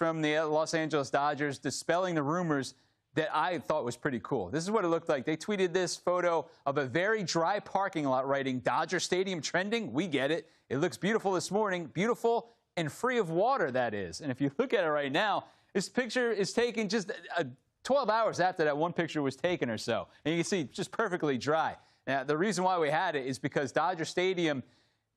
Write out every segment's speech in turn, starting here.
from the Los Angeles Dodgers dispelling the rumors that I thought was pretty cool. This is what it looked like. They tweeted this photo of a very dry parking lot, writing, "Dodger Stadium trending? We get it. It looks beautiful this morning. Beautiful and free of water, that is." And if you look at it right now, this picture is taken just 12 hours after that one picture was taken or so. And you can see just perfectly dry. Now, the reason why we had it is because Dodger Stadium,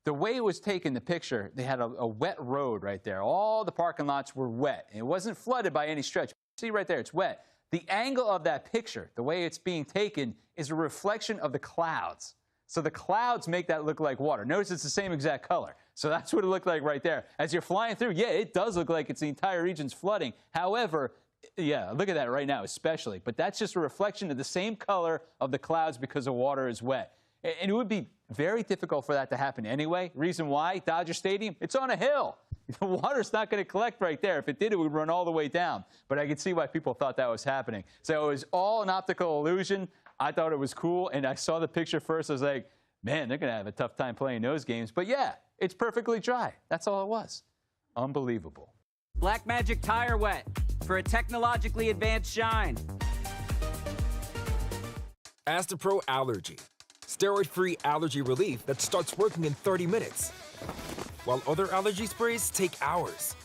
the way it was taken, the picture, they had a wet road right there. All the parking lots were wet. It wasn't flooded by any stretch. See right there, it's wet. The angle of that picture, the way it's being taken, is a reflection of the clouds. So the clouds make that look like water. Notice it's the same exact color. So that's what it looked like right there. As you're flying through, yeah, it does look like it's the entire region's flooding. However, yeah, look at that right now especially. But that's just a reflection of the same color of the clouds because the water is wet. And it would be very difficult for that to happen anyway. Reason why? Dodger Stadium, it's on a hill. The water's not going to collect right there. If it did, it would run all the way down. But I could see why people thought that was happening. So it was all an optical illusion. I thought it was cool, and I saw the picture first. I was like, man, they're going to have a tough time playing those games. But yeah, it's perfectly dry. That's all it was. Unbelievable. Blackmagic Tire Wet for a technologically advanced shine. Astapro Allergy. Steroid-free allergy relief that starts working in 30 minutes, while other allergy sprays take hours.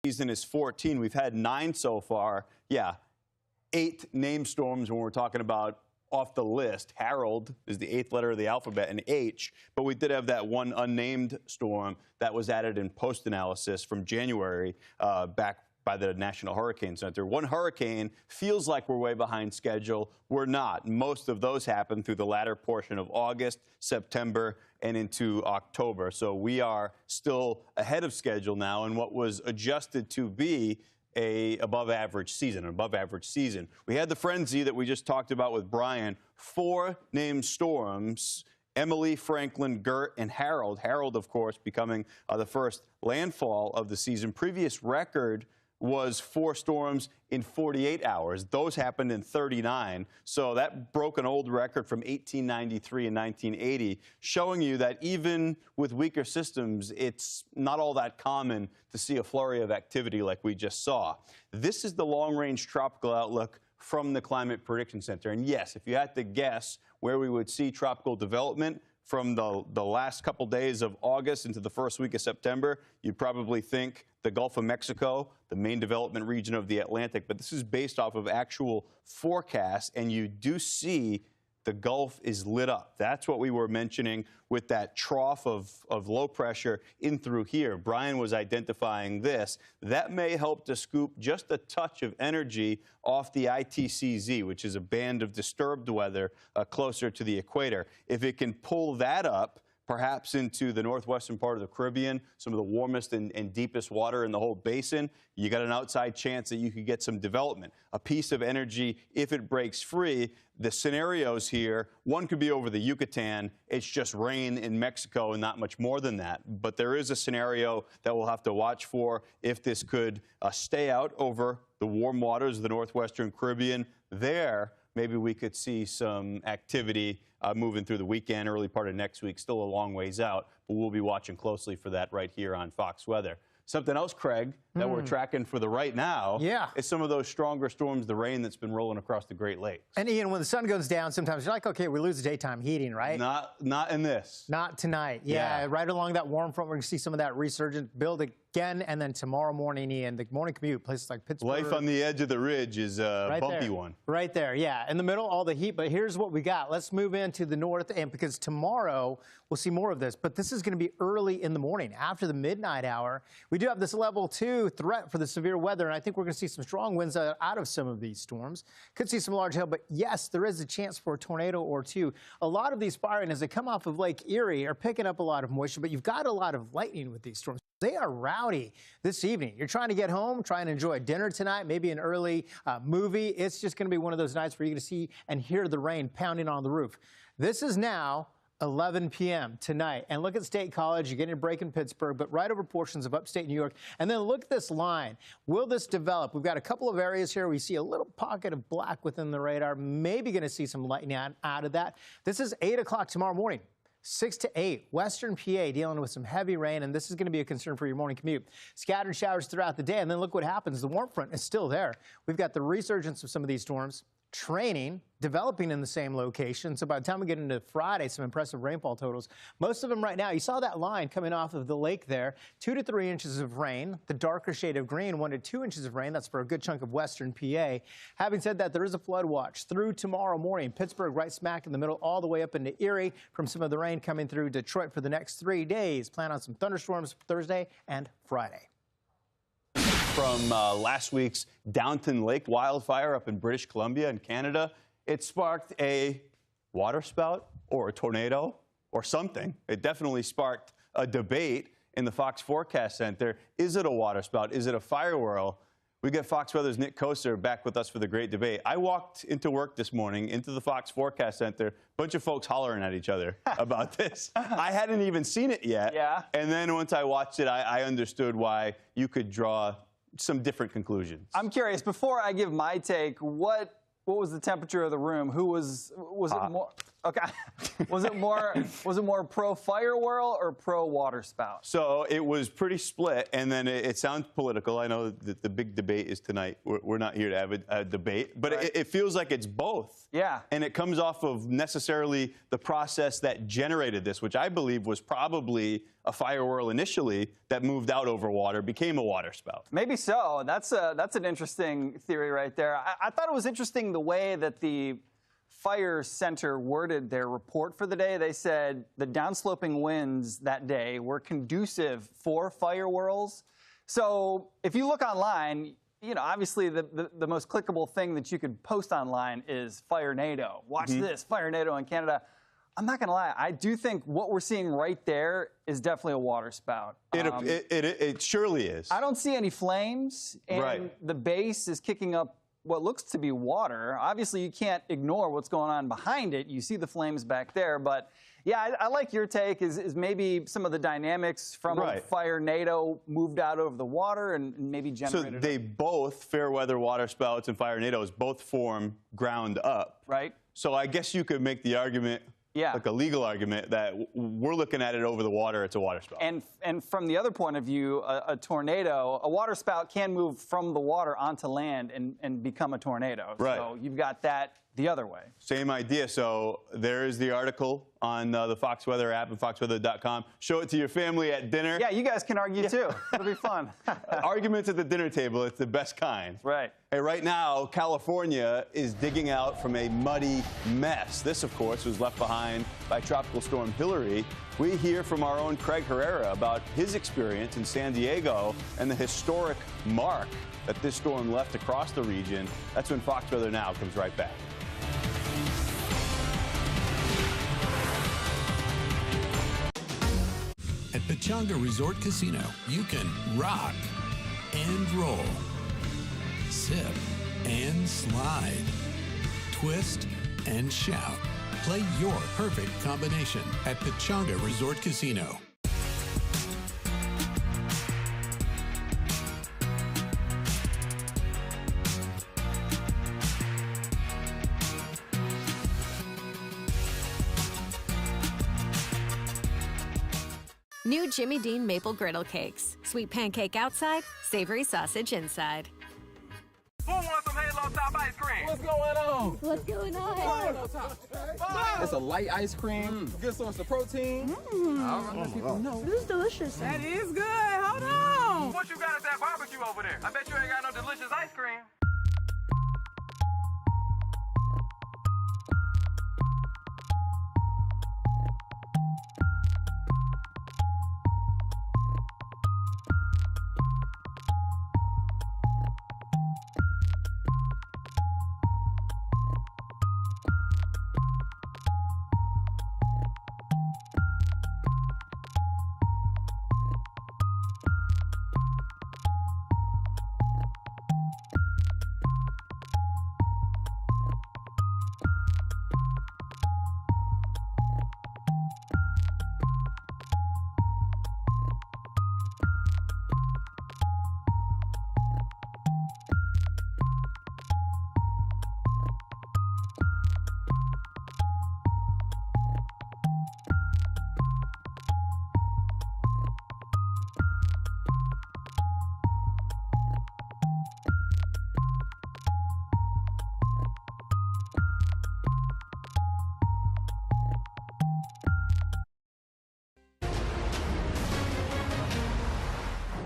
season is 14. We've had 9 so far. Yeah, 8 named storms when we're talking about off the list. Harold is the 8th letter of the alphabet, and H. But we did have that one unnamed storm that was added in post-analysis from January back by the National Hurricane Center. One hurricane feels like we're way behind schedule. We're not. Most of those happened through the latter portion of August, September, and into October. So we are still ahead of schedule now in what was adjusted to be a above-average season. We had the frenzy that we just talked about with Brian. 4 named storms: Emily, Franklin, Gert, and Harold. Harold, of course, becoming the first landfall of the season. Previous record was 4 storms in 48 hours. Those happened in 39. So that broke an old record from 1893 and 1980, showing you that even with weaker systems, it's not all that common to see a flurry of activity like we just saw. This is the long-range tropical outlook from the Climate Prediction Center. And yes, if you had to guess where we would see tropical development from the last couple days of August into the first week of September, you'd probably think the Gulf of Mexico, the main development region of the Atlantic. But this is based off of actual forecasts, and you do see the Gulf is lit up. That's what we were mentioning with that trough of low pressure in through here. Brian was identifying this. That may help to scoop just a touch of energy off the ITCZ, which is a band of disturbed weather closer to the equator. If it can pull that up, perhaps into the northwestern part of the Caribbean, some of the warmest and deepest water in the whole basin, you got an outside chance that you could get some development. A piece of energy, if it breaks free, the scenarios here, one could be over the Yucatan. It's just rain in Mexico and not much more than that. But there is a scenario that we'll have to watch for if this could stay out over the warm waters of the northwestern Caribbean. There, maybe we could see some activity moving through the weekend, early part of next week. Still a long ways out, but we'll be watching closely for that right here on Fox Weather. Something else, Craig, that we're tracking for the right now is some of those stronger storms, the rain that's been rolling across the Great Lakes. And Ian, when the sun goes down, sometimes you're like, okay, we lose the daytime heating, right? Not in this. Not tonight. Yeah, right along that warm front, we're going to see some of that resurgent build again, and then tomorrow morning, Ian, the morning commute, places like Pittsburgh. Life on the edge of the ridge is a bumpy one. Right there, yeah. In the middle, all the heat, but here's what we got. Let's move into the north, and because tomorrow we'll see more of this, but this is going to be early in the morning, after the midnight hour. We do have this level 2 threat for the severe weather, and I think we're going to see some strong winds out of some of these storms. Could see some large hail, but yes, there is a chance for a tornado or two. A lot of these firing, as they come off of Lake Erie, are picking up a lot of moisture, but you've got a lot of lightning with these storms. They are rowdy this evening. You're trying to get home, trying to enjoy dinner tonight, maybe an early movie. It's just going to be one of those nights where you're going to see and hear the rain pounding on the roof. This is now 11 p.m. tonight. And look at State College. You're getting a break in Pittsburgh, but right over portions of upstate New York. And then look at this line. Will this develop? We've got a couple of areas here. We see a little pocket of black within the radar. Maybe going to see some lightning out of that. This is 8 o'clock tomorrow morning. 6 to 8, western PA dealing with some heavy rain, and this is going to be a concern for your morning commute. Scattered showers throughout the day, and then look what happens. The warm front is still there. We've got the resurgence of some of these storms, training, developing in the same location. So by the time we get into Friday, some impressive rainfall totals. Most of them right now, you saw that line coming off of the lake there, 2 to 3 inches of rain. The darker shade of green, 1 to 2 inches of rain. That's for a good chunk of western PA. Having said that, there is a flood watch through tomorrow morning. Pittsburgh right smack in the middle, all the way up into Erie from some of the rain coming through Detroit for the next 3 days. Plan on some thunderstorms Thursday and Friday. From last week's Downton Lake wildfire up in British Columbia in Canada, it sparked a waterspout or a tornado or something. It definitely sparked a debate in the Fox Forecast Center. Is it a waterspout? Is it a fire whirl? We got Fox Weather's Nick Koser back with us for the great debate. I walked into work this morning, into the Fox Forecast Center, a bunch of folks hollering at each other about this. I hadn't even seen it yet. Yeah. And then once I watched it, I understood why you could draw some different conclusions. I'm curious, before I give my take, what was the temperature of the room? Was it more? Okay. Was it more pro fire whirl or pro water spout? So it was pretty split, and then it sounds political. I know that the big debate is tonight. We're not here to have a debate, but right. it feels like it's both. Yeah. And it comes off of necessarily the process that generated this, which I believe was probably a fire whirl initially that moved out over water, became a water spout. Maybe so. That's an interesting theory right there. I thought it was interesting the way that the Fire Center worded their report for the day. They said the downsloping winds that day were conducive for fire whirls. So if you look online, you know, obviously the most clickable thing that you could post online is Firenado. Watch this, Firenado in Canada. I'm not going to lie. I do think what we're seeing right there is definitely a water spout. It surely is. I don't see any flames, and right. The base is kicking up what looks to be water. Obviously, you can't ignore what's going on behind it. You see the flames back there, but yeah, I like your take is maybe some of the dynamics from right. Firenado moved out over the water and maybe generated. So they both, fair weather water spouts and Firenados, both form ground up. Right. So I guess you could make the argument, like a legal argument, that we're looking at it over the water, it's a water spout. And from the other point of view, a tornado, a water spout can move from the water onto land and become a tornado. Right. So you've got that the other way. Same idea. So there is the article on the Fox Weather app and foxweather.com. Show it to your family at dinner. Yeah, you guys can argue too. It'll be fun. Arguments at the dinner table, it's the best kind. Right. Hey, right now, California is digging out from a muddy mess. This, of course, was left behind by Tropical Storm Hilary. We hear from our own Craig Herrera about his experience in San Diego and the historic mark that this storm left across the region. That's when Fox Weather Now comes right back. At Pechanga Resort Casino, you can rock and roll, sip and slide, twist and shout. Play your perfect combination at Pechanga Resort Casino. New Jimmy Dean Maple Griddle Cakes. Sweet pancake outside, savory sausage inside. Who wants some Halo Top ice cream? What's going on? What's going on? Halo Top. It's a light ice cream, good source of protein. All right, let people know. This is delicious. That is good. Hold on. What you got at that barbecue over there? I bet you ain't got no delicious ice cream.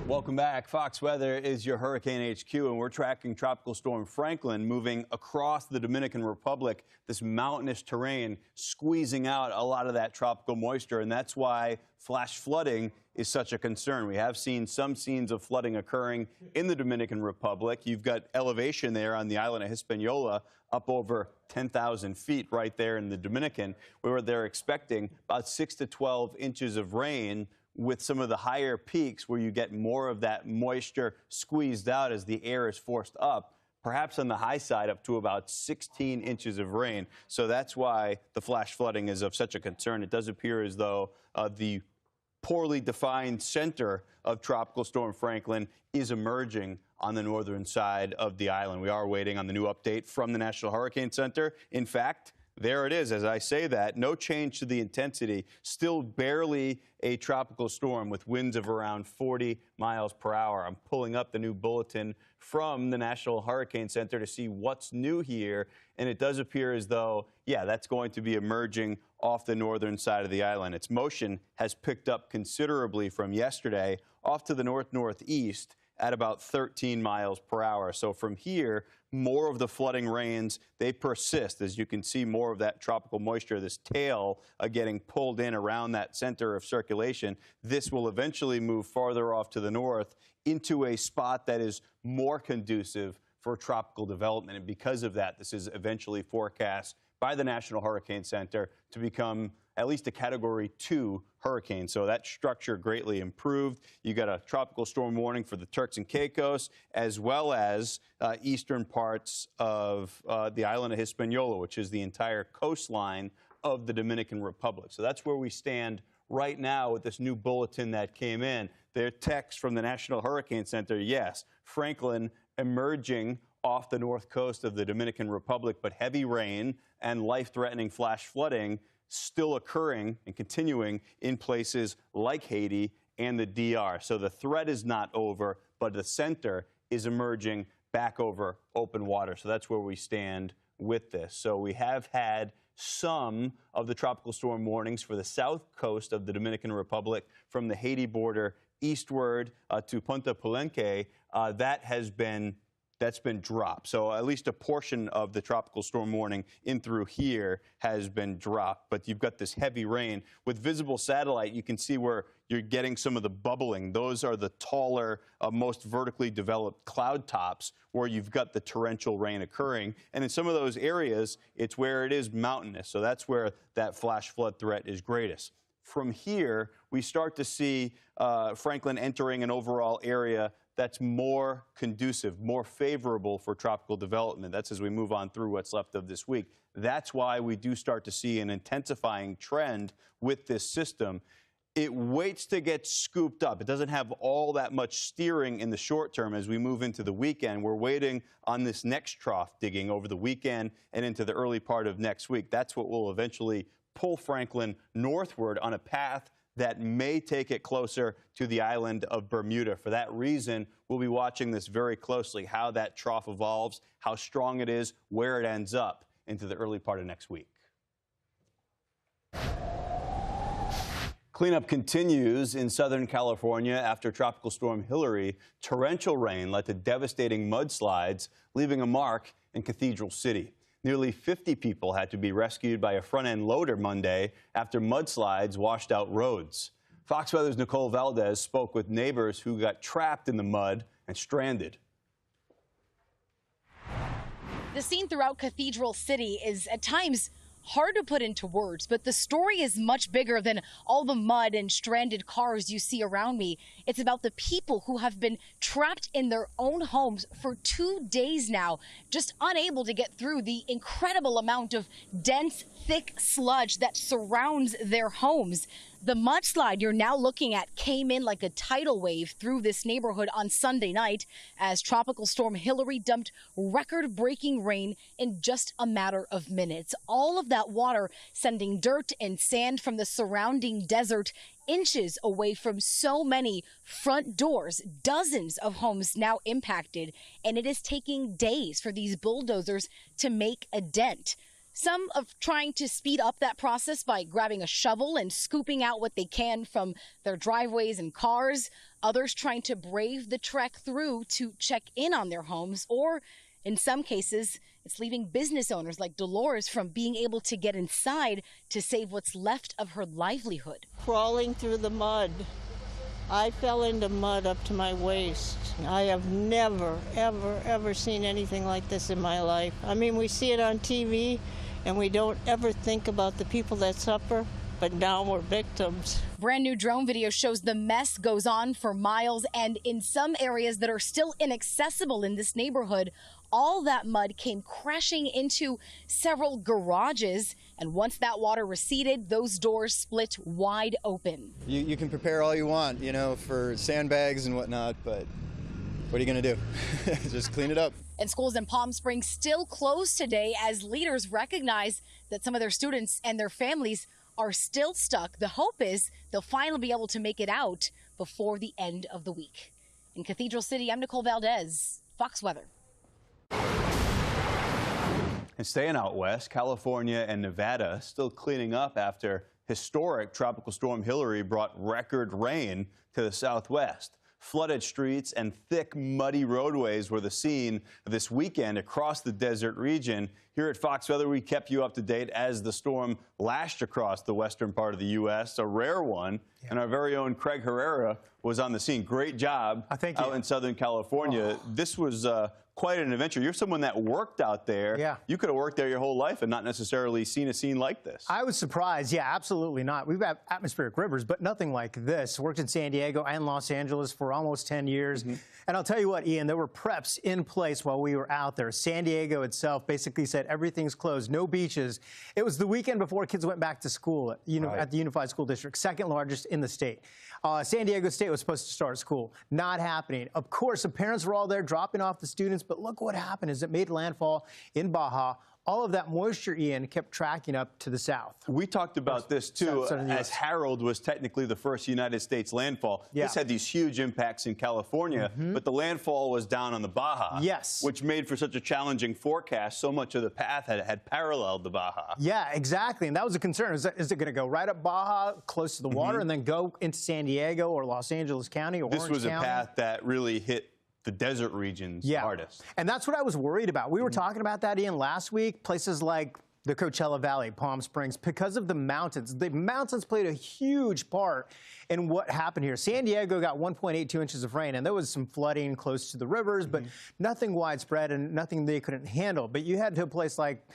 Welcome back. Fox Weather is your Hurricane HQ, and we're tracking Tropical Storm Franklin moving across the Dominican Republic, this mountainous terrain, squeezing out a lot of that tropical moisture, and that's why flash flooding is such a concern. We have seen some scenes of flooding occurring in the Dominican Republic. You've got elevation there on the island of Hispaniola up over 10,000 feet right there in the Dominican, where they're expecting about 6 to 12 inches of rain, with some of the higher peaks where you get more of that moisture squeezed out as the air is forced up, perhaps on the high side up to about 16 inches of rain. So that's why the flash flooding is of such a concern. It does appear as though the poorly defined center of Tropical Storm Franklin is emerging on the northern side of the island. We are waiting on the new update from the National Hurricane Center. In fact, there it is. As I say that, no change to the intensity, still barely a tropical storm with winds of around 40 miles per hour. I'm pulling up the new bulletin from the National Hurricane Center to see what's new here, and it does appear as though, yeah, that's going to be emerging off the northern side of the island. Its motion has picked up considerably from yesterday off to the north-northeast at about 13 miles per hour. So from here, more of the flooding rains, they persist. As you can see, more of that tropical moisture, this tail getting pulled in around that center of circulation. This will eventually move farther off to the north into a spot that is more conducive for tropical development. And because of that, this is eventually forecast by the National Hurricane Center to become at least a Category 2 hurricane. So that structure greatly improved. You got a tropical storm warning for the Turks and Caicos, as well as eastern parts of the island of Hispaniola, which is the entire coastline of the Dominican Republic. So that's where we stand right now with this new bulletin that came in. Their text from the National Hurricane Center, yes, Franklin emerging off the north coast of the Dominican Republic, but heavy rain and life-threatening flash flooding still occurring and continuing in places like Haiti and the DR. So the threat is not over, but the center is emerging back over open water. So that's where we stand with this. So we have had some of the tropical storm warnings for the south coast of the Dominican Republic from the Haiti border eastward to Punta Palenque. That's been dropped. So at least a portion of the tropical storm warning in through here has been dropped. But you've got this heavy rain. With visible satellite, you can see where you're getting some of the bubbling. Those are the taller, most vertically developed cloud tops where you've got the torrential rain occurring. And in some of those areas, it's where it is mountainous. So that's where that flash flood threat is greatest. From here, we start to see Franklin entering an overall area that's more conducive, more favorable for tropical development. That's as we move on through what's left of this week. That's why we do start to see an intensifying trend with this system. It waits to get scooped up. It doesn't have all that much steering in the short term as we move into the weekend. We're waiting on this next trough digging over the weekend and into the early part of next week. That's what will eventually pull Franklin northward on a path that may take it closer to the island of Bermuda. For that reason, we'll be watching this very closely, how that trough evolves, how strong it is, where it ends up into the early part of next week. Cleanup continues in Southern California after Tropical Storm Hilary. Torrential rain led to devastating mudslides, leaving a mark in Cathedral City. Nearly 50 people had to be rescued by a front-end loader Monday after mudslides washed out roads. Fox Weather's Nicole Valdez spoke with neighbors who got trapped in the mud and stranded. The scene throughout Cathedral City is at times hard to put into words, but the story is much bigger than all the mud and stranded cars you see around me. It's about the people who have been trapped in their own homes for 2 days now, just unable to get through the incredible amount of dense, thick sludge that surrounds their homes. The mudslide you're now looking at came in like a tidal wave through this neighborhood on Sunday night as Tropical Storm Hilary dumped record-breaking rain in just a matter of minutes. All of that water sending dirt and sand from the surrounding desert inches away from so many front doors, dozens of homes now impacted, and it is taking days for these bulldozers to make a dent. Some of trying to speed up that process by grabbing a shovel and scooping out what they can from their driveways and cars. Others trying to brave the trek through to check in on their homes, or in some cases, it's leaving business owners like Dolores from being able to get inside to save what's left of her livelihood. Crawling through the mud. I fell into mud up to my waist. I have never, ever, ever seen anything like this in my life. I mean, we see it on TV, and we don't ever think about the people that suffer, but now we're victims. Brand new drone video shows the mess goes on for miles, and in some areas that are still inaccessible in this neighborhood, all that mud came crashing into several garages. And once that water receded, those doors split wide open. You can prepare all you want, you know, for sandbags and whatnot, but what are you going to do? Just clean it up. And schools in Palm Springs still closed today as leaders recognize that some of their students and their families are still stuck. The hope is they'll finally be able to make it out before the end of the week. In Cathedral City, I'm Nicole Valdez, Fox Weather. And staying out west, California and Nevada still cleaning up after historic tropical storm Hilary brought record rain to the southwest. Flooded streets and thick, muddy roadways were the scene this weekend across the desert region. Here at Fox Weather, we kept you up to date as the storm lashed across the western part of the U.S., a rare one. Yeah. And our very own Craig Herrera was on the scene. Great job out in Southern California. Oh. This was quite an adventure. You're someone that worked out there. Yeah. You could have worked there your whole life and not necessarily seen a scene like this. I was surprised. Yeah, absolutely not. We've had atmospheric rivers, but nothing like this. Worked in San Diego and Los Angeles for almost 10 years. Mm-hmm. And I'll tell you what, Ian, there were preps in place while we were out there. San Diego itself basically said everything's closed, no beaches. It was the weekend before kids went back to school at the Unified School District, second largest in the state. San Diego State was supposed to start school. Not happening. Of course, the parents were all there dropping off the students, but look what happened is it made landfall in Baja. All of that moisture, Ian, kept tracking up to the south. We talked about this, too, as Harold was technically the first United States landfall. Yeah. This had these huge impacts in California, but the landfall was down on the Baja. Yes. Which made for such a challenging forecast. So much of the path had paralleled the Baja. Yeah, exactly. And that was a concern. Is it going to go right up Baja, close to the water, and then go into San Diego or Los Angeles County or Orange County? This was a path that really hit the desert region's hardest. And that's what I was worried about. We were talking about that, Ian, last week. Places like the Coachella Valley, Palm Springs, because of the mountains. The mountains played a huge part in what happened here. San Diego got 1.82 inches of rain, and there was some flooding close to the rivers, but nothing widespread and nothing they couldn't handle. But you head to a place like,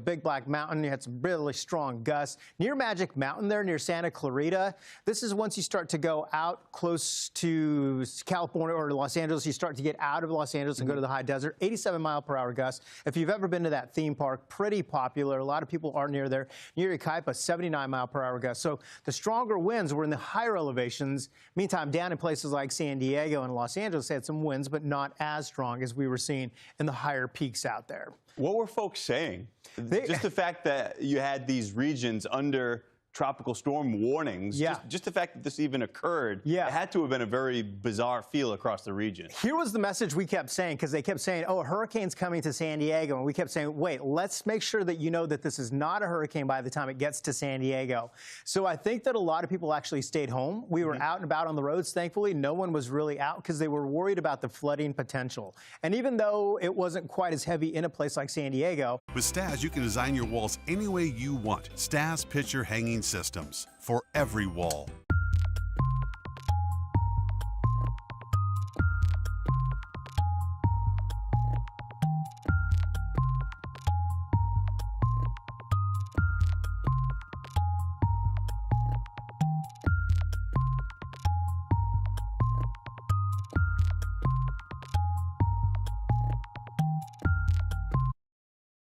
Big Black Mountain. You had some really strong gusts. Near Magic Mountain there, near Santa Clarita, this is once you start to go out close to California or Los Angeles, you start to get out of Los Angeles and go to the high desert. 87-mile-per-hour gusts. If you've ever been to that theme park, pretty popular. A lot of people are near there. Near Yucaipa, 79-mile-per-hour gusts. So the stronger winds were in the higher elevations. Meantime, down in places like San Diego and Los Angeles, they had some winds, but not as strong as we were seeing in the higher peaks out there. What were folks saying? Just the fact that you had these regions under tropical storm warnings, just the fact that this even occurred, it had to have been a very bizarre feel across the region. Here was the message we kept saying, because they kept saying, oh, a hurricane's coming to San Diego. And we kept saying, wait, let's make sure that you know that this is not a hurricane by the time it gets to San Diego. So I think that a lot of people actually stayed home. We were out and about on the roads, thankfully. No one was really out because they were worried about the flooding potential. And even though it wasn't quite as heavy in a place like San Diego. With Stas, you can design your walls any way you want. Stas Picture Hanging Systems for every wall.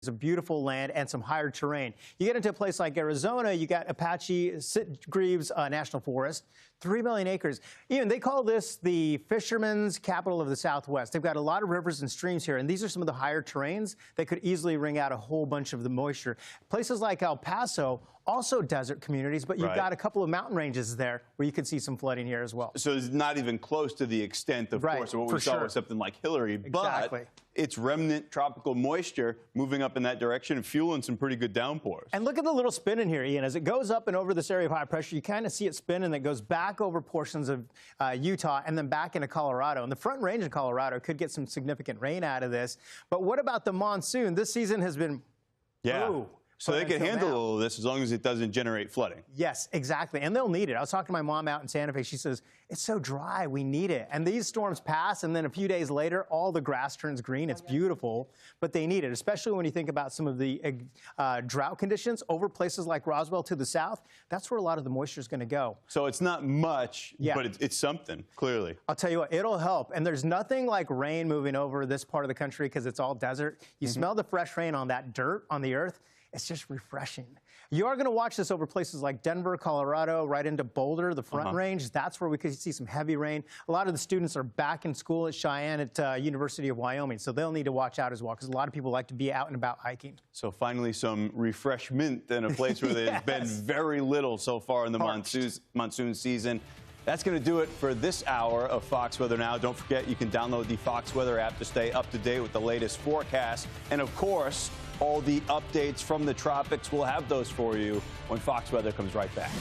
A beautiful land and some higher terrain. You get into a place like Arizona, you got Apache Sitgreaves National Forest, 3 million acres. Even they call this the fisherman's capital of the Southwest. They've got a lot of rivers and streams here, and these are some of the higher terrains that could easily wring out a whole bunch of the moisture. Places like El Paso, also desert communities, but you've got a couple of mountain ranges there where you could see some flooding here as well. So it's not even close to the extent, of course, of what we saw with something like Hilary, but it's remnant tropical moisture moving up in that direction and fueling some pretty good downpours. And look at the little spin in here, Ian. As it goes up and over this area of high pressure, you kind of see it spin, and it goes back over portions of Utah and then back into Colorado. And the Front Range in Colorado could get some significant rain out of this. But what about the monsoon? This season has been... So they can handle all of this as long as it doesn't generate flooding. Yes, exactly. And they'll need it. I was talking to my mom out in Santa Fe. She says, it's so dry. We need it. And these storms pass, and then a few days later, all the grass turns green. It's beautiful, but they need it, especially when you think about some of the drought conditions over places like Roswell to the south. That's where a lot of the moisture is going to go. So it's not much, but it's something, clearly. I'll tell you what, it'll help. And there's nothing like rain moving over this part of the country because it's all desert. You smell the fresh rain on that dirt on the earth. It's just refreshing. You are going to watch this over places like Denver, Colorado, right into Boulder, the Front Range. That's where we could see some heavy rain. A lot of the students are back in school at Cheyenne at University of Wyoming, so they'll need to watch out as well because a lot of people like to be out and about hiking. So finally some refreshment in a place where there's been very little so far in the monsoon season. That's going to do it for this hour of Fox Weather Now. Don't forget, you can download the Fox Weather app to stay up to date with the latest forecast. And of course, all the updates from the tropics, we'll have those for you when Fox Weather comes right back.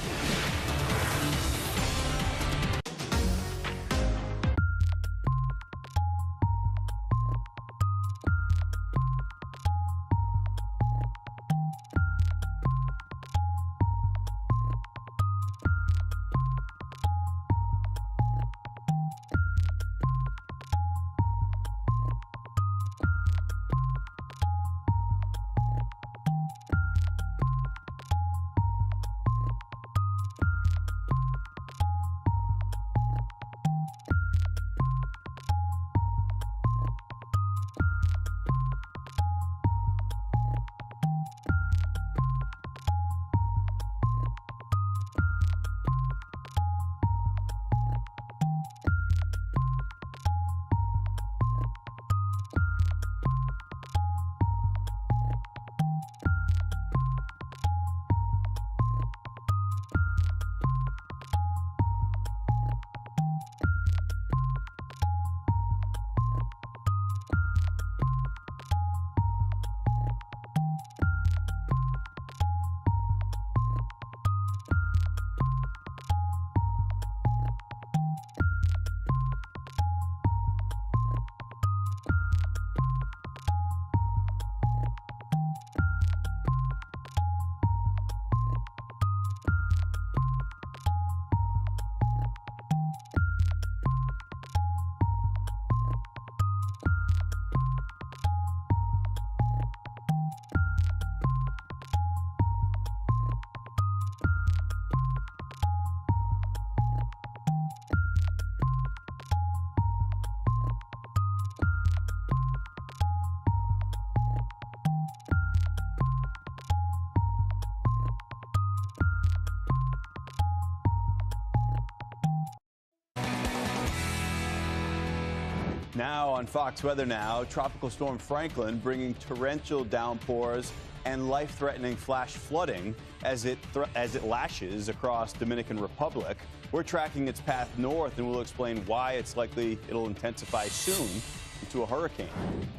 Now on Fox Weather Now, Tropical Storm Franklin bringing torrential downpours and life-threatening flash flooding as it lashes across Dominican Republic. We're tracking its path north, and we'll explain why it's likely it'll intensify soon into a hurricane.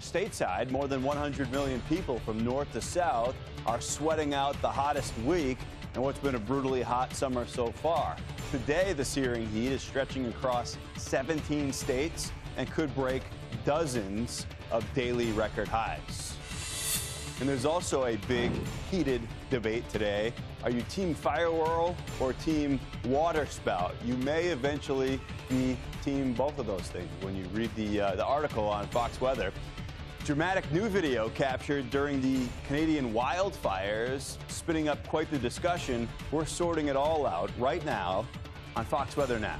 Stateside, more than 100 million people from north to south are sweating out the hottest week and what's been a brutally hot summer so far. Today, the searing heat is stretching across 17 states and could break dozens of daily record highs. And there's also a big, heated debate today. Are you team fire whirl or team water spout? You may eventually be team both of those things when you read the article on Fox Weather. Dramatic new video captured during the Canadian wildfires, spinning up quite the discussion. We're sorting it all out right now on Fox Weather Now.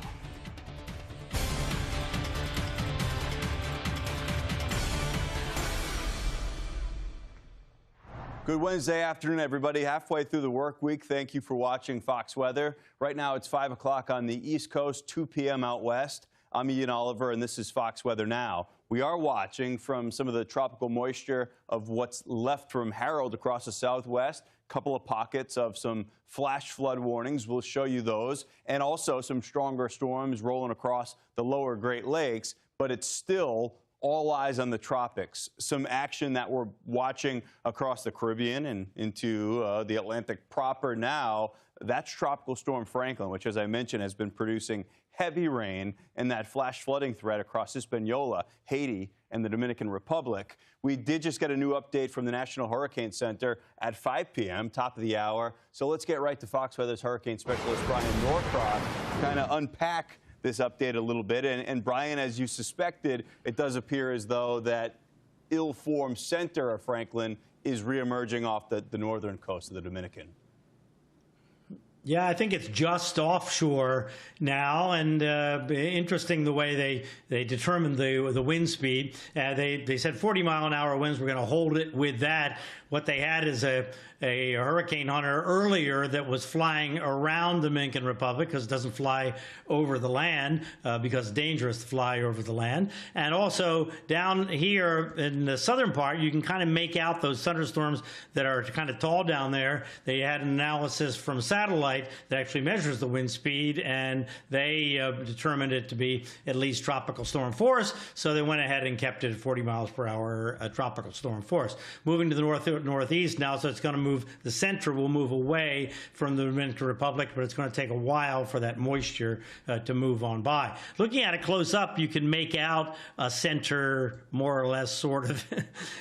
Good Wednesday afternoon, everybody. Halfway through the work week. Thank you for watching Fox Weather. Right now, it's 5 o'clock on the East Coast, 2 p.m. out west. I'm Ian Oliver, and this is Fox Weather Now. We are watching from some of the tropical moisture of what's left from Harold across the southwest. A couple of pockets of some flash flood warnings. We'll show you those. And also some stronger storms rolling across the lower Great Lakes. But it's still all eyes on the tropics. Some action that we're watching across the Caribbean and into the Atlantic proper now. That's Tropical Storm Franklin, which, as I mentioned, has been producing heavy rain and that flash flooding threat across Hispaniola, Haiti, and the Dominican Republic. We did just get a new update from the National Hurricane Center at 5 p.m., top of the hour. So let's get right to Fox Weather's hurricane specialist, Brian Norcross, kind of unpack this update a little bit. And Brian, as you suspected, it does appear as though that ill-formed center of Franklin is reemerging off the northern coast of the Dominican. Yeah, I think it's just offshore now, and interesting the way they determined the wind speed. They said 40-mile-an-hour winds. We're going to hold it with that. What they had is a hurricane hunter earlier that was flying around the Dominican Republic because it doesn't fly over the land because it's dangerous to fly over the land. And also down here in the southern part, you can kind of make out those thunderstorms that are kind of tall down there. They had an analysis from satellite that actually measures the wind speed, and they determined it to be at least tropical storm force. So they went ahead and kept it at 40 miles per hour tropical storm force. Moving to the northeast now, so it's going to move, the center will move away from the Dominican Republic, but it's going to take a while for that moisture to move on by. Looking at it close up, you can make out a center more or less sort of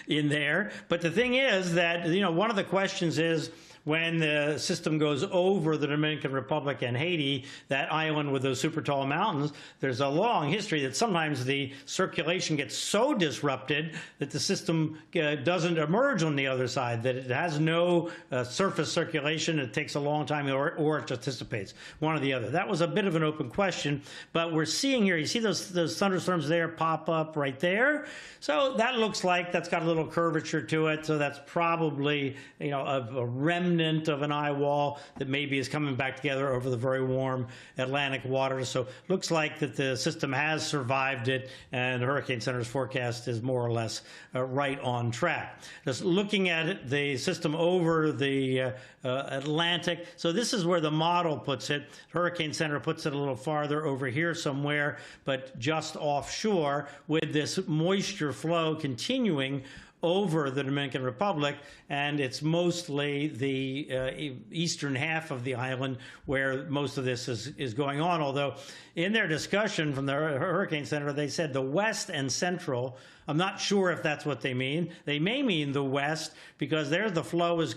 in there. But the thing is that, you know, one of the questions is, when the system goes over the Dominican Republic and Haiti, that island with those super tall mountains, there's a long history that sometimes the circulation gets so disrupted that the system doesn't emerge on the other side, that it has no surface circulation. It takes a long time, or it just dissipates, one or the other. That was a bit of an open question, but we're seeing here, you see those thunderstorms there pop up right there? So that looks like that's got a little curvature to it, so that's probably, you know, a remnant of an eye wall that maybe is coming back together over the very warm Atlantic waters. So looks like that the system has survived it, and the Hurricane Center's forecast is more or less right on track. Just looking at it, the system over the Atlantic, so this is where the model puts it. Hurricane Center puts it a little farther over here somewhere, but just offshore, with this moisture flow continuing over the Dominican Republic, and it's mostly the eastern half of the island where most of this is going on. Although in their discussion from the Hurricane Center, they said the west and central. I'm not sure if that's what they mean. They may mean the west, because there the flow is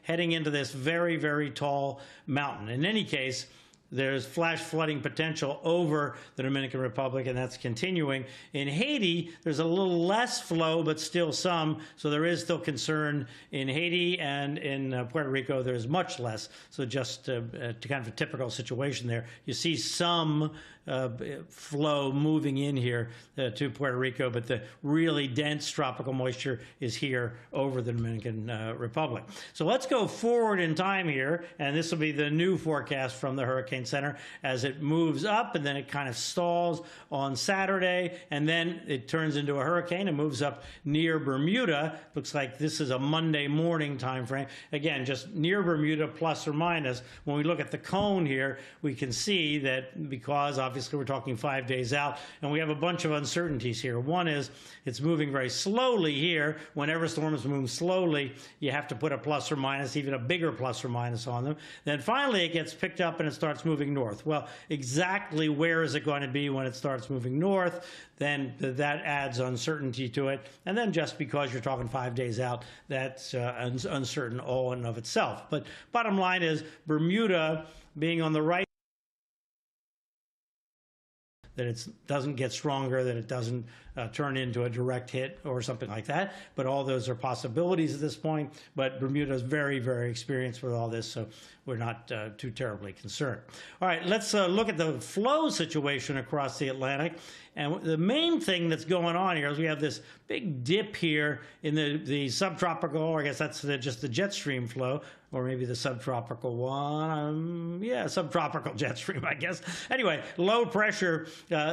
heading into this very, very tall mountain. In any case, there's flash flooding potential over the Dominican Republic, and that's continuing. In Haiti, there's a little less flow, but still some, so there is still concern in Haiti, and in Puerto Rico, there's much less. So just kind of a typical situation there. You see some flow moving in here to Puerto Rico, but the really dense tropical moisture is here over the Dominican Republic. So let's go forward in time here, and this will be the new forecast from the Hurricane Center as it moves up, and then it kind of stalls on Saturday, and then it turns into a hurricane and moves up near Bermuda. Looks like this is a Monday morning time frame. Again, just near Bermuda, plus or minus. When we look at the cone here, we can see that because obviously we're talking 5 days out, and we have a bunch of uncertainties here. One is it's moving very slowly here. Whenever storms move slowly, you have to put a plus or minus, even a bigger plus or minus on them. Then finally it gets picked up and it starts moving north. Well, exactly where is it going to be when it starts moving north? Then that adds uncertainty to it. And then just because you're talking 5 days out, that's uncertain all in and of itself. But bottom line is Bermuda being on the right, that it doesn't get stronger, that it doesn't turn into a direct hit or something like that. But all those are possibilities at this point. But Bermuda is very, very experienced with all this, so we're not too terribly concerned. All right, let's look at the flow situation across the Atlantic. And the main thing that's going on here is we have this big dip here in the subtropical, or I guess that's just the jet stream flow, or maybe the subtropical one. Yeah, subtropical jet stream, I guess. Anyway, low pressure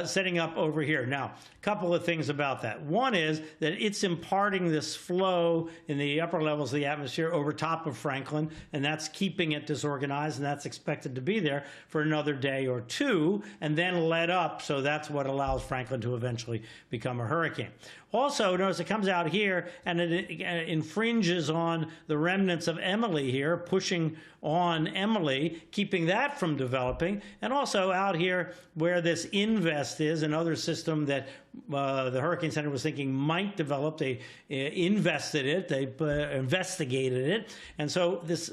setting up over here. Now, a couple of things about that. One is that it's imparting this flow in the upper levels of the atmosphere over top of Franklin, and that's keeping it disorganized, and that's expected to be there for another day or two, and then let up. So that's what allows Franklin to eventually become a hurricane. Also, notice it comes out here and it infringes on the remnants of Emily here, pushing on Emily, keeping that from developing. And also out here where this invest is, another system that the Hurricane Center was thinking might develop. They invested it, they investigated it. And so this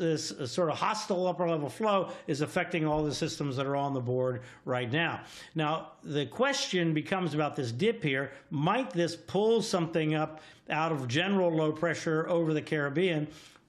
sort of hostile upper level flow is affecting all the systems that are on the board right now. Now, the question becomes about this dip here. Might this pull something up out of general low pressure over the Caribbean?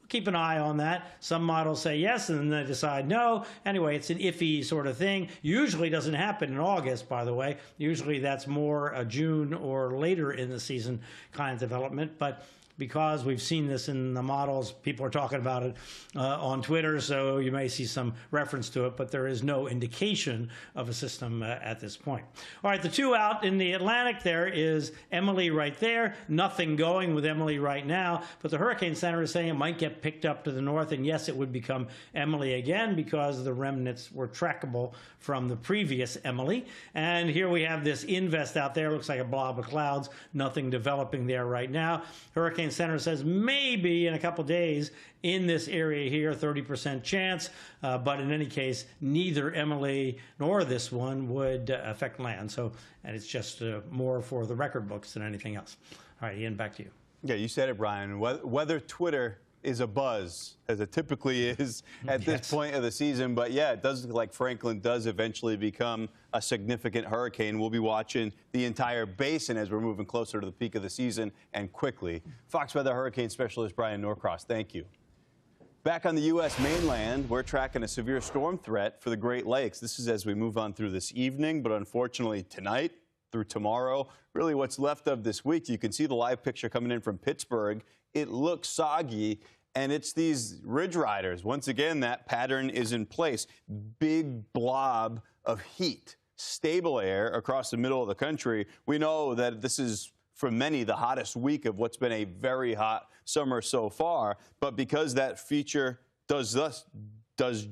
Keep an eye on that. Some models say yes, and then they decide no. Anyway, it's an iffy sort of thing. Usually doesn't happen in August, by the way. Usually that's more a June or later in the season kind of development. But because we've seen this in the models, people are talking about it on Twitter, so you may see some reference to it, but there is no indication of a system at this point. All right, the two out in the Atlantic, there is Emily right there. Nothing going with Emily right now, but the Hurricane Center is saying it might get picked up to the north, and yes, it would become Emily again because the remnants were trackable from the previous Emily. And here we have this invest out there. Looks like a blob of clouds. Nothing developing there right now. Hurricane Center says maybe in a couple days in this area here, 30% chance, but in any case, neither Emily nor this one would affect land. So, and it's just more for the record books than anything else. All right, Ian, back to you. Yeah, you said it, Brian. Whether Twitter is a buzz, as it typically is at this point of the season. But yeah, it does look like Franklin does eventually become a significant hurricane. We'll be watching the entire basin as we're moving closer to the peak of the season and quickly. Fox Weather Hurricane Specialist Brian Norcross, thank you. Back on the U.S. mainland, we're tracking a severe storm threat for the Great Lakes. This is as we move on through this evening, but unfortunately tonight through tomorrow, really what's left of this week. You can see the live picture coming in from Pittsburgh. It looks soggy, and it's these ridge riders. Once again, that pattern is in place. Big blob of heat, stable air across the middle of the country. We know that this is, for many, the hottest week of what's been a very hot summer so far. But because that feature does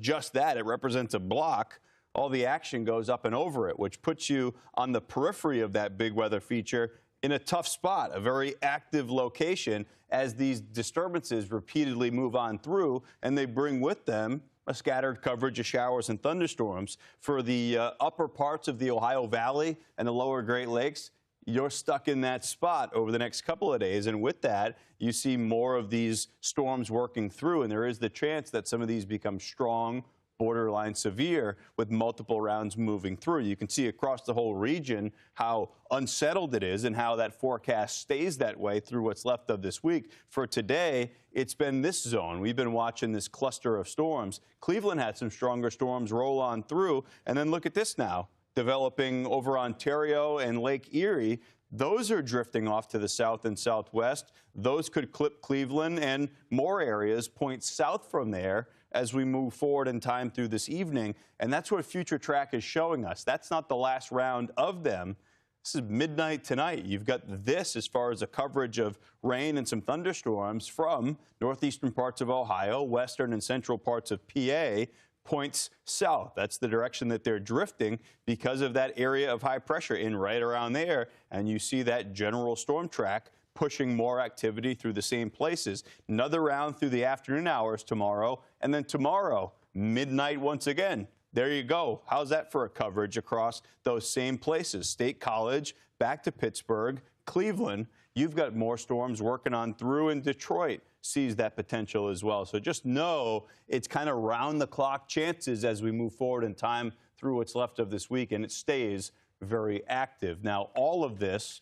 just that, it represents a block, all the action goes up and over it, which puts you on the periphery of that big weather feature in a tough spot, a very active location, as these disturbances repeatedly move on through, and they bring with them a scattered coverage of showers and thunderstorms. For the upper parts of the Ohio Valley and the lower Great Lakes, you're stuck in that spot over the next couple of days, and with that, you see more of these storms working through, and there is the chance that some of these become strong, borderline severe, with multiple rounds moving through. You can see across the whole region how unsettled it is and how that forecast stays that way through what's left of this week. For today, it's been this zone. We've been watching this cluster of storms. Cleveland had some stronger storms roll on through, and then look at this now, developing over Ontario and Lake Erie. Those are drifting off to the south and southwest. Those could clip Cleveland, and more areas point south from there as we move forward in time through this evening. And that's what Future Track is showing us. That's not the last round of them. This is midnight tonight. You've got this as far as a coverage of rain and some thunderstorms from northeastern parts of Ohio, western and central parts of PA, points south. That's the direction that they're drifting because of that area of high pressure in right around there. And you see that general storm track pushing more activity through the same places. Another round through the afternoon hours tomorrow, and then tomorrow, midnight once again. There you go. How's that for a coverage across those same places? State College, back to Pittsburgh, Cleveland. You've got more storms working on through, in Detroit sees that potential as well. So just know it's kind of round-the-clock chances as we move forward in time through what's left of this week, and it stays very active. Now, all of this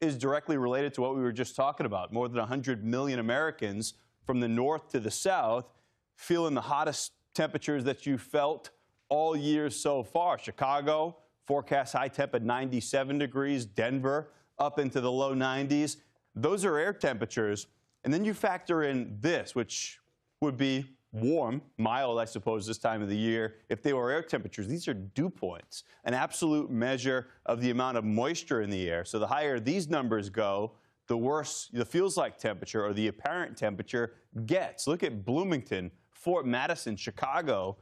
is directly related to what we were just talking about. More than 100 million Americans from the north to the south feeling the hottest temperatures that you felt all year so far. Chicago, forecast high temp at 97 degrees. Denver, up into the low 90s. Those are air temperatures. And then you factor in this, which would be warm, mild, I suppose, this time of the year. If they were air temperatures, these are dew points, an absolute measure of the amount of moisture in the air. So the higher these numbers go, the worse the feels-like temperature or the apparent temperature gets. Look at Bloomington, Fort Madison, Chicago,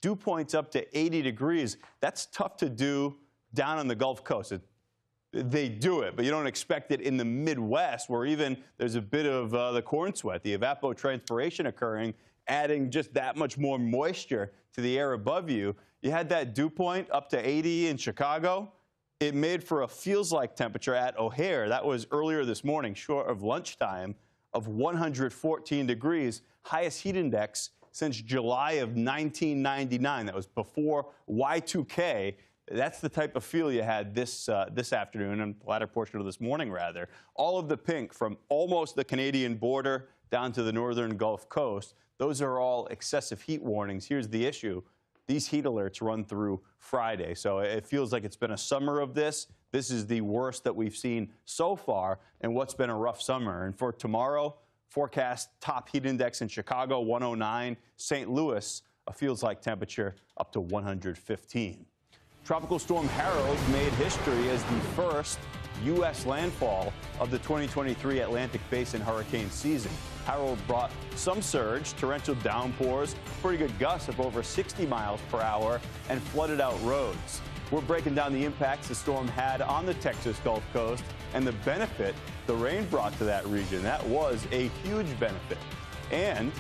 dew points up to 80 degrees. That's tough to do down on the Gulf Coast. They do it, but you don't expect it in the Midwest, where even there's a bit of the corn sweat, the evapotranspiration occurring, adding just that much more moisture to the air above you. You had that dew point up to 80 in Chicago. It made for a feels-like temperature at O'Hare. That was earlier this morning, short of lunchtime, of 114 degrees, highest heat index since July of 1999. That was before Y2K. That's the type of feel you had this afternoon and the latter portion of this morning, rather. All of the pink from almost the Canadian border down to the northern Gulf Coast. Those are all excessive heat warnings. Here's the issue. These heat alerts run through Friday, so it feels like it's been a summer of this. This is the worst that we've seen so far in what's been a rough summer. And for tomorrow, forecast top heat index in Chicago, 109. St. Louis, a feels-like temperature up to 115. Tropical Storm Harold made history as the first U.S. landfall of the 2023 Atlantic Basin hurricane season. Harold brought some surge, torrential downpours, pretty good gusts of over 60 miles per hour, and flooded out roads. We're breaking down the impacts the storm had on the Texas Gulf Coast and the benefit the rain brought to that region. That was a huge benefit. And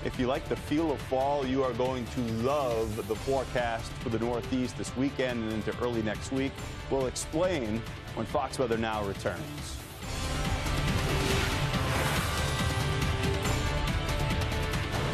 if you like the feel of fall, you are going to love the forecast for the Northeast this weekend and into early next week. We'll explain when Fox Weather Now returns.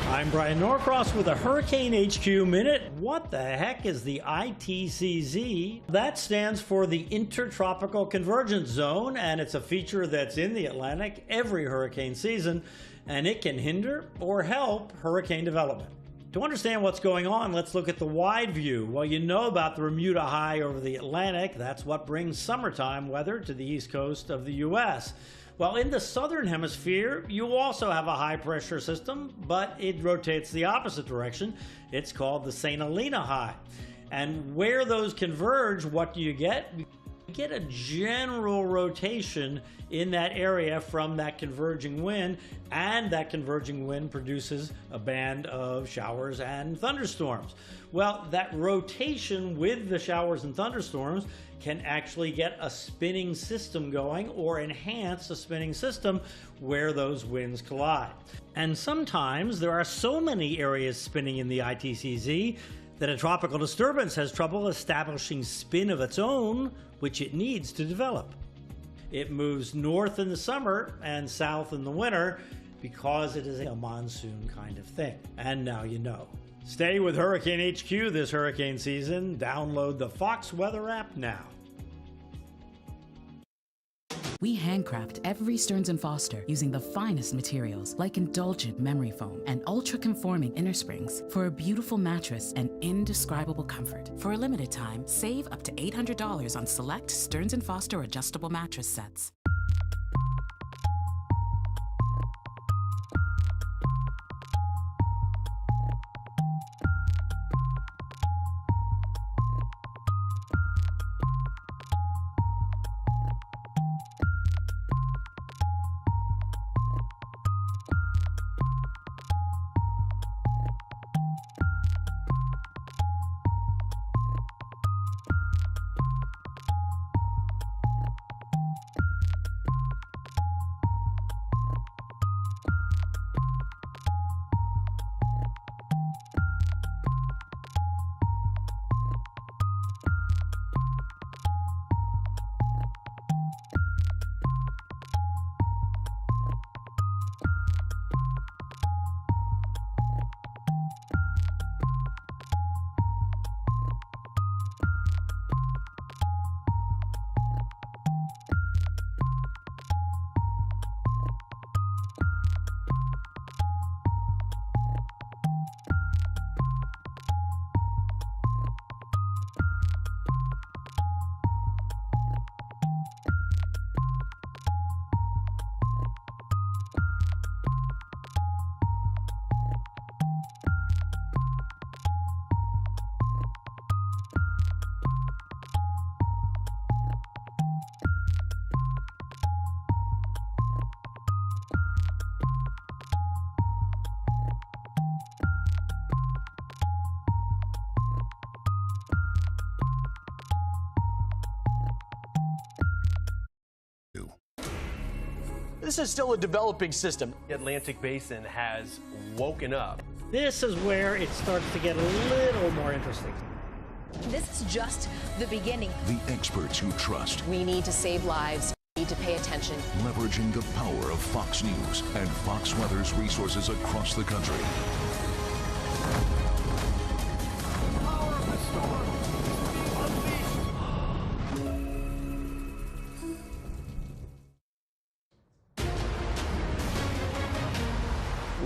I'm Brian Norcross with a Hurricane HQ Minute. What the heck is the ITCZ? That stands for the Intertropical Convergence Zone, and it's a feature that's in the Atlantic every hurricane season, and it can hinder or help hurricane development. To understand what's going on, let's look at the wide view. Well, you know about the Bermuda High over the Atlantic. That's what brings summertime weather to the east coast of the U.S. Well, in the southern hemisphere, you also have a high-pressure system, but it rotates the opposite direction. It's called the St. Helena High. And where those converge, what do you get? You get a general rotation in that area from that converging wind, and that converging wind produces a band of showers and thunderstorms. Well, that rotation with the showers and thunderstorms can actually get a spinning system going or enhance a spinning system where those winds collide. And sometimes there are so many areas spinning in the ITCZ that a tropical disturbance has trouble establishing spin of its own, which it needs to develop. It moves north in the summer and south in the winter because it is a monsoon kind of thing. And now you know. Stay with Hurricane HQ this hurricane season. Download the Fox Weather app now. We handcraft every Stearns & Foster using the finest materials like indulgent memory foam and ultra-conforming inner springs for a beautiful mattress and indescribable comfort. For a limited time, save up to $800 on select Stearns & Foster adjustable mattress sets. This is still a developing system. The Atlantic Basin has woken up. This is where it starts to get a little more interesting. This is just the beginning. The experts you trust. We need to save lives. We need to pay attention. Leveraging the power of Fox News and Fox Weather's resources across the country.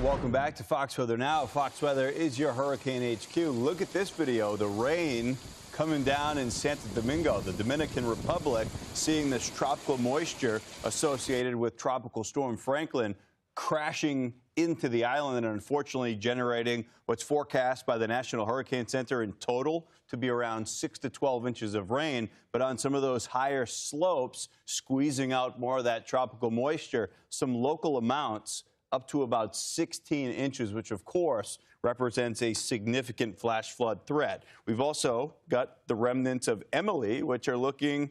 Welcome back to Fox Weather Now. Fox Weather is your Hurricane HQ. Look at this video. The rain coming down in Santo Domingo, the Dominican Republic, seeing this tropical moisture associated with Tropical Storm Franklin crashing into the island and unfortunately generating what's forecast by the National Hurricane Center in total to be around 6 to 12 inches of rain. But on some of those higher slopes, squeezing out more of that tropical moisture, some local amounts up to about 16 inches, which of course represents a significant flash flood threat. We've also got the remnants of Emily, which are looking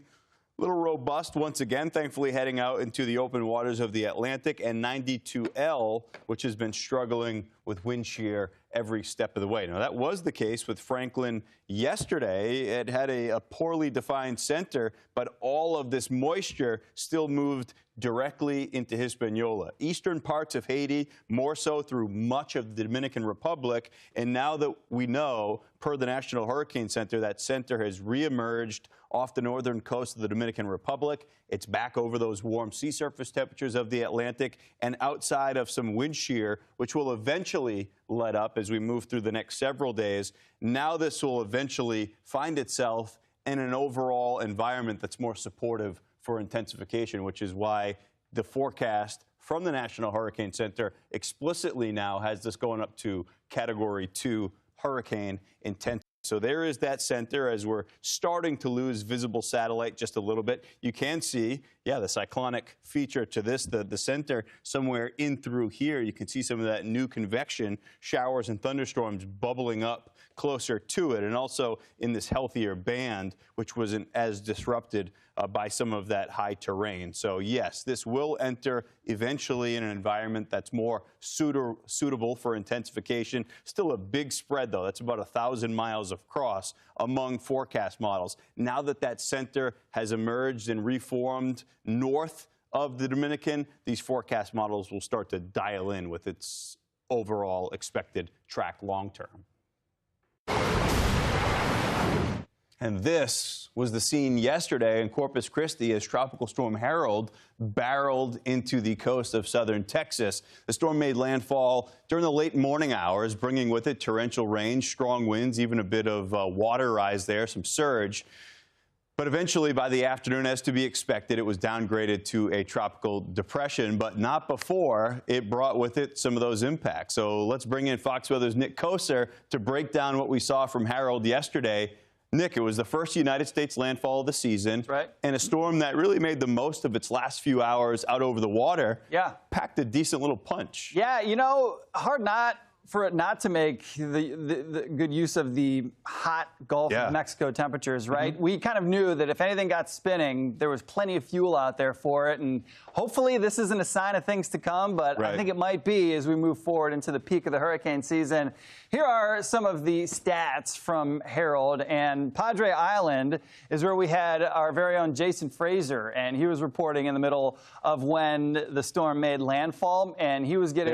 a little robust once again, thankfully heading out into the open waters of the Atlantic, and 92L, which has been struggling with wind shear every step of the way. Now, that was the case with Franklin yesterday. It had a poorly defined center, but all of this moisture still moved directly into Hispaniola. Eastern parts of Haiti, more so through much of the Dominican Republic. And now that we know, per the National Hurricane Center, that center has reemerged off the northern coast of the Dominican Republic. It's back over those warm sea surface temperatures of the Atlantic and outside of some wind shear, which will eventually let up as we move through the next several days. Now this will eventually find itself in an overall environment that's more supportive for intensification, which is why the forecast from the National Hurricane Center explicitly now has this going up to Category 2 hurricane intensity. So there is that center as we're starting to lose visible satellite just a little bit. You can see, the cyclonic feature to this, the center somewhere in through here. You can see some of that new convection, showers and thunderstorms bubbling up closer to it, and also in this healthier band, which wasn't as disrupted by some of that high terrain. So yes, this will enter eventually in an environment that's more suitable for intensification. Still a big spread, though. That's about 1,000 miles across among forecast models. Now that that center has emerged and reformed north of the Dominican, these forecast models will start to dial in with its overall expected track long term. And this was the scene yesterday in Corpus Christi as Tropical Storm Harold barreled into the coast of southern Texas. The storm made landfall during the late morning hours, bringing with it torrential rain, strong winds, even a bit of water rise there, some surge. But eventually, by the afternoon, as to be expected, it was downgraded to a tropical depression, but not before it brought with it some of those impacts. So let's bring in Fox Weather's Nick Koser to break down what we saw from Harold yesterday. Nick, it was the first United States landfall of the season. Right. And a storm that really made the most of its last few hours out over the water. Yeah. Packed a decent little punch. Yeah, hard for it not to make the good use of the hot Gulf of Mexico temperatures, right? We kind of knew that if anything got spinning, there was plenty of fuel out there for it. And hopefully this isn't a sign of things to come, but I think it might be as we move forward into the peak of the hurricane season. Here are some of the stats from Harold, and Padre Island is where we had our very own Jason Fraser, and he was reporting in the middle of when the storm made landfall, and he was getting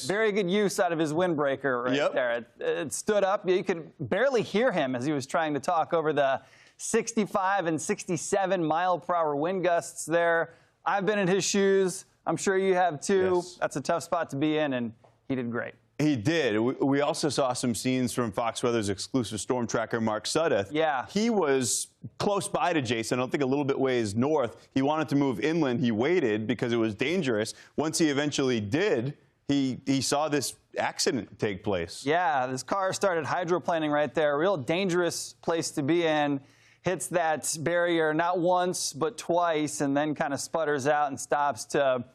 very good use out of his windbreaker right there. It stood up. You could barely hear him as he was trying to talk over the 65 and 67 mile per hour wind gusts there. I've been in his shoes. I'm sure you have too. Yes. That's a tough spot to be in, and he did great. He did. We also saw some scenes from Fox Weather's exclusive storm tracker, Mark Sudduth. Yeah. He was close by to Jason, I don't think a little bit ways north. He wanted to move inland. He waited because it was dangerous. Once he eventually did, he saw this accident take place. Yeah, this car started hydroplaning right there. Real dangerous place to be in. Hits that barrier not once, but twice, and then kind of sputters out and stops to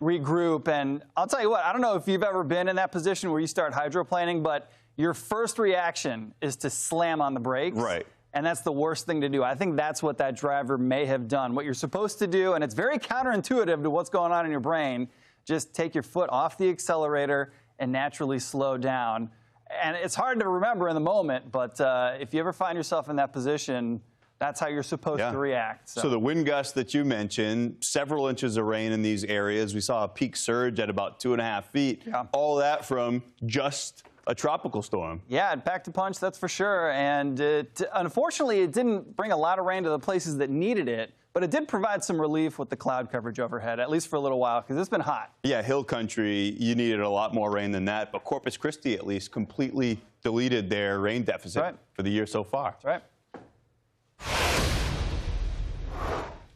regroup. And I'll tell you what, I don't know if you've ever been in that position where you start hydroplaning, but your first reaction is to slam on the brakes. Right. And that's the worst thing to do. I think that's what that driver may have done. What you're supposed to do, and it's very counterintuitive to what's going on in your brain, just take your foot off the accelerator and naturally slow down. And it's hard to remember in the moment, but if you ever find yourself in that position, that's how you're supposed to react. So the wind gust that you mentioned, several inches of rain in these areas. We saw a peak surge at about 2.5 feet. Yeah. All that from just a tropical storm. Yeah, it packed a punch, that's for sure. And unfortunately, it didn't bring a lot of rain to the places that needed it. But it did provide some relief with the cloud coverage overhead, at least for a little while, because it's been hot. Yeah, hill country, you needed a lot more rain than that. But Corpus Christi, at least, completely deleted their rain deficit for the year so far. That's right.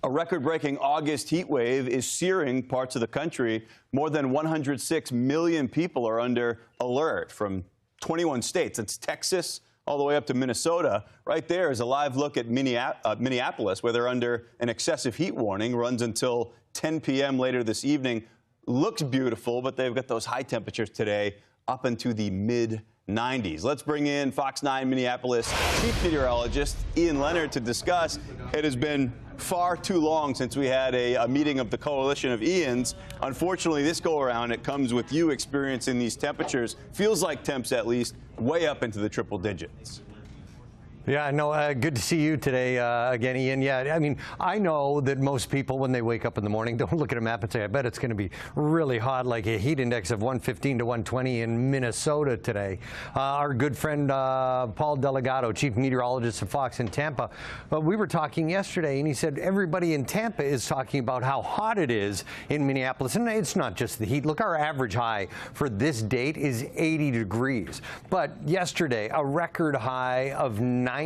A record-breaking August heat wave is searing parts of the country. More than 106 million people are under alert from 21 states. It's Texas all the way up to Minnesota. Right there is a live look at Minneapolis, where they're under an excessive heat warning. Runs until 10 p.m. later this evening. Looks beautiful, but they've got those high temperatures today up into the mid-90s. Let's bring in Fox 9 Minneapolis chief meteorologist Ian Leonard to discuss. It has been far too long since we had a meeting of the coalition of Ians. Unfortunately, this go-around, it comes with you experiencing these temperatures. Feels like temps, at least, way up into the triple digits. Yeah, no, good to see you today again, Ian. Yeah, I mean, I know that most people, when they wake up in the morning, don't look at a map and say, I bet it's going to be really hot, like a heat index of 115 to 120 in Minnesota today. Our good friend Paul Delgado, chief meteorologist of Fox in Tampa, we were talking yesterday, and he said everybody in Tampa is talking about how hot it is in Minneapolis. And it's not just the heat. Look, our average high for this date is 80 degrees. But yesterday, a record high of 98.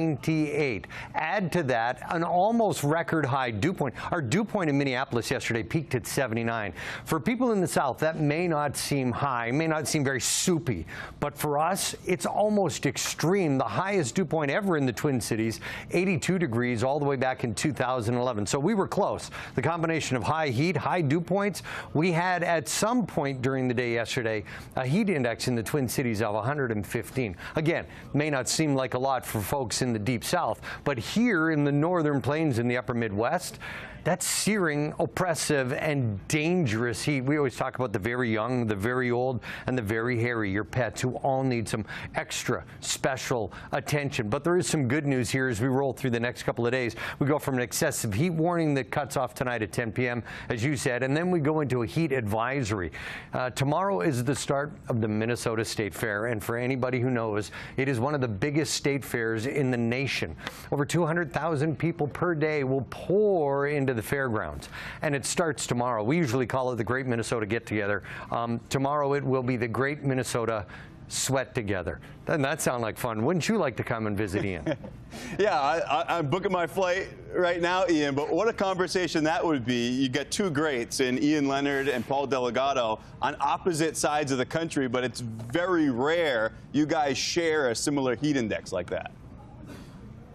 Add to that an almost record high dew point. Our dew point in Minneapolis yesterday peaked at 79. For people in the South, that may not seem high, may not seem very soupy, but for us, it's almost extreme. The highest dew point ever in the Twin Cities, 82 degrees all the way back in 2011. So we were close. The combination of high heat, high dew points, we had at some point during the day yesterday a heat index in the Twin Cities of 115. Again, may not seem like a lot for folks in the Deep South, but here in the northern plains in the upper Midwest, that's searing, oppressive, and dangerous heat. We always talk about the very young, the very old, and the very hairy, your pets, who all need some extra special attention. But there is some good news here as we roll through the next couple of days. We go from an excessive heat warning that cuts off tonight at 10 p.m., as you said, and then we go into a heat advisory. Tomorrow is the start of the Minnesota State Fair, and for anybody who knows, it is one of the biggest state fairs in the nation. Over 200,000 people per day will pour into the fairgrounds, and it starts tomorrow. We usually call it the Great Minnesota Get Together. Tomorrow it will be the Great Minnesota Sweat Together. Doesn't that sound like fun? Wouldn't you like to come and visit, Ian? Yeah, I'm booking my flight right now, Ian, but what a conversation that would be. You get two greats in Ian Leonard and Paul Delgado on opposite sides of the country, but it's very rare you guys share a similar heat index like that.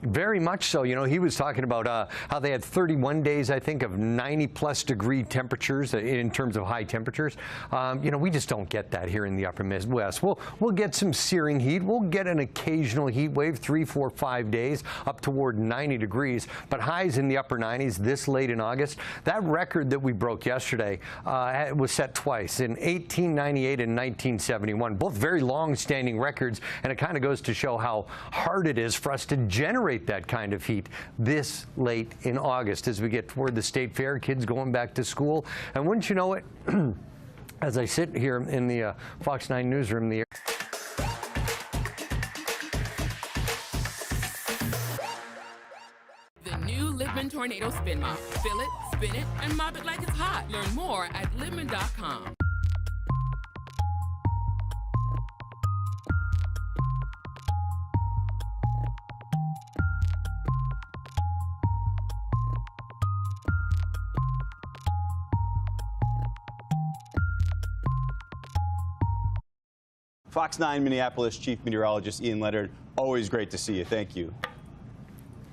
Very much so. You know, he was talking about how they had 31 days, I think, of 90-plus degree temperatures in terms of high temperatures. You know, we just don't get that here in the upper Midwest. We'll get some searing heat. We'll get an occasional heat wave, 3, 4, 5 days up toward 90 degrees, but highs in the upper 90s this late in August. That record that we broke yesterday was set twice, in 1898 and 1971, both very long-standing records, and it kind of goes to show how hard it is for us to generate that kind of heat this late in August as we get toward the state fair, kids going back to school. And wouldn't you know it, as I sit here in the Fox 9 newsroom, the new Lippmann Tornado Spin Mop. Fill it, spin it, and mop it like it's hot. Learn more at Lippmann.com. Fox 9 Minneapolis chief meteorologist Ian Leonard, always great to see you. Thank you.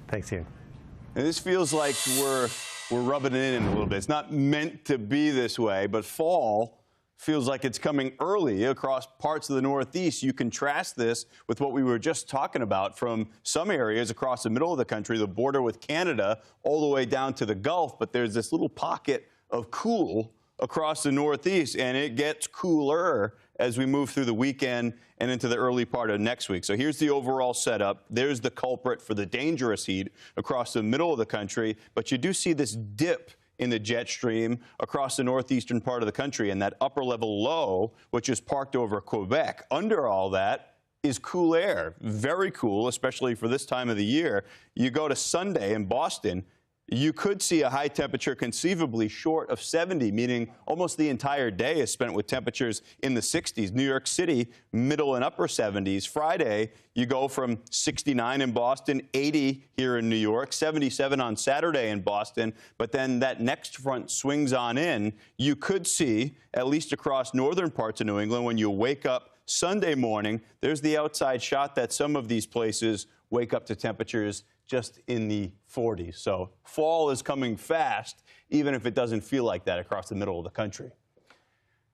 Thanks, Ian. And this feels like we're rubbing it in a little bit. It's not meant to be this way, but fall feels like it's coming early across parts of the Northeast. You contrast this with what we were just talking about from some areas across the middle of the country, the border with Canada, all the way down to the Gulf. But there's this little pocket of cool across the Northeast, and it gets cooler as we move through the weekend and into the early part of next week. So here's the overall setup. There's the culprit for the dangerous heat across the middle of the country, but you do see this dip in the jet stream across the northeastern part of the country, and that upper level low, which is parked over Quebec. Under all that is cool air, very cool, especially for this time of the year. You go to Sunday in Boston, You could see a high temperature conceivably short of 70, meaning almost the entire day is spent with temperatures in the 60s. New York City, middle and upper 70s. Friday, you go from 69 in Boston, 80 here in New York, 77 on Saturday in Boston. But then that next front swings on in. You could see, at least across northern parts of New England, when you wake up Sunday morning, there's the outside shot that some of these places wake up to temperatures just in the 40s. So fall is coming fast, even if it doesn't feel like that across the middle of the country.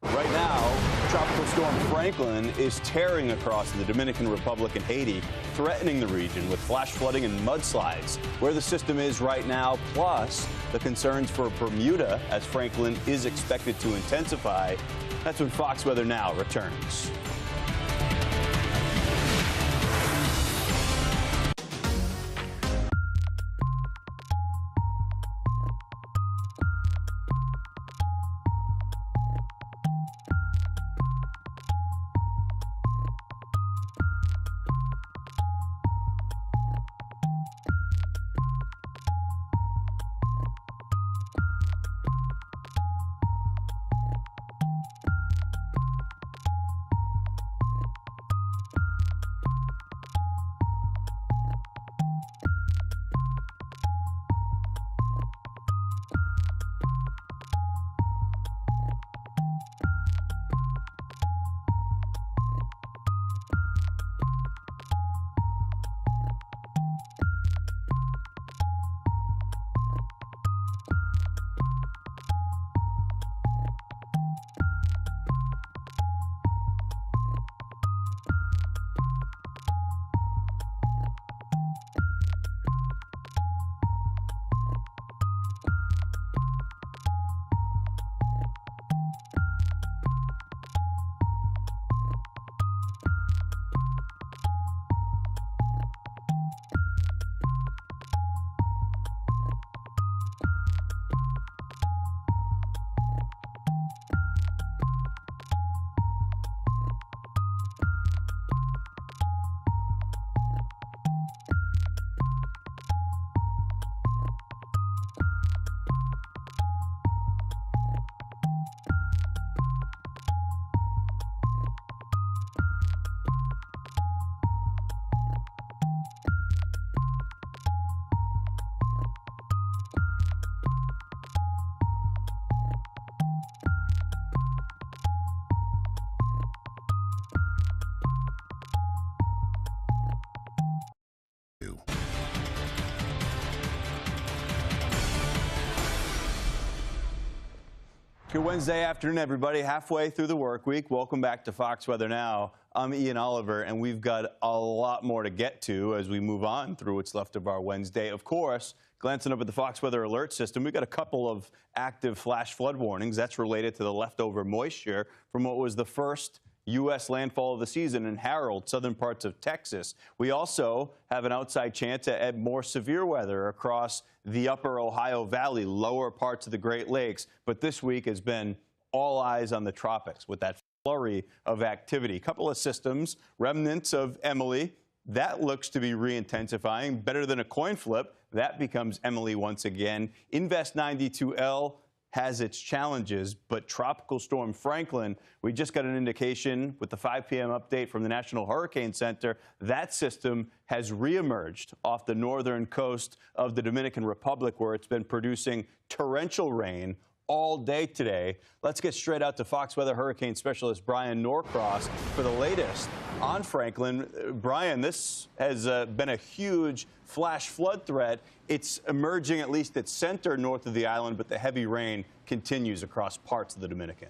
Right now, Tropical Storm Franklin is tearing across the Dominican Republic and Haiti, threatening the region with flash flooding and mudslides. Where the system is right now, plus the concerns for Bermuda as Franklin is expected to intensify. That's when Fox Weather Now returns. Good Wednesday afternoon, everybody. Halfway through the work week. Welcome back to Fox Weather Now. I'm Ian Oliver, and we've got a lot more to get to as we move on through what's left of our Wednesday. Of course, glancing up at the Fox Weather Alert System, we've got a couple of active flash flood warnings. That's related to the leftover moisture from what was the first U.S. landfall of the season in Harold, southern parts of Texas. We also have an outside chance at more severe weather across the upper Ohio Valley, lower parts of the Great Lakes. But this week has been all eyes on the tropics with that flurry of activity. A couple of systems, remnants of Emily. That looks to be re-intensifying. Better than a coin flip. That becomes Emily once again. Invest 92L has its challenges, but Tropical Storm Franklin, we just got an indication with the 5 p.m. update from the National Hurricane Center. That system has reemerged off the northern coast of the Dominican Republic, where it's been producing torrential rain all day today. Let's get straight out to Fox Weather Hurricane Specialist Brian Norcross for the latest on Franklin. Brian, this has been a huge flash flood threat. It's emerging at least at center north of the island, but the heavy rain continues across parts of the Dominican.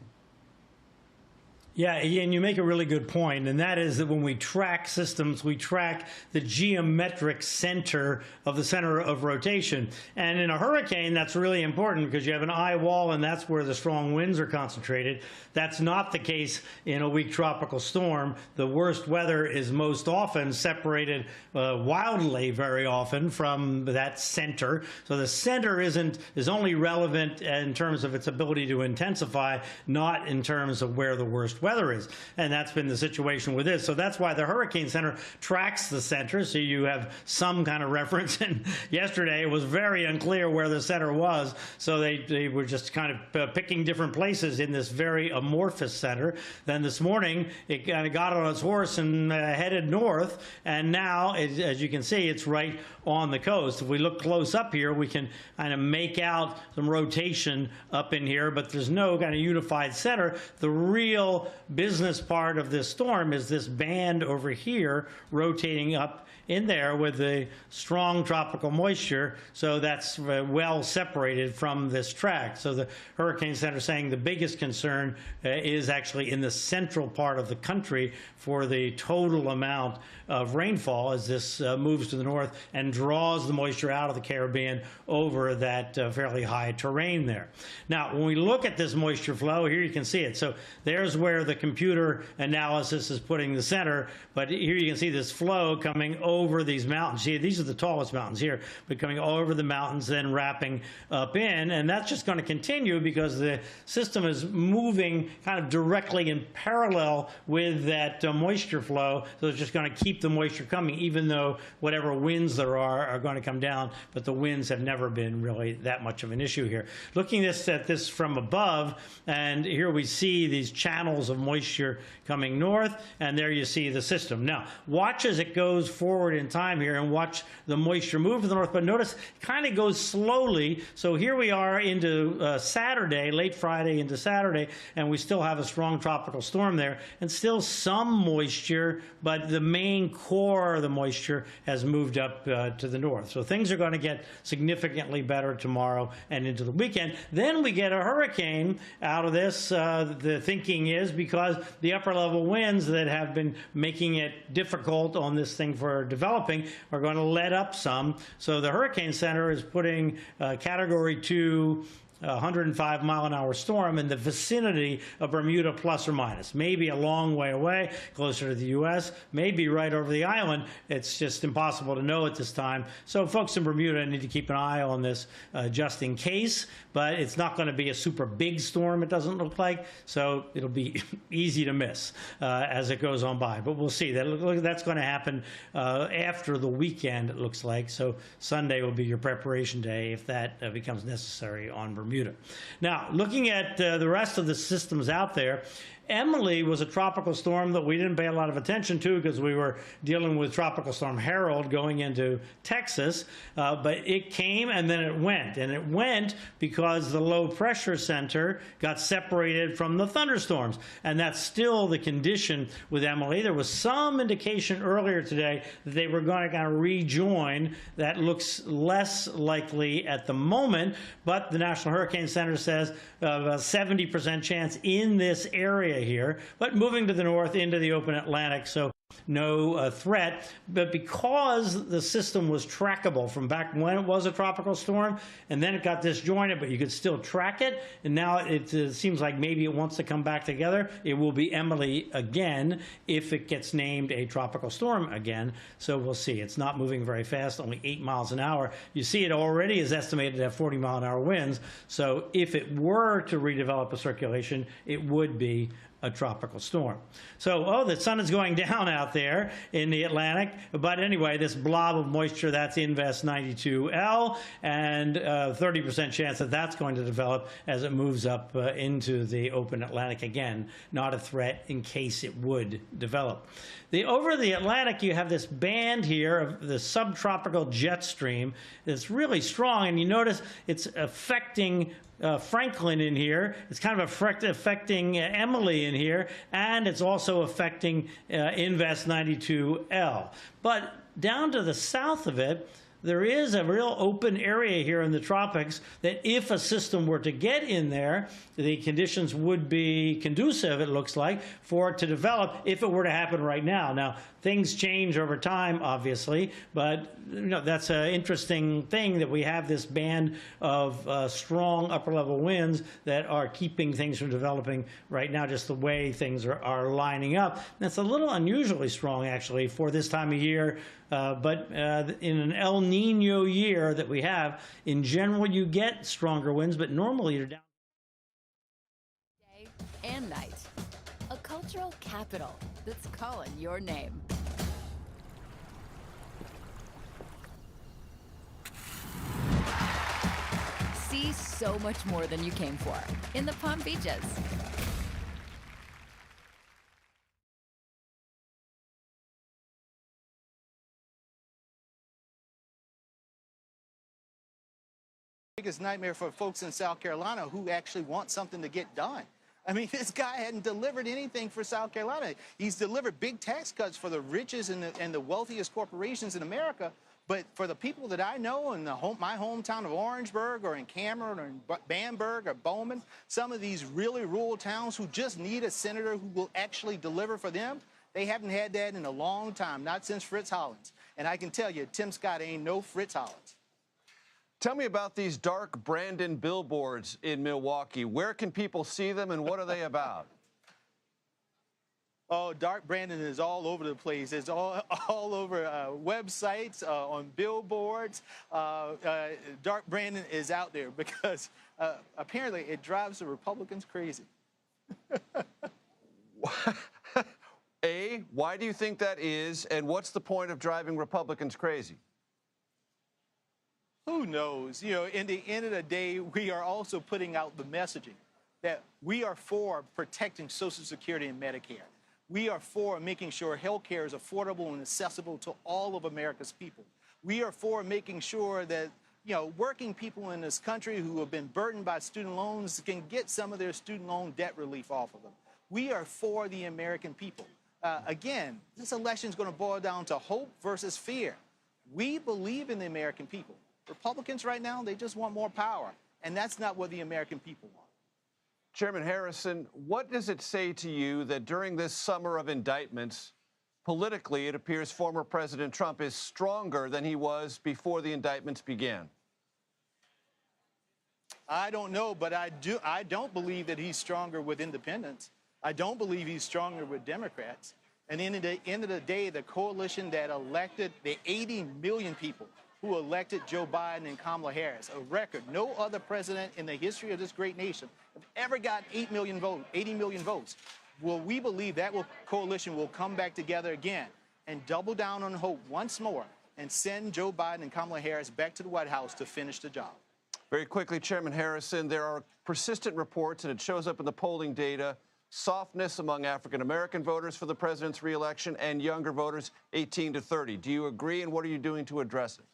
Yeah, and you make a really good point, and that is that when we track systems, we track the geometric center of the center of rotation. And in a hurricane, that's really important because you have an eye wall, and that's where the strong winds are concentrated. That's not the case in a weak tropical storm. The worst weather is most often separated wildly, very often, from that center. So the center is only relevant in terms of its ability to intensify, not in terms of where the worst weather weather is. And that's been the situation with this. So that's why the Hurricane Center tracks the center, so you have some kind of reference. And yesterday it was very unclear where the center was, so they were just kind of picking different places in this very amorphous center. Then this morning it kind of got on its horse and headed north, and now, as you can see, it's right on the coast. If we look close up here, we can kind of make out some rotation up in here, but there's no kind of unified center. The real business part of this storm is this band over here rotating up in there with the strong tropical moisture, so that's well separated from this track. So the Hurricane Center saying the biggest concern is actually in the central part of the country for the total amount of rainfall as this moves to the north and draws the moisture out of the Caribbean over that fairly high terrain there. Now, when we look at this moisture flow, here you can see it. So there's where the computer analysis is putting the center, but here you can see this flow coming over these mountains. See, these are the tallest mountains here, but coming over the mountains, then wrapping up in, and that's just going to continue because the system is moving kind of directly in parallel with that moisture flow, so it's just going to keep the moisture coming, even though whatever winds there are going to come down, but the winds have never been really that much of an issue here. Looking at this from above, and here we see these channels of moisture coming north, and there you see the system. Now, watch as it goes forward in time here and watch the moisture move to the north, but notice it kind of goes slowly. So here we are into Saturday, late Friday into Saturday, and we still have a strong tropical storm there, and still some moisture, but the main core of the moisture has moved up to the north. So things are going to get significantly better tomorrow and into the weekend. Then we get a hurricane out of this. The thinking is because the upper level winds that have been making it difficult on this thing for developing are going to let up some. So the Hurricane Center is putting Category 2 105-mile-an-hour storm in the vicinity of Bermuda, plus or minus. Maybe a long way away, closer to the U.S., maybe right over the island. It's just impossible to know at this time. So folks in Bermuda need to keep an eye on this just in case, but it's not going to be a super big storm, it doesn't look like, so it'll be easy to miss as it goes on by. But we'll see. That's going to happen after the weekend, it looks like. So Sunday will be your preparation day if that becomes necessary on Bermuda. Now, looking at the rest of the systems out there, Emily was a tropical storm that we didn't pay a lot of attention to because we were dealing with Tropical Storm Harold going into Texas, but it came and then it went. And it went because the low pressure center got separated from the thunderstorms. And that's still the condition with Emily. There was some indication earlier today that they were going to kind of rejoin. That looks less likely at the moment, but the National Hurricane Center says a 70% chance in this area here, but moving to the north into the open Atlantic, so no threat. But because the system was trackable from back when it was a tropical storm, and then it got disjointed, but you could still track it, and now it seems like maybe it wants to come back together. It will be Emily again if it gets named a tropical storm again. So we'll see. It's not moving very fast, only 8 miles an hour. You see it already is estimated to have 40-mile-an-hour winds. So if it were to redevelop a circulation, it would be a tropical storm. So, the sun is going down out there in the Atlantic. But anyway, this blob of moisture, that's Invest 92L, and 30% chance that that's going to develop as it moves up into the open Atlantic again. Not a threat in case it would develop. Over the Atlantic, you have this band here of the subtropical jet stream that's really strong, and you notice it's affecting Franklin in here. It's kind of affecting Emily in here, and it's also affecting Invest 92L. But down to the south of it, there is a real open area here in the tropics that if a system were to get in there, the conditions would be conducive, it looks like, for it to develop if it were to happen right now. Now, things change over time, obviously, but that's an interesting thing that we have this band of strong upper-level winds that are keeping things from developing right now, just the way things are lining up. That's a little unusually strong, actually, for this time of year. But in an El Nino year that we have, in general, you get stronger winds, but normally you're down. Day and night. A culture cultural capital that's calling your name. See so much more than you came for in the Palm Beaches. Biggest nightmare for folks in South Carolina who actually want something to get done. I mean, this guy hadn't delivered anything for South Carolina. He's delivered big tax cuts for the richest and the wealthiest corporations in America. But for the people that I know in my hometown of Orangeburg or in Cameron or in Bamberg or Bowman, some of these really rural towns who just need a senator who will actually deliver for them, they haven't had that in a long time, not since Fritz Hollins. And I can tell you, Tim Scott ain't no Fritz Hollins. Tell me about these dark Brandon billboards in Milwaukee. Where can people see them and what are they about? Oh, Dark Brandon is all over the place. It's all over websites, on billboards. Dark Brandon is out there because apparently it drives the Republicans crazy. A, why do you think that is, and what's the point of driving Republicans crazy? Who knows? You know, in the end of the day, we are also putting out the messaging that we are for protecting Social Security and Medicare. We are for making sure health care is affordable and accessible to all of America's people. We are for making sure that, you know, working people in this country who have been burdened by student loans can get some of their student loan debt relief off of them. We are for the American people. Again, this election is going to boil down to hope versus fear. We believe in the American people. Republicans right now, they just want more power, and that's not what the American people want. Chairman Harrison, what does it say to you that during this summer of indictments, politically, it appears former President Trump is stronger than he was before the indictments began? I don't know, but I don't believe that he's stronger with independents. I don't believe he's stronger with Democrats. And in the end of the day, the coalition that elected the 80 million people who elected Joe Biden and Kamala Harris, a record. No other president in the history of this great nation have ever got 80 million votes. Well, we believe that coalition will come back together again and double down on hope once more and send Joe Biden and Kamala Harris back to the White House to finish the job. Very quickly, Chairman Harrison, there are persistent reports, and it shows up in the polling data, softness among African-American voters for the president's reelection and younger voters 18 to 30. Do you agree, and what are you doing to address it?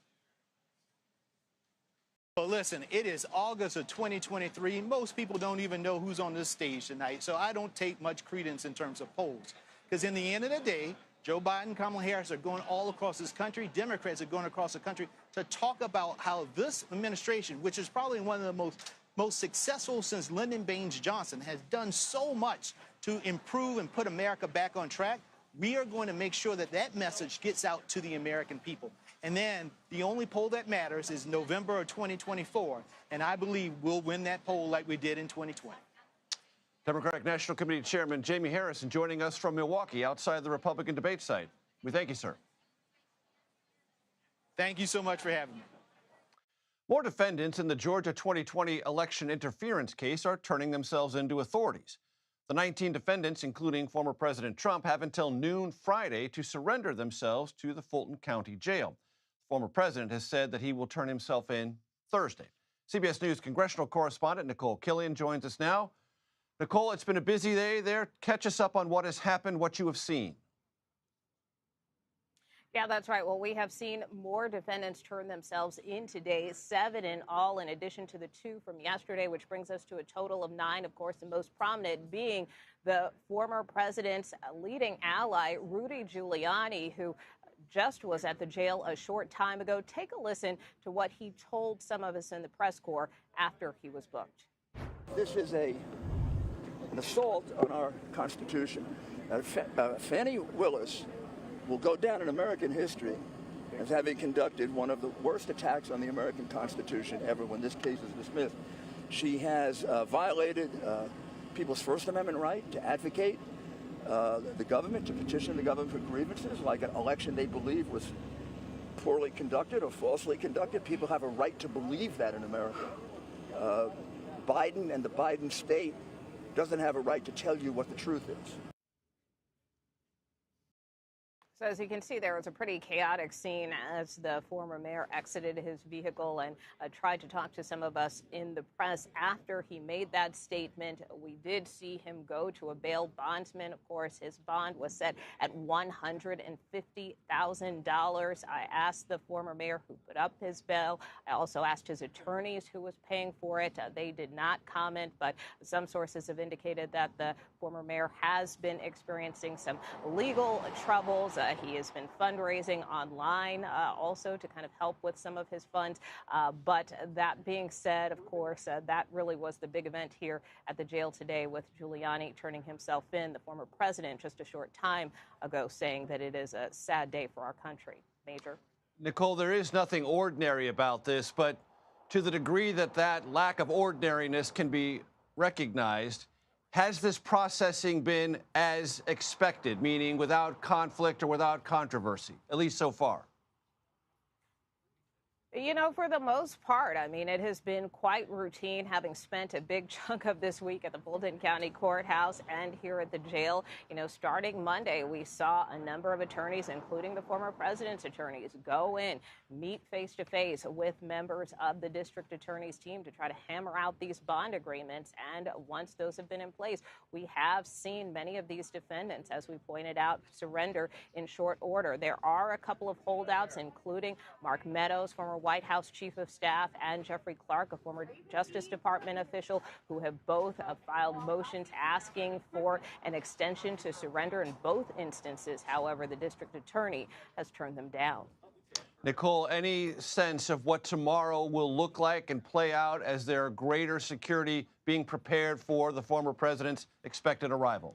Well, listen, it is August of 2023. Most people don't even know who's on this stage tonight, so I don't take much credence in terms of polls. Because in the end of the day, Joe Biden and Kamala Harris are going all across this country. Democrats are going across the country to talk about how this administration, which is probably one of the most successful since Lyndon Baines Johnson, has done so much to improve and put America back on track. We are going to make sure that that message gets out to the American people. And then the only poll that matters is November of 2024. And I believe we'll win that poll like we did in 2020. Democratic National Committee Chairman Jamie Harrison joining us from Milwaukee outside the Republican debate site. We thank you, sir. Thank you so much for having me. More defendants in the Georgia 2020 election interference case are turning themselves into authorities. The 19 defendants, including former President Trump, have until noon Friday to surrender themselves to the Fulton County Jail. The former president has said that he will turn himself in Thursday. CBS News congressional correspondent Nicole Killian joins us now. Nicole, it's been a busy day there. Catch us up on what has happened, what you have seen. Yeah, that's right. Well, we have seen more defendants turn themselves in today, 7 in all, in addition to the 2 from yesterday, which brings us to a total of 9. Of course, the most prominent being the former president's leading ally, Rudy Giuliani, who just was at the jail a short time ago. Take a listen to what he told some of us in the press corps after he was booked. This is an assault on our Constitution. Fannie Willis will go down in American history as having conducted one of the worst attacks on the American Constitution ever when this case is dismissed. She has violated people's First Amendment right to advocate the government, to petition the government for grievances, like an election they believe was poorly conducted or falsely conducted. People have a right to believe that in America. Biden and the Biden state doesn't have a right to tell you what the truth is. So as you can see, there was a pretty chaotic scene as the former mayor exited his vehicle and tried to talk to some of us in the press. After he made that statement, we did see him go to a bail bondsman. Of course, his bond was set at $150,000. I asked the former mayor who put up his bail. I also asked his attorneys who was paying for it. They did not comment, but some sources have indicated that the former mayor has been experiencing some legal troubles. He has been fundraising online also to kind of help with some of his funds. But that being said, of course, that really was the big event here at the jail today, with Giuliani turning himself in, the former president, just a short time ago, saying that it is a sad day for our country. Major. Nicole, there is nothing ordinary about this, but to the degree that that lack of ordinariness can be recognized, has this processing been as expected, meaning without conflict or without controversy, at least so far? You know, for the most part, I mean, it has been quite routine, having spent a big chunk of this week at the Fulton County Courthouse and here at the jail. You know, starting Monday, we saw a number of attorneys, including the former president's attorneys, go in, meet face-to-face with members of the district attorney's team to try to hammer out these bond agreements. And once those have been in place, we have seen many of these defendants, as we pointed out, surrender in short order. There are a couple of holdouts, including Mark Meadows, former White House Chief of Staff, and Jeffrey Clark, a former Justice Department official, who have both filed motions asking for an extension to surrender. In both instances, however, the district attorney has turned them down. Nicole, any sense of what tomorrow will look like and play out as there are greater security being prepared for the former president's expected arrival?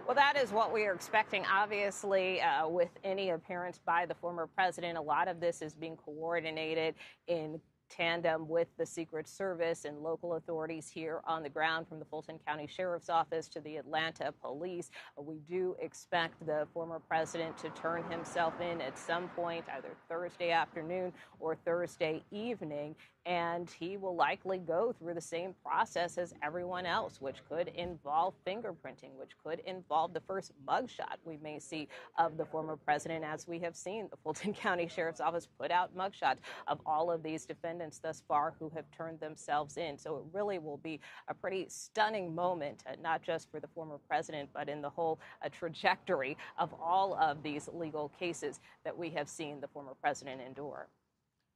Well, that is what we are expecting. Obviously, with any appearance by the former president, a lot of this is being coordinated in tandem with the Secret Service and local authorities here on the ground, from the Fulton County Sheriff's Office to the Atlanta Police. We do expect the former president to turn himself in at some point, either Thursday afternoon or Thursday evening, and he will likely go through the same process as everyone else, which could involve fingerprinting, which could involve the first mugshot we may see of the former president. As we have seen, the Fulton County Sheriff's Office put out mugshots of all of these defendants thus far who have turned themselves in. So it really will be a pretty stunning moment, not just for the former president, but in the whole trajectory of all of these legal cases that we have seen the former president endure.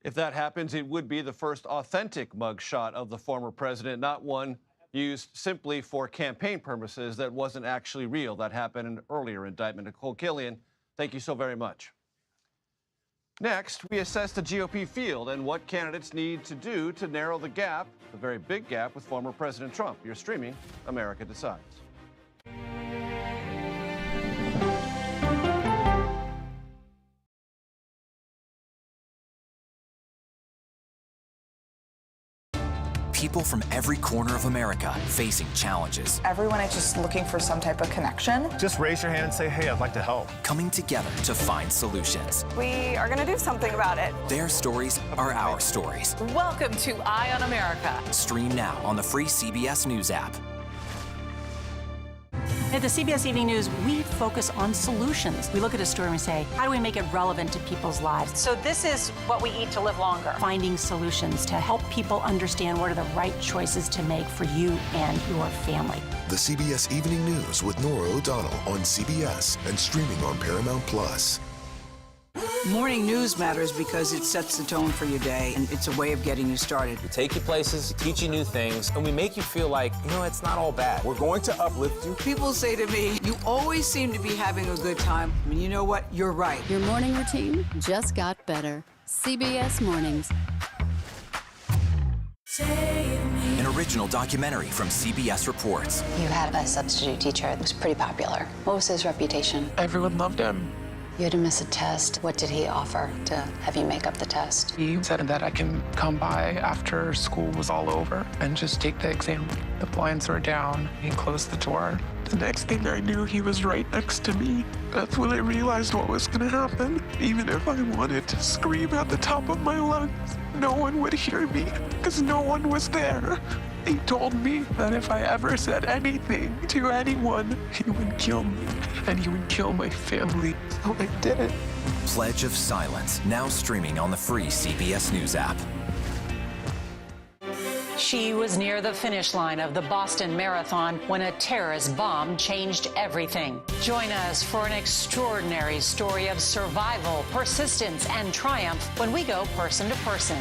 If that happens, it would be the first authentic mugshot of the former president, not one used simply for campaign purposes that wasn't actually real. That happened in an earlier indictment. Nicole Killian, thank you so very much. Next, we assess the GOP field and what candidates need to do to narrow the gap, the very big gap, with former President Trump. You're streaming America Decides. People from every corner of America facing challenges. Everyone is just looking for some type of connection. Just raise your hand and say, hey, I'd like to help. Coming together to find solutions. We are going to do something about it. Their stories are our stories. Welcome to Eye on America. Stream now on the free CBS News app. At the CBS Evening News, we focus on solutions. We look at a story and we say, how do we make it relevant to people's lives? So this is what we eat to live longer. Finding solutions to help people understand what are the right choices to make for you and your family. The CBS Evening News with Nora O'Donnell on CBS and streaming on Paramount Plus. Morning news matters because it sets the tone for your day, and it's a way of getting you started. We take you places, teach you new things, and we make you feel like, you know, it's not all bad. We're going to uplift you. People say to me, you always seem to be having a good time. I mean, you know what? You're right. Your morning routine just got better. CBS Mornings. An original documentary from CBS Reports. You had a substitute teacher that was pretty popular. What was his reputation? Everyone loved him. You had to miss a test. What did he offer to have you make up the test? He said that I can come by after school was all over and just take the exam. The blinds were down. He closed the door. The next thing I knew, he was right next to me. That's when I realized what was going to happen. Even if I wanted to scream at the top of my lungs, no one would hear me because no one was there. He told me that if I ever said anything to anyone, he would kill me, and he would kill my family. So I did it. Pledge of Silence, now streaming on the free CBS News app. She was near the finish line of the Boston Marathon when a terrorist bomb changed everything. Join us for an extraordinary story of survival, persistence, and triumph when we go person to person.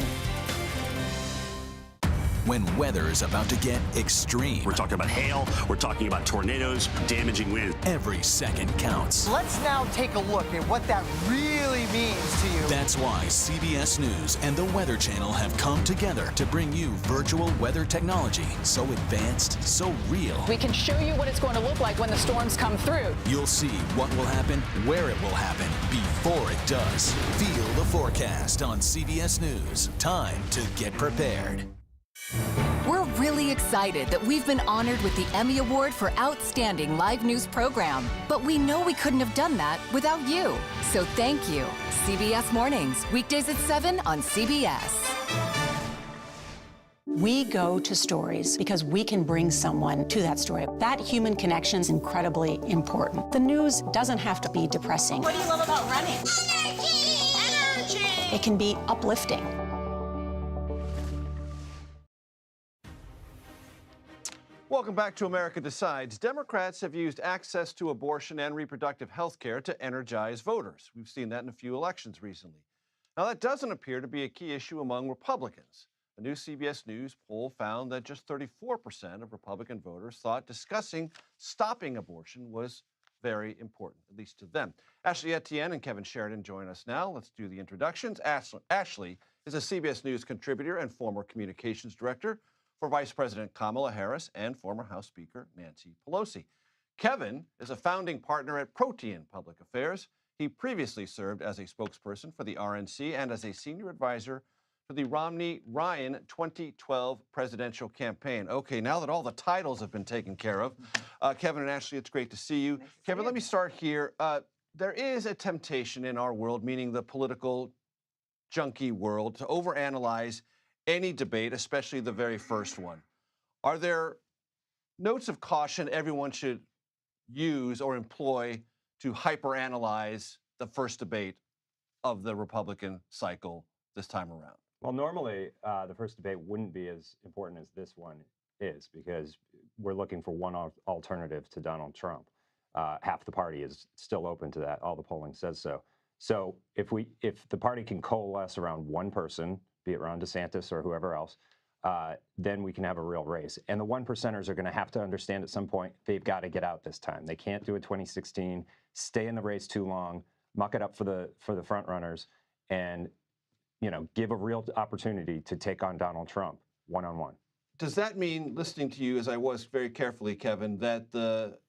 When weather is about to get extreme. We're talking about hail, we're talking about tornadoes, damaging winds. Every second counts. Let's now take a look at what that really means to you. That's why CBS News and the Weather Channel have come together to bring you virtual weather technology so advanced, so real. We can show you what it's going to look like when the storms come through. You'll see what will happen, where it will happen, before it does. Feel the forecast on CBS News. Time to get prepared. We're really excited that we've been honored with the Emmy Award for Outstanding Live News Program. But we know we couldn't have done that without you. So thank you. CBS Mornings, weekdays at 7 on CBS. We go to stories because we can bring someone to that story. That human connection is incredibly important. The news doesn't have to be depressing. What do you love about running? Energy! Energy! It can be uplifting. Welcome back to America Decides. Democrats have used access to abortion and reproductive health care to energize voters. We've seen that in a few elections recently. Now, that doesn't appear to be a key issue among Republicans. A new CBS News poll found that just 34% of Republican voters thought discussing stopping abortion was very important, at least to them. Ashley Etienne and Kevin Sheridan join us now. Let's do the introductions. Ashley is a CBS News contributor and former communications director for Vice President Kamala Harris and former House Speaker Nancy Pelosi. Kevin is a founding partner at Protein Public Affairs. He previously served as a spokesperson for the RNC and as a senior advisor to the Romney-Ryan 2012 presidential campaign. Okay, now that all the titles have been taken care of, Kevin and Ashley, it's great to see you. Kevin, let me start here. There is a temptation in our world, meaning the political junkie world, to overanalyze any debate, especially the very first one. Are there notes of caution everyone should use or employ to hyperanalyze the first debate of the Republican cycle this time around? Well, normally the first debate wouldn't be as important as this one is, because we're looking for one alternative to Donald Trump. Half the party is still open to that. All the polling says so. So if the party can coalesce around one person, be it Ron DeSantis or whoever else, then we can have a real race. And the 1%ers are going to have to understand at some point they've got to get out this time. They can't do a 2016, stay in the race too long, muck it up for the front runners, and give a real opportunity to take on Donald Trump one-on-one. Does that mean, listening to you as I was very carefully, Kevin, that the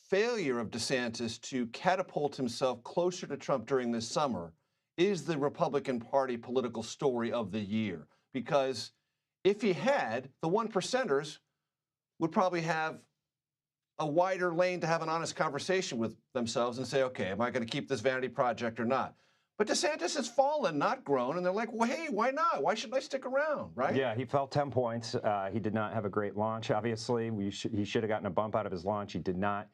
failure of DeSantis to catapult himself closer to Trump during this summer is the Republican Party political story of the year? Because if he had, the 1%ers would probably have a wider lane to have an honest conversation with themselves and say, okay, am I going to keep this vanity project or not? But DeSantis has fallen, not grown, and they're like, well, hey, why not? Why should I stick around, right? Yeah, he fell 10 points. He did not have a great launch, obviously. He should have gotten a bump out of his launch. He did not.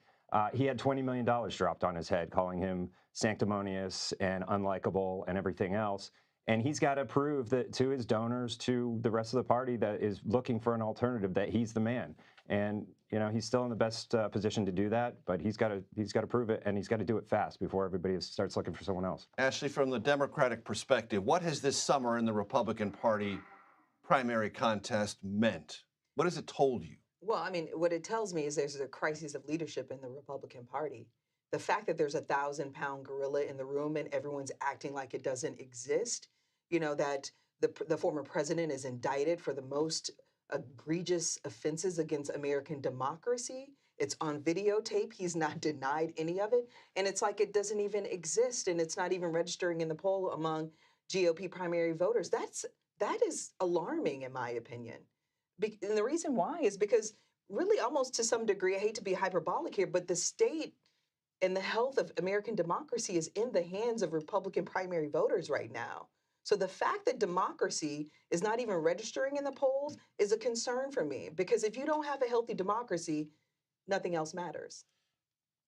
He had $20 million dropped on his head, calling him sanctimonious and unlikable and everything else. And he's got to prove that to his donors, to the rest of the party that is looking for an alternative, that he's the man. And he's still in the best position to do that, but he's got to prove it, and he's got to do it fast before everybody starts looking for someone else. Ashley, from the Democratic perspective, what has this summer in the Republican Party primary contest meant? What has it told you? Well, I mean, what it tells me is there's a crisis of leadership in the Republican Party. The fact that there's a 1,000-pound gorilla in the room and everyone's acting like it doesn't exist, that the former president is indicted for the most egregious offenses against American democracy. It's on videotape. He's not denied any of it. And it's like it doesn't even exist, and it's not even registering in the poll among GOP primary voters. That is alarming, in my opinion. And the reason why is because really almost to some degree, I hate to be hyperbolic here, but the state and the health of American democracy is in the hands of Republican primary voters right now. So the fact that democracy is not even registering in the polls is a concern for me, because if you don't have a healthy democracy, nothing else matters.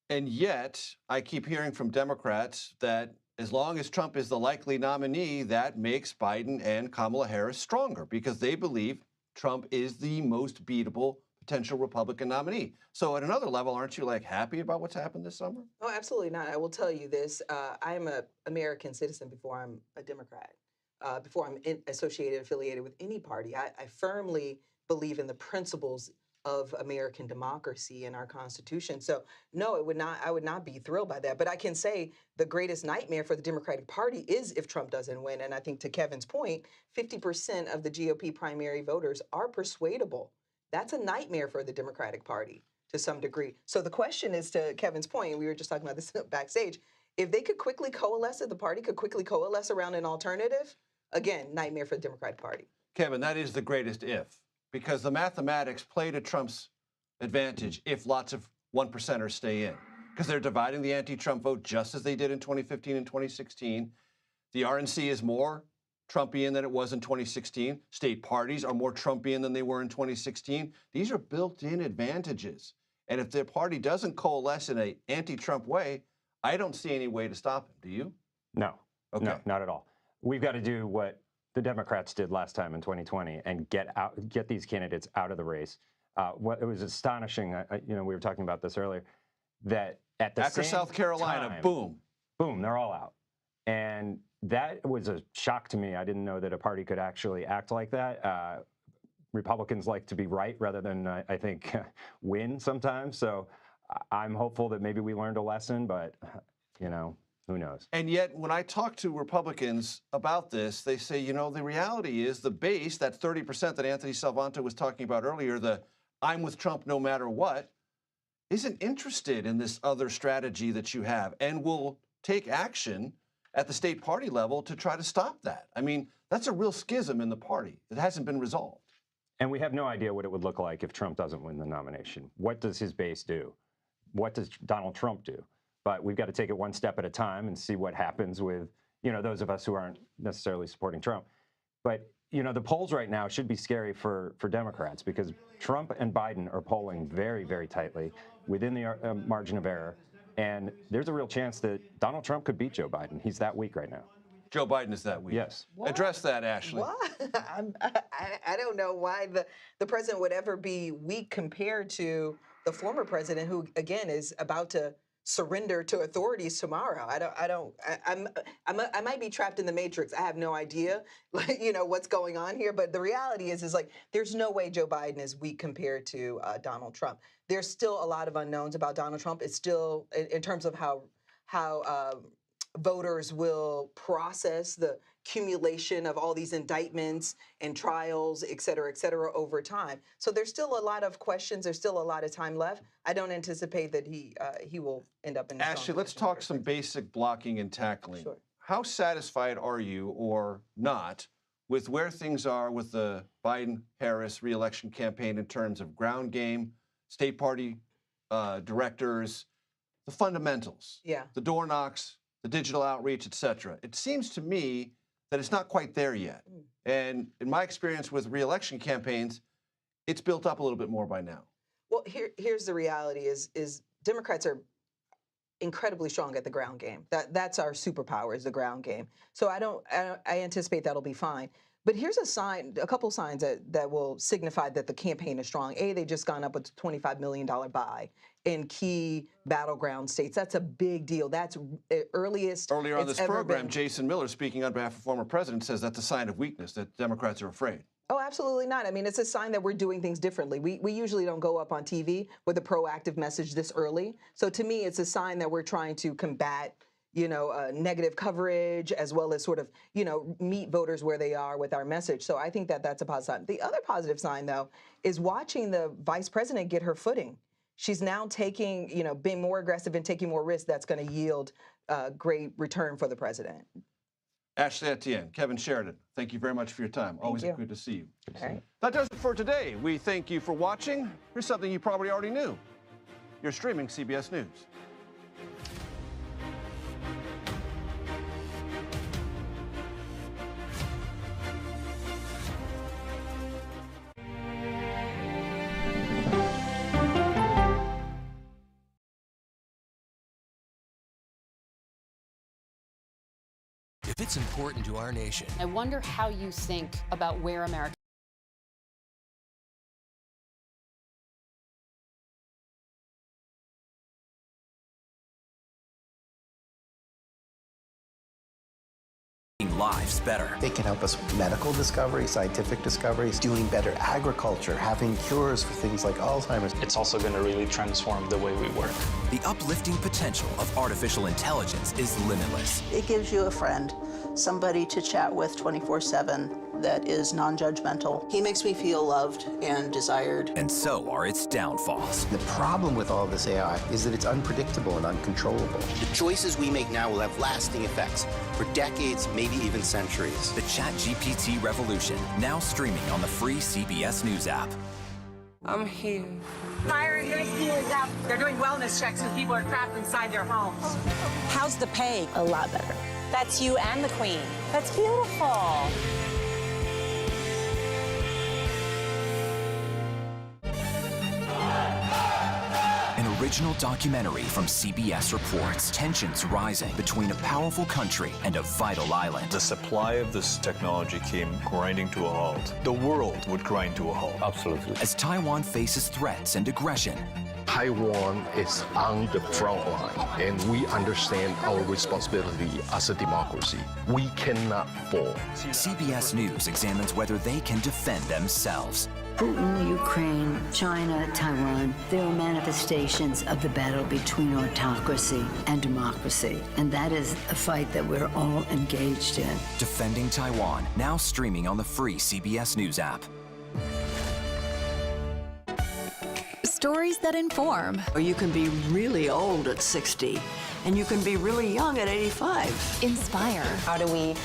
And yet, I keep hearing from Democrats that as long as Trump is the likely nominee, that makes Biden and Kamala Harris stronger because they believe Trump is the most beatable potential Republican nominee. So at another level, aren't you like happy about what's happened this summer? Oh, absolutely not. I will tell you this. I am an American citizen before I'm a Democrat, before I'm affiliated with any party. I firmly believe in the principles of American democracy and our Constitution. So no, I would not be thrilled by that. But I can say the greatest nightmare for the Democratic Party is if Trump doesn't win. And I think to Kevin's point, 50% of the GOP primary voters are persuadable. That's a nightmare for the Democratic Party to some degree. So the question is, to Kevin's point, we were just talking about this backstage, if they could quickly coalesce, if the party could quickly coalesce around an alternative, again, nightmare for the Democratic Party. Kevin, that is the greatest if, because the mathematics play to Trump's advantage if lots of 1%ers stay in, because they're dividing the anti-Trump vote just as they did in 2015 and 2016. The RNC is more Trumpian than it was in 2016. State parties are more Trumpian than they were in 2016. These are built-in advantages. And if the party doesn't coalesce in an anti-Trump way, I don't see any way to stop him. Do you? No. Okay. No, not at all. We've got to do what the Democrats did last time in 2020 and get these candidates out of the race. It was astonishing, we were talking about this earlier, that at the after same South Carolina, time, boom, they're all out. And that was a shock to me. I didn't know that a party could actually act like that. Republicans like to be right rather than, I think, win sometimes. So I'm hopeful that maybe we learned a lesson, but, who knows? And yet, when I talk to Republicans about this, they say, the reality is the base, that 30% that Anthony Salvanto was talking about earlier, the I'm with Trump no matter what, isn't interested in this other strategy that you have and will take action at the state party level to try to stop that. I mean, that's a real schism in the party. It hasn't been resolved. And we have no idea what it would look like if Trump doesn't win the nomination. What does his base do? What does Donald Trump do? But we've got to take it one step at a time and see what happens with, those of us who aren't necessarily supporting Trump. But, the polls right now should be scary for Democrats because Trump and Biden are polling very, very tightly within the margin of error. And there's a real chance that Donald Trump could beat Joe Biden. He's that weak right now. Joe Biden is that weak. Yes. What? Address that, Ashley. What? I don't know why the president would ever be weak compared to the former president, who again is about to surrender to authorities tomorrow. I might be trapped in the matrix. I have no idea, what's going on here. But the reality is like there's no way Joe Biden is weak compared to Donald Trump. There's still a lot of unknowns about Donald Trump. It's still in terms of how voters will process the accumulation of all these indictments and trials, et cetera, over time. So there's still a lot of questions. There's still a lot of time left. I don't anticipate that he will end up in a Ashley, let's talk some basic blocking and tackling. Sure. How satisfied are you or not with where things are with the Biden-Harris re-election campaign in terms of ground game, state party directors, the fundamentals, the door knocks, the digital outreach, et cetera? It seems to me that it's not quite there yet. And in my experience with re-election campaigns, it's built up a little bit more by now. Well, here's the reality is Democrats are incredibly strong at the ground game. That's our superpower, is the ground game. So I anticipate that'll be fine. But here's a couple signs that will signify that the campaign is strong. They just gone up with a $25 million buy in key battleground states. That's a big deal. That's earliest. Earlier on this program, Jason Miller, speaking on behalf of former president, says that's a sign of weakness, that Democrats are afraid. Oh, absolutely not. I mean, it's a sign that we're doing things differently. We usually don't go up on TV with a proactive message this early. So to me, it's a sign that we're trying to combat negative coverage, as well as sort of, meet voters where they are with our message. So I think that's a positive sign. The other positive sign, though, is watching the vice president get her footing. She's now taking, being more aggressive and taking more risks. That's going to yield great return for the president. Ashley Etienne, Kevin Sheridan, thank you very much for your time. Always good to see you. All right. That does it for today. We thank you for watching. Here's something you probably already knew. You're streaming CBS News. It's important to our nation. I wonder how you think about where America lives better. They can help us with medical discoveries, scientific discoveries, doing better agriculture, having cures for things like Alzheimer's. It's also going to really transform the way we work. The uplifting potential of artificial intelligence is limitless. It gives you a friend, somebody to chat with 24/7 that is non-judgmental. He makes me feel loved and desired. And so are its downfalls. The problem with all this AI is that it's unpredictable and uncontrollable. The choices we make now will have lasting effects for decades, maybe even centuries. The ChatGPT revolution, now streaming on the free CBS News app. I'm here. Firing your schools out. They're doing wellness checks when people are trapped inside their homes. How's the pay? A lot better. That's you and the Queen. That's beautiful. An original documentary from CBS reports tensions rising between a powerful country and a vital island. The supply of this technology came grinding to a halt. The world would grind to a halt. Absolutely. As Taiwan faces threats and aggression, Taiwan is on the front line, and we understand our responsibility as a democracy. We cannot fall. CBS News examines whether they can defend themselves. Putin, Ukraine, China, Taiwan, there are manifestations of the battle between autocracy and democracy. And that is a fight that we're all engaged in. Defending Taiwan, now streaming on the free CBS News app. Stories that inform. Or you can be really old at 60, and you can be really young at 85. Inspire. How do we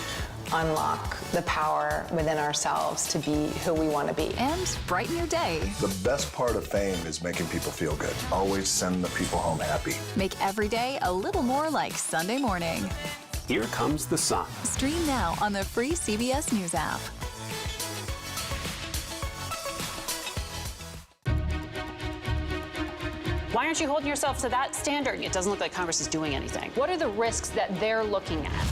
unlock the power within ourselves to be who we want to be? And brighten your day. The best part of fame is making people feel good. Always send the people home happy. Make every day a little more like Sunday morning. Here comes the sun. Stream now on the free CBS News app. Why aren't you holding yourself to that standard? It doesn't look like Congress is doing anything. What are the risks that they're looking at?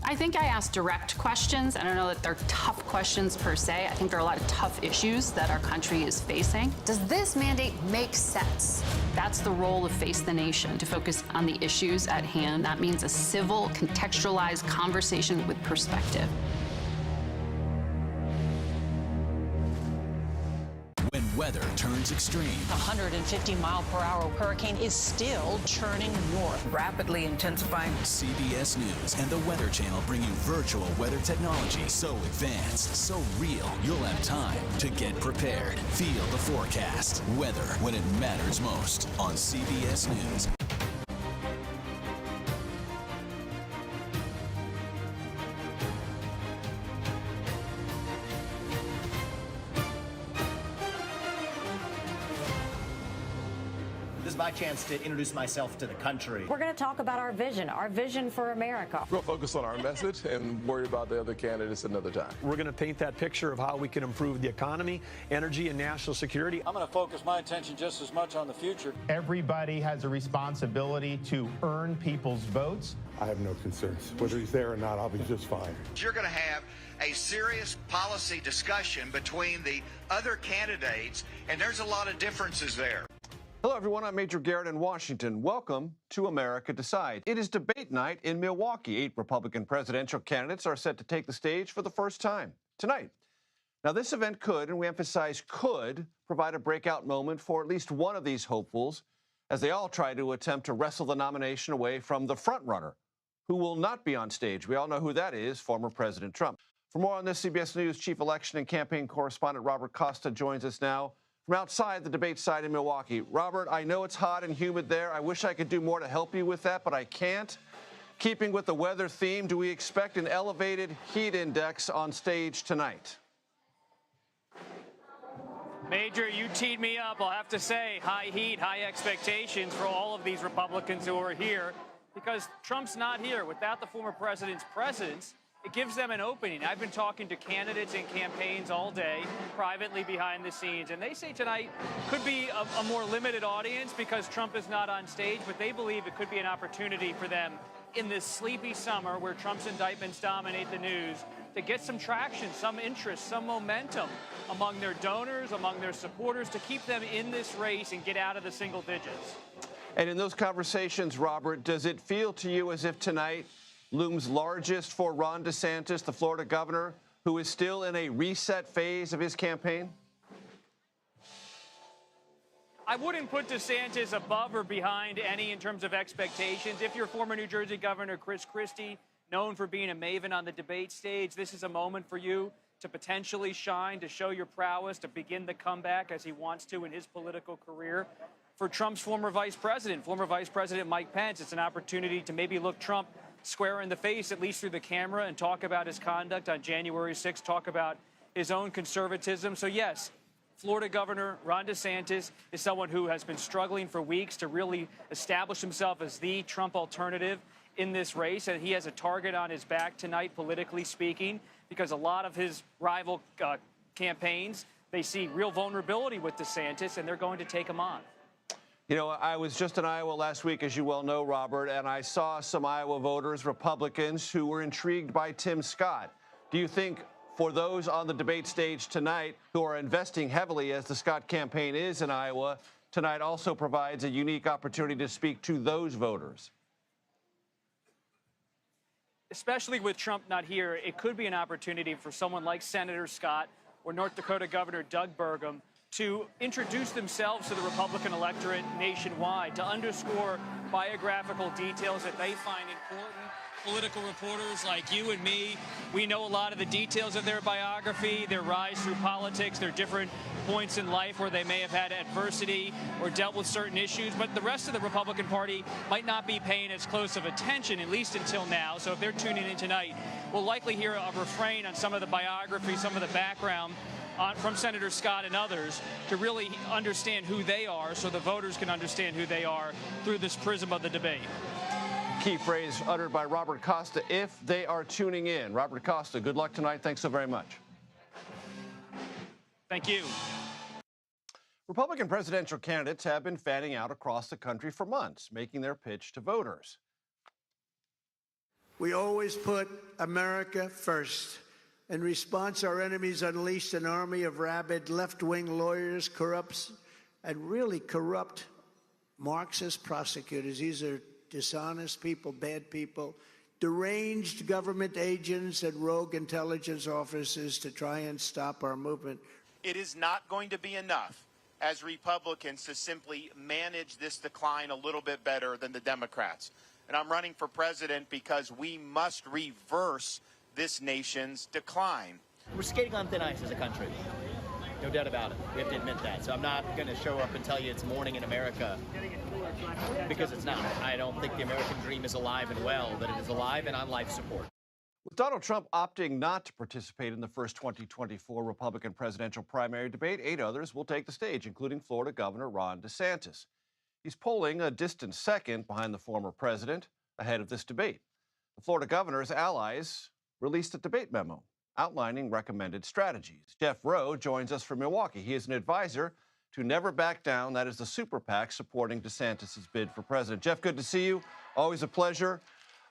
I think I asked direct questions. I don't know that they're tough questions per se. I think there are a lot of tough issues that our country is facing. Does this mandate make sense? That's the role of Face the Nation, to focus on the issues at hand. That means a civil, contextualized conversation with perspective. Weather turns extreme. The 150-mile-per-hour hurricane is still churning north. Rapidly intensifying. CBS News and the Weather Channel bring you virtual weather technology so advanced, so real, you'll have time to get prepared. Feel the forecast. Weather when it matters most on CBS News. This is my chance to introduce myself to the country. We're going to talk about our vision for America. We'll focus on our message and worry about the other candidates another time. We're going to paint that picture of how we can improve the economy, energy, and national security. I'm going to focus my attention just as much on the future. Everybody has a responsibility to earn people's votes. I have no concerns. Whether he's there or not, I'll be just fine. You're going to have a serious policy discussion between the other candidates, and there's a lot of differences there. Hello, everyone. I'm Major Garrett in Washington. Welcome to America Decides. It is debate night in Milwaukee. 8 Republican presidential candidates are set to take the stage for the first time tonight. Now, this event could, and we emphasize could, provide a breakout moment for at least one of these hopefuls as they all try to attempt to wrestle the nomination away from the frontrunner, who will not be on stage. We all know who that is, former President Trump. For more on this, CBS News Chief Election and Campaign Correspondent Robert Costa joins us now from outside the debate site in Milwaukee. Robert, I know it's hot and humid there. I wish I could do more to help you with that, but I can't. Keeping with the weather theme, do we expect an elevated heat index on stage tonight? Major, you teed me up. I'll have to say, high heat, high expectations for all of these Republicans who are here, because Trump's not here. Without the former president's presence, it gives them an opening. I've been talking to candidates and campaigns all day, privately behind the scenes, and they say tonight could be a more limited audience because Trump is not on stage, but they believe it could be an opportunity for them in this sleepy summer where Trump's indictments dominate the news to get some traction, some interest, some momentum among their donors, among their supporters, to keep them in this race and get out of the single digits. And in those conversations, Robert, does it feel to you as if tonight looms largest for Ron DeSantis, the Florida governor, who is still in a reset phase of his campaign? I wouldn't put DeSantis above or behind any in terms of expectations. If you're former New Jersey Governor Chris Christie, known for being a maven on the debate stage, this is a moment for you to potentially shine, to show your prowess, to begin the comeback as he wants to in his political career. For Trump's former Vice President Mike Pence, it's an opportunity to maybe look Trump square in the face, at least through the camera, and talk about his conduct on January 6th, talk about his own conservatism. So yes, Florida Governor Ron DeSantis is someone who has been struggling for weeks to really establish himself as the Trump alternative in this race, and he has a target on his back tonight, politically speaking, because a lot of his rival campaigns, they see real vulnerability with DeSantis, and they're going to take him on. You know, I was just in Iowa last week, as you well know, Robert, and I saw some Iowa voters, Republicans, who were intrigued by Tim Scott. Do you think for those on the debate stage tonight who are investing heavily, as the Scott campaign is in Iowa, tonight also provides a unique opportunity to speak to those voters? Especially with Trump not here, it could be an opportunity for someone like Senator Scott or North Dakota Governor Doug Burgum to introduce themselves to the Republican electorate nationwide, to underscore biographical details that they find important. Political reporters like you and me, we know a lot of the details of their biography, their rise through politics, their different points in life where they may have had adversity or dealt with certain issues, but the rest of the Republican Party might not be paying as close of attention, at least until now. So if they're tuning in tonight, we'll likely hear a refrain on some of the biography, some of the background from Senator Scott and others to really understand who they are, so the voters can understand who they are through this prism of the debate. Key phrase uttered by Robert Costa, if they are tuning in. Robert Costa, good luck tonight. Thanks so very much. Thank you. Republican presidential candidates have been fanning out across the country for months, making their pitch to voters. We always put America first. In response, our enemies unleashed an army of rabid left-wing lawyers, corrupt Marxist prosecutors. These are dishonest people, bad people, deranged government agents and rogue intelligence officers to try and stop our movement. It is not going to be enough as Republicans to simply manage this decline a little bit better than the Democrats. And I'm running for president because we must reverse this nation's decline. We're skating on thin ice as a country. No doubt about it. We have to admit that. So I'm not going to show up and tell you it's morning in America, because it's not. I don't think the American dream is alive and well, but it is alive and on life support. With Donald Trump opting not to participate in the first 2024 Republican presidential primary debate, 8 others will take the stage, including Florida Governor Ron DeSantis. He's polling a distant second behind the former president ahead of this debate. The Florida governor's allies released a debate memo outlining recommended strategies. Jeff Rowe joins us from Milwaukee. He is an advisor to Never Back Down. That is the super PAC supporting DeSantis' bid for president. Jeff, good to see you. Always a pleasure.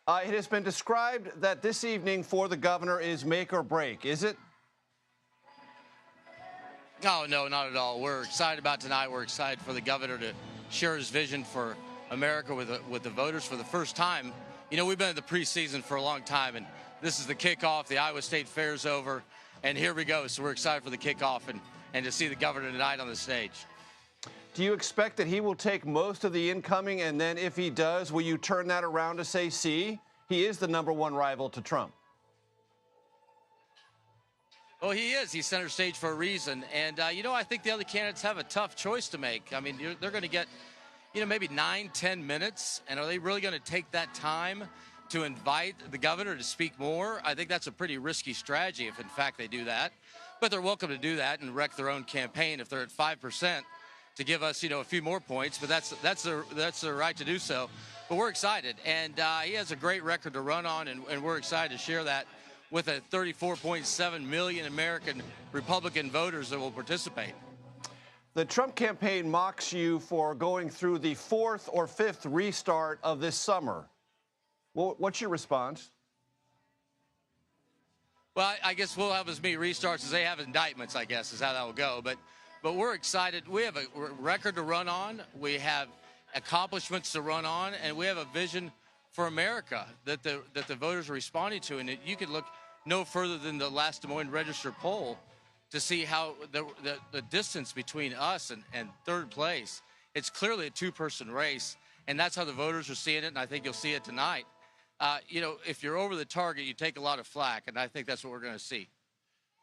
It has been described that this evening for the governor is make or break. Is it? No, not at all. We're excited about tonight. We're excited for the governor to share his vision for America with the voters for the first time. You know, we've been in the preseason for a long time, and this is the kickoff. The Iowa State Fair's over, and here we go. So we're excited for the kickoff and to see the governor tonight on the stage. Do you expect that he will take most of the incoming, and then if he does, will you turn that around to say, see, he is the #1 rival to Trump? Well, he is. He's center stage for a reason. And, you know, I think the other candidates have a tough choice to make. I mean, they're going to get, you know, maybe 9-10 minutes. And are they really going to take that time to invite the governor to speak more? I think that's a pretty risky strategy if, in fact, they do that. But they're welcome to do that and wreck their own campaign if they're at 5% to give us, you know, a few more points. But that's their right to do so. But we're excited. And he has a great record to run on, and we're excited to share that with a 34.7 million American Republican voters that will participate. The Trump campaign mocks you for going through the 4th or 5th restart of this summer. Well, what's your response? Well, I guess we'll have as many restarts as they have indictments, I guess, is how that will go. But we're excited. We have a record to run on. We have accomplishments to run on, and we have a vision for America that the voters are responding to. And you could look no further than the last Des Moines Register poll to see how the distance between us and third place. It's clearly a two-person race, and that's how the voters are seeing it, and I think you'll see it tonight. If you're over the target, you take a lot of flack, and I think that's what we're going to see.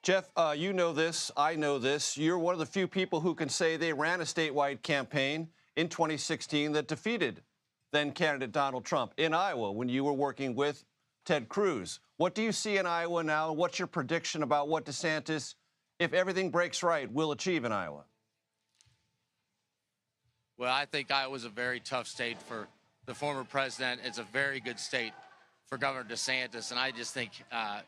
Jeff, you know this. I know this. You're one of the few people who can say they ran a statewide campaign in 2016 that defeated then-candidate Donald Trump in Iowa when you were working with Ted Cruz. What do you see in Iowa now? What's your prediction about what DeSantis, if everything breaks right, will achieve in Iowa? Well, I think Iowa's a very tough state for the former president. It's a very good state for Governor DeSantis, and I just think, I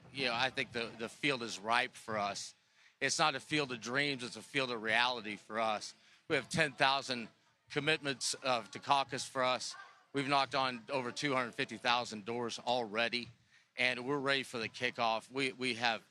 think the field is ripe for us. It's not a field of dreams; it's a field of reality for us. We have 10,000 commitments to caucus for us. We've knocked on over 250,000 doors already, and we're ready for the kickoff. We have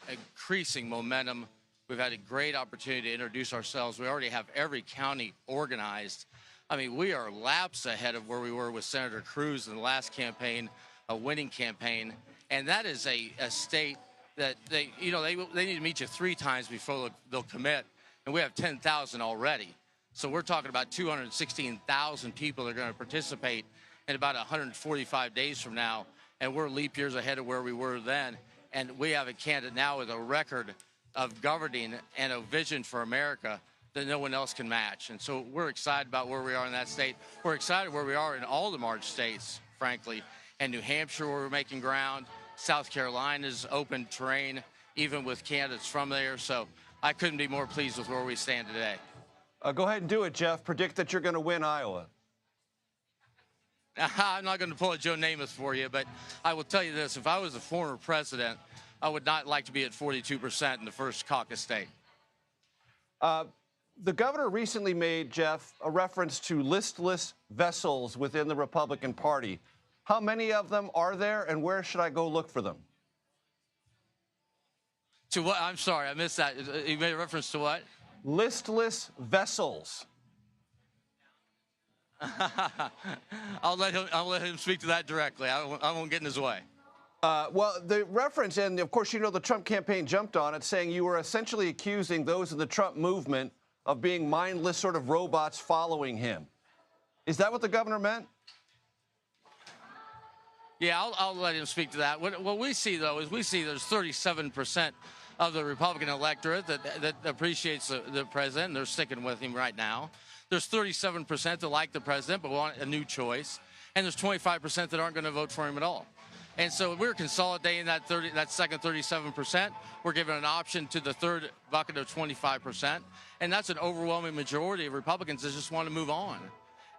increasing momentum. We've had a great opportunity to introduce ourselves. We already have every county organized. I mean, we are laps ahead of where we were with Senator Cruz in the last campaign, a winning campaign. And that is a state that they need to meet you 3 times before they'll commit. And we have 10,000 already. So we're talking about 216,000 people that are going to participate in about 145 days from now. And we're leap years ahead of where we were then. And we have a candidate now with a record of governing and a vision for America that no one else can match. And so we're excited about where we are in that state. We're excited where we are in all the March states, frankly. And New Hampshire, where we're making ground. South Carolina's open terrain, even with candidates from there. So I couldn't be more pleased with where we stand today. Go ahead and do it, Jeff. Predict that you're going to win Iowa. I'm not going to pull a Joe Namath for you, but I will tell you this. If I was the former president, I would not like to be at 42% in the first caucus state. The governor recently made, Jeff, a reference to listless vessels within the Republican Party. How many of them are there, and where should I go look for them? To what? I'm sorry, I missed that. You made a reference to what? Listless vessels. I'll let him speak to that directly. I won't get in his way. Well, the reference, and of course, the Trump campaign jumped on it, saying you were essentially accusing those of the Trump movement of being mindless sort of robots following him. Is that what the governor meant? Yeah, I'll let him speak to that. What we see, though, is there's 37% of the Republican electorate that appreciates the president, and they're sticking with him right now. There's 37% that like the president but want a new choice. And there's 25% that aren't going to vote for him at all. And so we're consolidating that second 37%. We're giving an option to the third bucket of 25%. And that's an overwhelming majority of Republicans that just want to move on.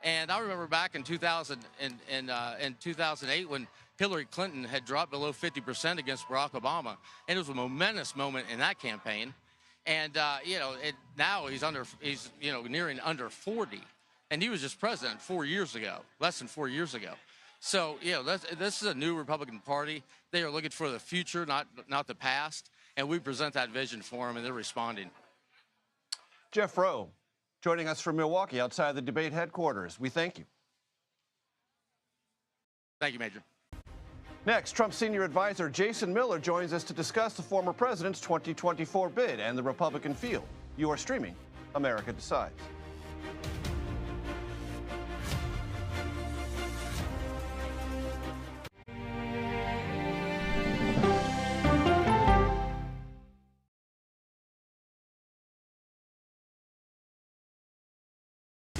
And I remember back in 2008 when Hillary Clinton had dropped below 50% against Barack Obama. And it was a momentous moment in that campaign. And, now he's nearing under 40. And he was just president 4 years ago, less than 4 years ago. So, this is a new Republican Party. They are looking for the future, not the past. And we present that vision for them, and they're responding. Jeff Rowe, joining us from Milwaukee outside the debate headquarters. We thank you. Thank you, Major. Next, Trump senior advisor Jason Miller joins us to discuss the former president's 2024 bid and the Republican field. You are streaming America Decides.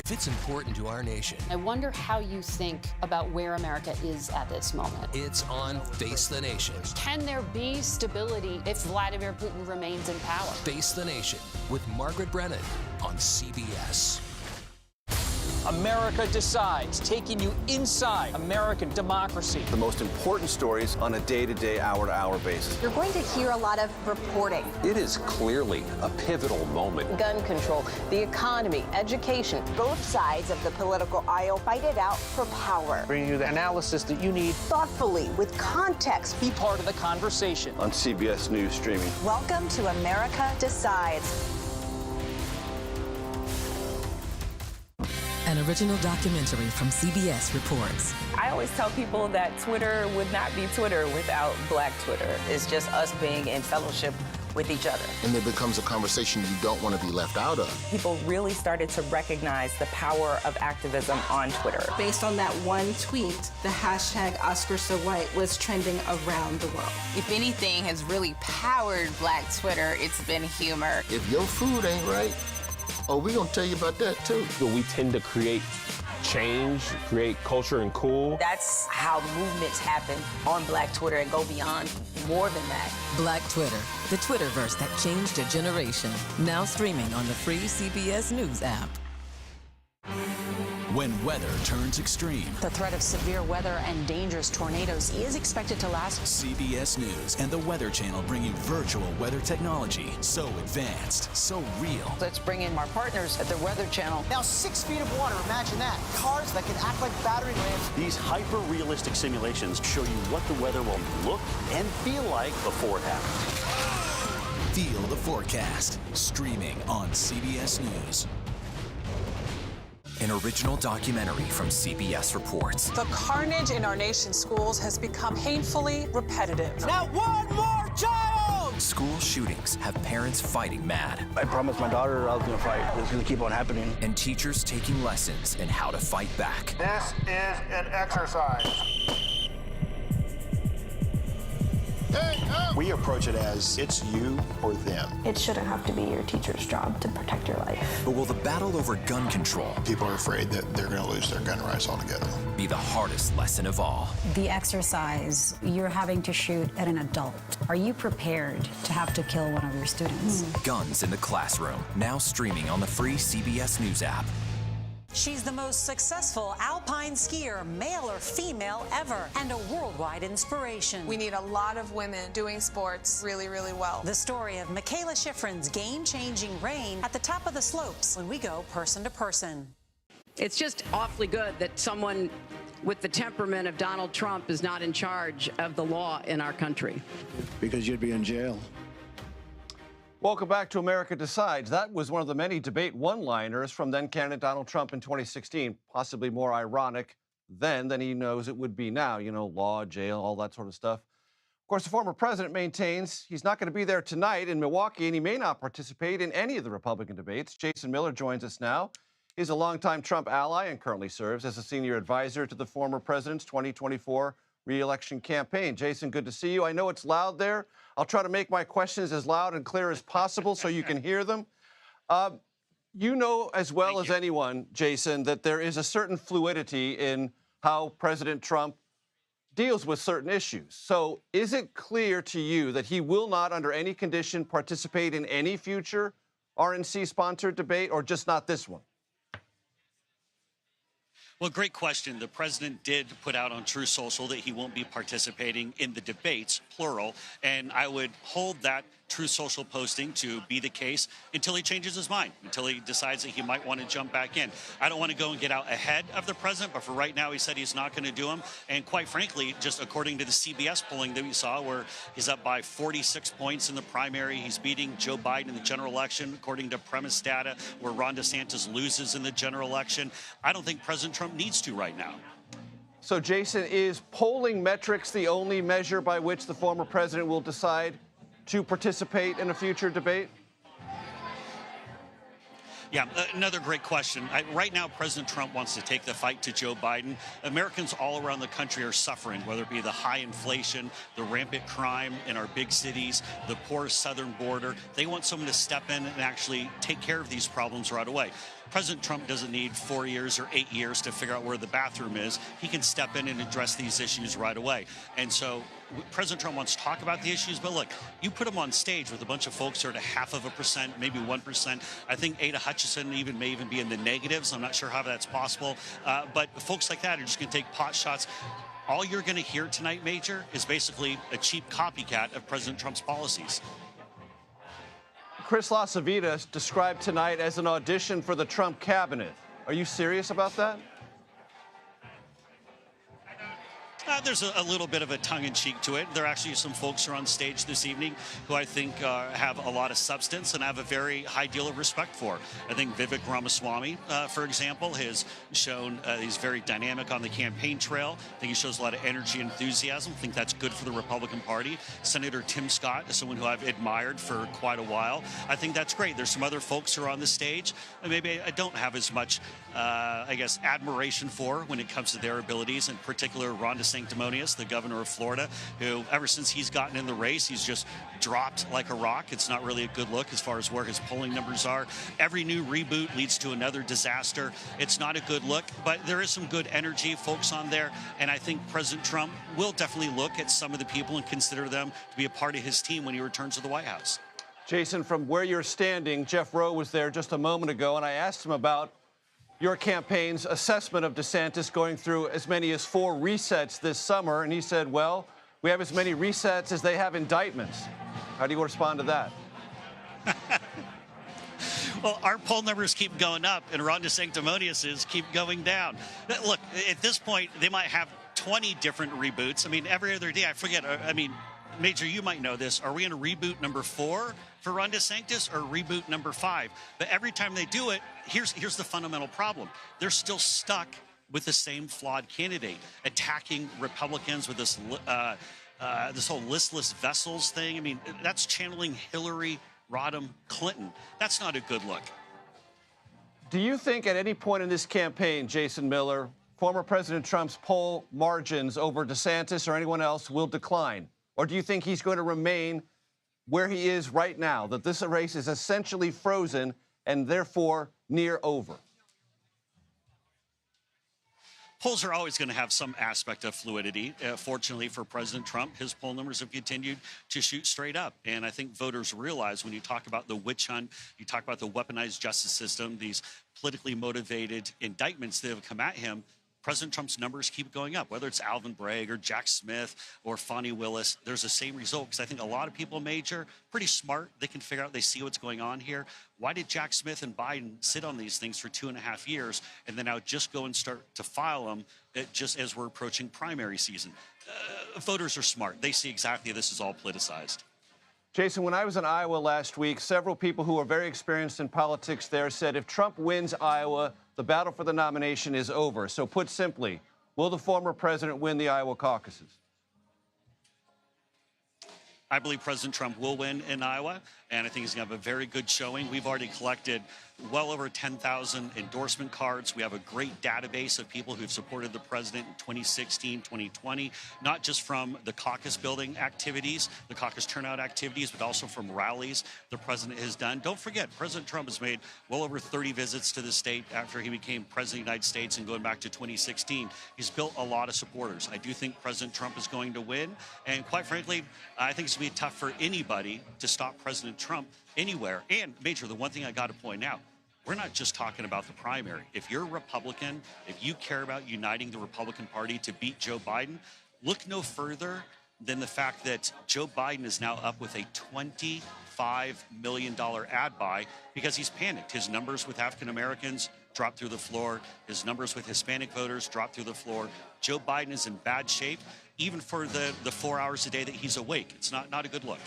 If it's important to our nation, I wonder how you think about where America is at this moment. it's on Face the Nation. Can there be stability if Vladimir Putin remains in power? Face the Nation with Margaret Brennan on CBS. America Decides, taking you inside American democracy. The most important stories on a day-to-day, hour-to-hour basis. You're going to hear a lot of reporting. It is clearly a pivotal moment. Gun control, the economy, education. Both sides of the political aisle fight it out for power. Bringing you the analysis that you need. Thoughtfully, with context. Be part of the conversation. On CBS News streaming. Welcome to America Decides. An original documentary from CBS reports. I always tell people that Twitter would not be Twitter without Black Twitter. It's just us being in fellowship with each other. And it becomes a conversation you don't want to be left out of. People really started to recognize the power of activism on Twitter. Based on that one tweet, the hashtag #OscarsSoWhite was trending around the world. If anything has really powered Black Twitter, it's been humor. If your food ain't right, oh, we're going to tell you about that, too. We tend to create change, create culture and cool. That's how movements happen on Black Twitter and go beyond more than that. Black Twitter, the Twitterverse that changed a generation. Now streaming on the free CBS News app. When weather turns extreme, The threat of severe weather and dangerous tornadoes is expected to last. CBS News and the Weather Channel bring you virtual weather technology so advanced, so real. Let's bring in our partners at the Weather Channel. Now 6 feet of water, imagine that. Cars that can act like battering rams. These hyper-realistic simulations show you what the weather will look and feel like before it happens. Feel the forecast, streaming on CBS News. An original documentary from CBS reports. The carnage in our nation's schools has become painfully repetitive. Not one more child! School shootings have parents fighting mad. I promised my daughter I was going to fight. It's going to keep on happening. And teachers taking lessons in how to fight back. This is an exercise. We approach it as it's you or them. It shouldn't have to be your teacher's job to protect your life. But will the battle over gun control People are afraid that they're going to lose their gun rights altogether. be the hardest lesson of all? The exercise, you're having to shoot at an adult. Are you prepared to have to kill one of your students? Guns in the Classroom, now streaming on the free CBS News app. She's the most successful alpine skier, male or female, ever, and a worldwide inspiration. We need a lot of women doing sports really, really well. The story of Michaela Schifrin's game-changing reign at the top of the slopes when we go person to person. It's just awfully good that someone with the temperament of Donald Trump is not in charge of the law in our country. Because you'd be in jail. Welcome back to America Decides. That was one of the many debate one-liners from then-candidate Donald Trump in 2016, possibly more ironic then than he knows it would be now. You know, law, jail, all that sort of stuff. Of course, the former president maintains he's not going to be there tonight in Milwaukee, and he may not participate in any of the Republican debates. Jason Miller joins us now. He's a longtime Trump ally and currently serves as a senior advisor to the former president's 2024 re-election campaign. Jason, good to see you. I know it's loud there. I'll try to make my questions as loud and clear as possible so you can hear them. You know as well as anyone, Jason, that there is a certain fluidity in how President Trump deals with certain issues. So is it clear to you that he will not, under any condition, participate in any future RNC-sponsored debate, or just not this one? Well, great question. The president did put out on True Social that he won't be participating in the debates, plural, and I would hold that True Social posting to be the case until he changes his mind, until he decides that he might want to jump back in. I don't want to go and get out ahead of the president, but for right now, he said he's not going to do them. And quite frankly, just according to the CBS polling that we saw, where he's up by 46 points in the primary, he's beating Joe Biden in the general election, according to premise data, where Ron DeSantis loses in the general election. I don't think President Trump needs to right now. So, Jason, is polling metrics the only measure by which the former president will decide to participate in a future debate? Yeah, another great question. Right now, President Trump wants to take the fight to Joe Biden. Americans all around the country are suffering, whether it be the high inflation, the rampant crime in our big cities, the poor southern border. They want someone to step in and actually take care of these problems right away. President Trump doesn't need 4 years or 8 years to figure out where the bathroom is. He can step in and address these issues right away. And so President Trump wants to talk about the issues, but look, you put him on stage with a bunch of folks who are at 0.5%, maybe 1%. I think Ada Hutchinson may even be in the negatives. I'm not sure how that's possible. But folks like that are just going to take pot shots. All you're going to hear tonight, Major, is basically a cheap copycat of President Trump's policies. Chris LaCivita described tonight as an audition for the Trump cabinet. Are you serious about that? There's a little bit of a tongue-in-cheek to it. There are actually some folks who are on stage this evening who I think have a lot of substance and I have a very high deal of respect for. I think Vivek Ramaswamy, for example, has shown he's very dynamic on the campaign trail. I think he shows a lot of energy and enthusiasm. I think that's good for the Republican Party. Senator Tim Scott is someone who I've admired for quite a while. I think that's great. There's some other folks who are on the stage and maybe I don't have as much, I guess, admiration for when it comes to their abilities, in particular Ron DeSantis, the governor of Florida, who ever since he's gotten in the race, he's just dropped like a rock. It's not really a good look as far as where his polling numbers are. Every new reboot leads to another disaster. It's not a good look, but there is some good energy, folks on there, and I think President Trump will definitely look at some of the people and consider them to be a part of his team when he returns to the White House. Jason, from where you're standing, Jeff Rowe was there just a moment ago, and I asked him about your campaign's assessment of DeSantis going through as many as 4 resets this summer, and he said, well, we have as many resets as they have indictments. How do you respond to that? Well, our poll numbers keep going up, and Ron DeSanctimonious' keep going down. Look, at this point, they might have 20 different reboots. I mean, every other day, I forget, I mean, Major, you might know this. Are we in a reboot number 4 for Ron DeSantis or reboot number 5? But every time they do it, here's the fundamental problem. They're still stuck with the same flawed candidate, attacking Republicans with this this whole listless vessels thing. I mean, that's channeling Hillary Rodham Clinton. That's not a good look. Do you think at any point in this campaign, Jason Miller, former President Trump's poll margins over DeSantis or anyone else will decline? Or do you think he's going to remain where he is right now, that this race is essentially frozen and therefore near over? Polls are always going to have some aspect of fluidity. Fortunately for President Trump, his poll numbers have continued to shoot straight up. And I think voters realize when you talk about the witch hunt, you talk about the weaponized justice system, these politically motivated indictments that have come at him, President Trump's numbers keep going up, whether it's Alvin Bragg or Jack Smith or Fani Willis. There's the same result because I think a lot of people, Major, pretty smart. They can figure out, they see what's going on here. Why did Jack Smith and Biden sit on these things for 2.5 years and then now just go and start to file them just as we're approaching primary season? Voters are smart. They see exactly this is all politicized. Jason, when I was in Iowa last week, several people who are very experienced in politics there said if Trump wins Iowa, the battle for the nomination is over. So put simply, will the former president win the Iowa caucuses? I believe President Trump will win in Iowa, and I think he's going to have a very good showing. We've already collected well over 10,000 endorsement cards. We have a great database of people who've supported the president in 2016, 2020, not just from the caucus building activities, the caucus turnout activities, but also from rallies the president has done. Don't forget, President Trump has made well over 30 visits to the state after he became president of the United States and going back to 2016. He's built a lot of supporters. I do think President Trump is going to win, and quite frankly, I think it's going to be tough for anybody to stop President Trump anywhere. And, Major, the one thing I got to point out, we're not just talking about the primary. If you're a Republican, if you care about uniting the Republican Party to beat Joe Biden, look no further than the fact that Joe Biden is now up with a $25 million ad buy because he's panicked. His numbers with African Americans dropped through the floor. His numbers with Hispanic voters dropped through the floor. Joe Biden is in bad shape, even for the 4 hours a day that he's awake. It's not a good look.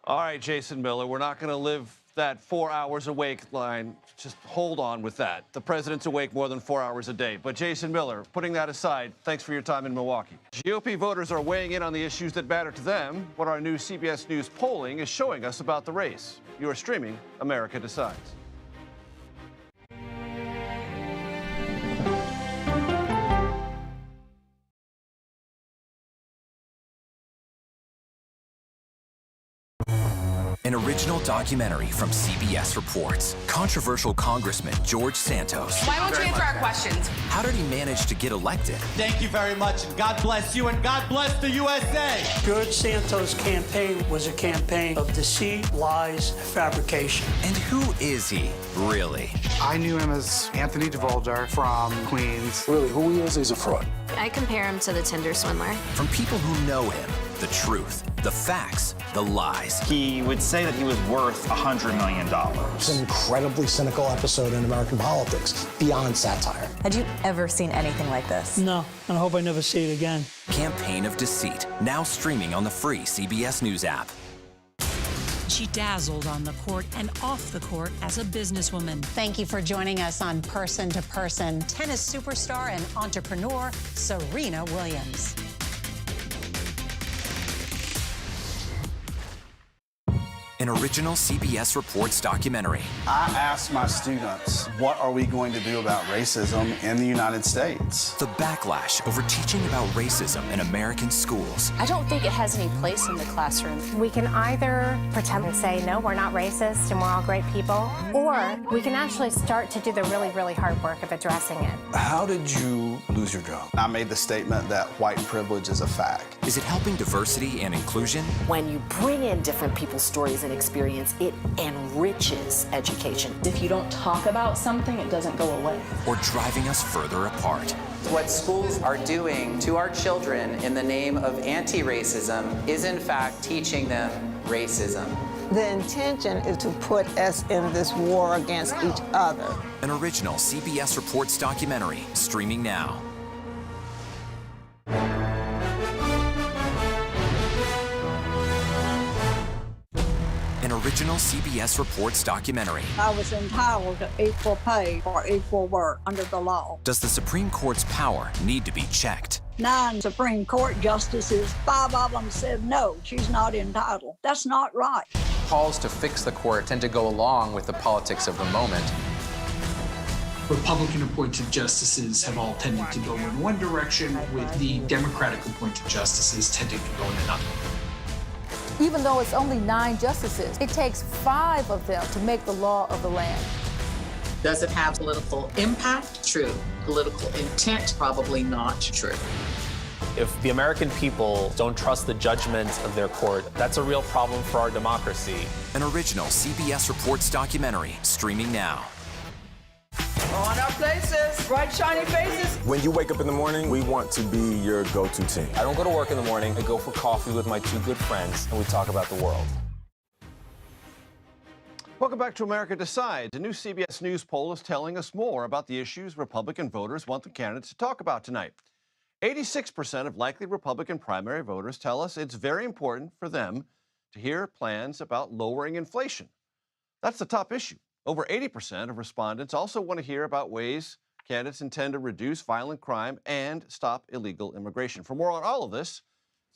All right, Jason Miller, we're not going to live that 4 hours awake line. Just hold on with that. The president's awake more than 4 hours a day. But Jason Miller, putting that aside, thanks for your time in Milwaukee. GOP voters are weighing in on the issues that matter to them, what our new CBS News polling is showing us about the race. You are streaming America Decides. An original documentary from CBS Reports. Controversial Congressman George Santos. Why won't you answer our questions? How did he manage to get elected? Thank you very much, and God bless you, and God bless the USA. George Santos' campaign was a campaign of deceit, lies, fabrication. And who is he, really? I knew him as Anthony DeVolder from Queens. Really, who he is, he's a fraud. I compare him to the Tinder swindler. From people who know him, the truth, the facts, the lies. He would say that he was worth $100 million. It's an incredibly cynical episode in American politics, beyond satire. Had you ever seen anything like this? No, and I hope I never see it again. Campaign of Deceit, now streaming on the free CBS News app. She dazzled on the court and off the court as a businesswoman. Thank you for joining us on Person to Person. Tennis superstar and entrepreneur Serena Williams. An original CBS Reports documentary. I asked my students, what are we going to do about racism in the United States? The backlash over teaching about racism in American schools. I don't think it has any place in the classroom. We can either pretend and say, no, we're not racist and we're all great people, or we can actually start to do the really, really hard work of addressing it. How did you lose your job? I made the statement that white privilege is a fact. Is it helping diversity and inclusion? When you bring in different people's stories and experience, it enriches education. If you don't talk about something, it doesn't go away. Or driving us further apart? What schools are doing to our children in the name of anti-racism is in fact teaching them racism. The intention is to put us in this war against each other. An original CBS Reports documentary, streaming now. An original CBS Reports documentary. I was entitled to equal pay for equal work under the law. Does the Supreme Court's power need to be checked? 9 Supreme Court justices, 5 of them said no, she's not entitled. That's not right. Calls to fix the court tend to go along with the politics of the moment. Republican-appointed justices have all tended to go in one direction, with the Democratic-appointed justices tending to go in another. Even though it's only 9 justices, it takes 5 of them to make the law of the land. Does it have political impact? True. Political intent? Probably not true. If the American people don't trust the judgments of their court, that's a real problem for our democracy. An original CBS Reports documentary, streaming now. On our places, bright, shiny faces. When you wake up in the morning, we want to be your go-to team. I don't go to work in the morning. I go for coffee with my 2 good friends, and we talk about the world. Welcome back to America Decides. A new CBS News poll is telling us more about the issues Republican voters want the candidates to talk about tonight. 86% of likely Republican primary voters tell us it's very important for them to hear plans about lowering inflation. That's the top issue. Over 80% of respondents also want to hear about ways candidates intend to reduce violent crime and stop illegal immigration. For more on all of this,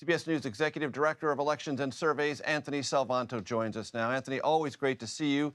CBS News Executive Director of Elections and Surveys, Anthony Salvanto, joins us now. Anthony, always great to see you.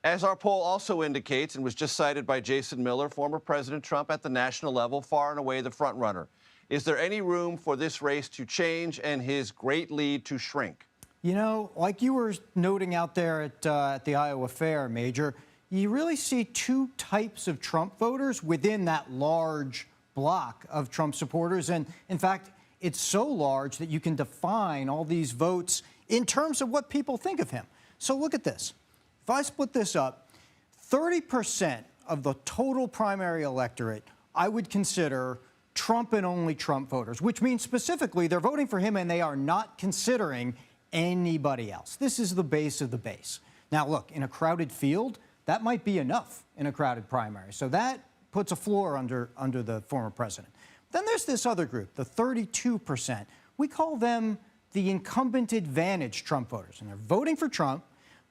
As our poll also indicates, and was just cited by Jason Miller, former President Trump at the national level, far and away the front runner. Is there any room for this race to change and his great lead to shrink? You know, like you were noting out there at the Iowa Fair, Major, you really see 2 types of Trump voters within that large block of Trump supporters. And in fact, it's so large that you can define all these votes in terms of what people think of him. So look at this. If I split this up, 30% of the total primary electorate I would consider Trump and only Trump voters, which means specifically they're voting for him and they are not considering anybody else. This is the base of the base. Now, look, in a crowded field, that might be enough in a crowded primary. So that puts a floor under the former president. Then there's this other group, the 32%. We call them the incumbent advantage Trump voters. And they're voting for Trump,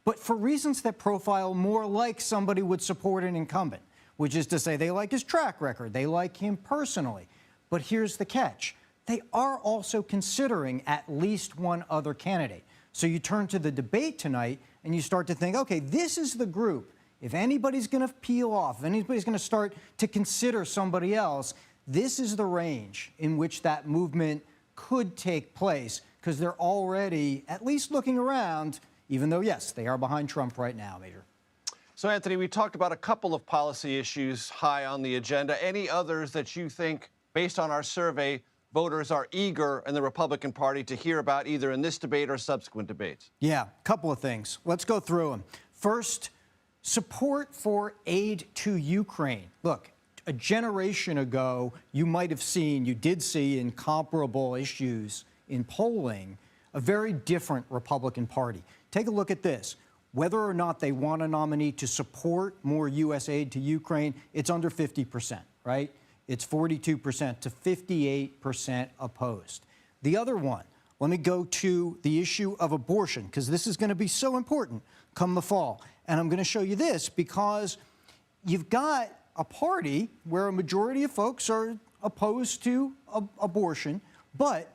but for reasons that profile more like somebody would support an incumbent, which is to say they like his track record, they like him personally. But here's the catch. They are also considering at least one other candidate. So you turn to the debate tonight and you start to think, okay, this is the group. If anybody's going to peel off, if anybody's going to start to consider somebody else, this is the range in which that movement could take place, because they're already at least looking around, even though, yes, they are behind Trump right now, Major. So, Anthony, we talked about a couple of policy issues high on the agenda. Any others that you think, based on our survey, voters are eager in the Republican Party to hear about either in this debate or subsequent debates? Yeah, a couple of things. Let's go through them. First, support for aid to Ukraine. Look, a generation ago, you did see in comparable issues in polling, a very different Republican Party. Take a look at this. Whether or not they want a nominee to support more U.S. aid to Ukraine, it's under 50%, right? It's 42% to 58% opposed. The other one, let me go to the issue of abortion, because this is going to be so important come the fall. And I'm going to show you this because you've got a party where a majority of folks are opposed to abortion, but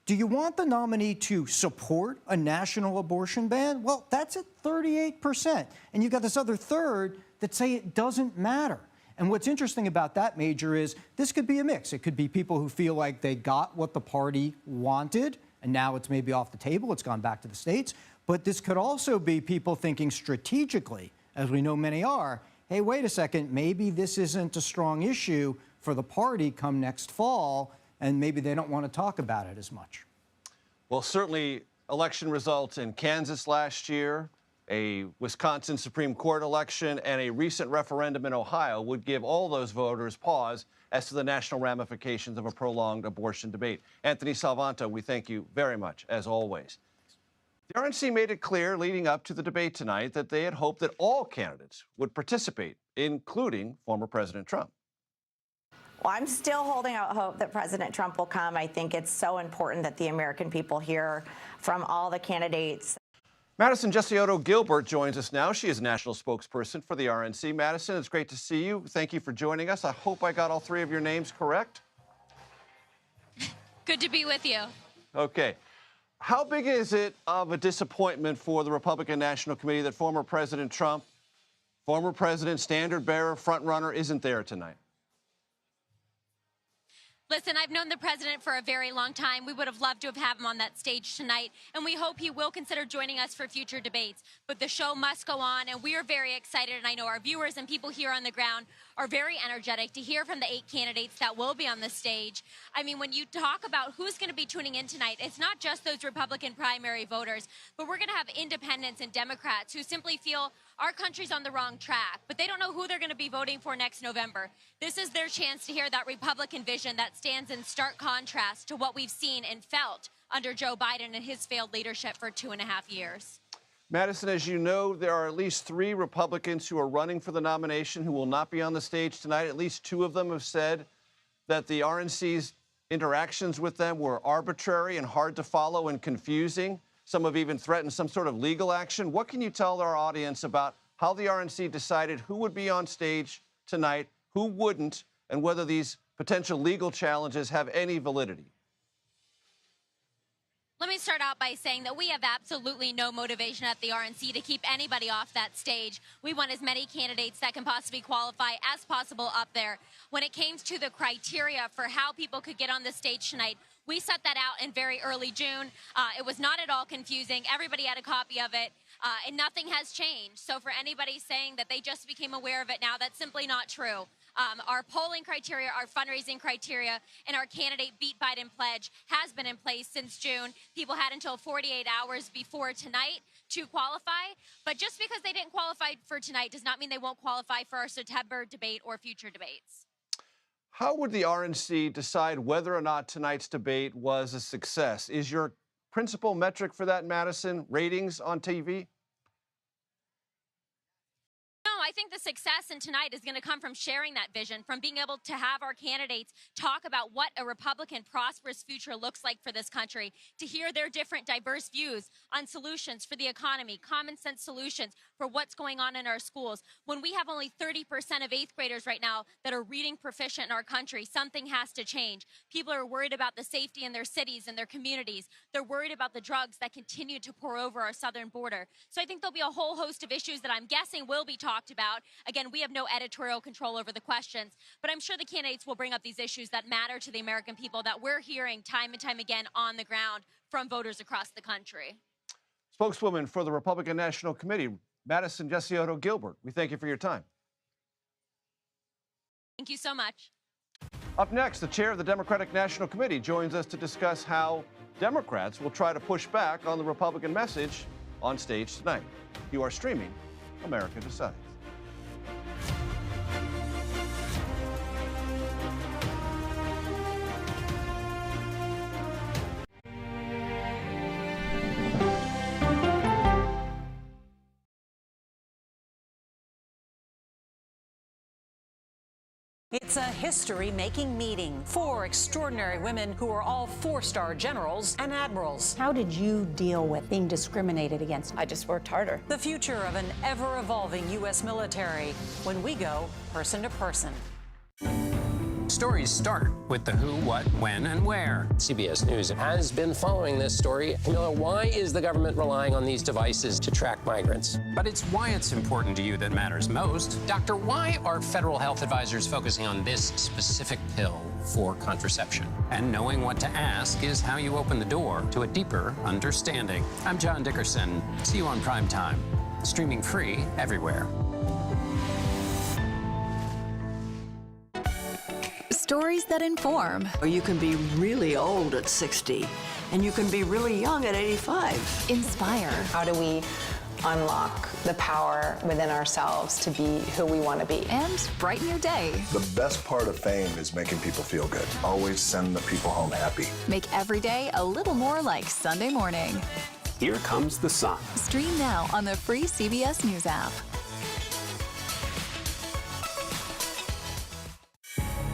do you want the nominee to support a national abortion ban? Well, that's at 38%. And you've got this other third that say it doesn't matter. And what's interesting about that, Major, is this could be a mix. It could be people who feel like they got what the party wanted, and now it's maybe off the table. It's gone back to the states. But this could also be people thinking strategically, as we know many are, hey, wait a second, maybe this isn't a strong issue for the party come next fall, and maybe they don't want to talk about it as much. Well, certainly election results in Kansas last year, a Wisconsin Supreme Court election, and a recent referendum in Ohio would give all those voters pause as to the national ramifications of a prolonged abortion debate. Anthony Salvanto, we thank you very much, as always. The RNC made it clear leading up to the debate tonight that they had hoped that all candidates would participate, including former President Trump. Well, I'm still holding out hope that President Trump will come. I think it's so important that the American people hear from all the candidates. Madison Gesiotto Gilbert joins us now. She is national spokesperson for the RNC. Madison, it's great to see you. Thank you for joining us. I hope I got all three of your names correct. Good to be with you. Okay. How big is it of a disappointment for the Republican National Committee that former President Trump, former president, standard bearer, front runner, isn't there tonight? Listen, I've known the president for a very long time. We would have loved to have had him on that stage tonight, and we hope he will consider joining us for future debates. But the show must go on, and we are very excited, and I know our viewers and people here on the ground are very energetic to hear from the 8 candidates that will be on the stage. I mean, when you talk about who's going to be tuning in tonight, it's not just those Republican primary voters, but we're going to have independents and Democrats who simply feel our country's on the wrong track, but they don't know who they're going to be voting for next November. This is their chance to hear that Republican vision that stands in stark contrast to what we've seen and felt under Joe Biden and his failed leadership for 2.5 years. Madison, as you know, there are at least 3 Republicans who are running for the nomination who will not be on the stage tonight. At least 2 of them have said that the RNC's interactions with them were arbitrary and hard to follow and confusing. Some have even threatened some sort of legal action. What can you tell our audience about how the RNC decided who would be on stage tonight, who wouldn't, and whether these potential legal challenges have any validity? Let me start out by saying that we have absolutely no motivation at the RNC to keep anybody off that stage. We want as many candidates that can possibly qualify as possible up there. When it came to the criteria for how people could get on the stage tonight, we set that out in very early June. It was not at all confusing. Everybody had a copy of it, and nothing has changed. So for anybody saying that they just became aware of it now, that's simply not true. Our polling criteria, our fundraising criteria, and our candidate Beat Biden pledge has been in place since June. People had until 48 hours before tonight to qualify. But just because they didn't qualify for tonight does not mean they won't qualify for our September debate or future debates. How would the RNC decide whether or not tonight's debate was a success? Is your principal metric for that, Madison, ratings on TV? I think the success in tonight is going to come from sharing that vision, from being able to have our candidates talk about what a Republican prosperous future looks like for this country, to hear their different diverse views on solutions for the economy, common sense solutions for what's going on in our schools. When we have only 30% of 8th graders right now that are reading proficient in our country, something has to change. People are worried about the safety in their cities and their communities. They're worried about the drugs that continue to pour over our southern border. So I think there'll be a whole host of issues that I'm guessing will be talked about. Again, we have no editorial control over the questions, but I'm sure the candidates will bring up these issues that matter to the American people that we're hearing time and time again on the ground from voters across the country. Spokeswoman for the Republican National Committee, Madison Jessiotto Gilbert, we thank you for your time. Thank you so much. Up next, the chair of the Democratic National Committee joins us to discuss how Democrats will try to push back on the Republican message on stage tonight. You are streaming America Decides. It's a history-making meeting. 4 extraordinary women who are all 4-star generals and admirals. How did you deal with being discriminated against? I just worked harder. The future of an ever-evolving U.S. military when we go person to person. Stories start with the who, what, when, and where. CBS News has been following this story. Camilla, why is the government relying on these devices to track migrants? But it's why it's important to you that matters most. Doctor, why are federal health advisors focusing on this specific pill for contraception? And knowing what to ask is how you open the door to a deeper understanding. I'm John Dickerson. See you on Prime Time. Streaming free everywhere. Stories that inform. You can be really old at 60, and you can be really young at 85. Inspire. How do we unlock the power within ourselves to be who we want to be? And brighten your day. The best part of fame is making people feel good. Always send the people home happy. Make every day a little more like Sunday morning. Here comes the sun. Stream now on the free CBS News app.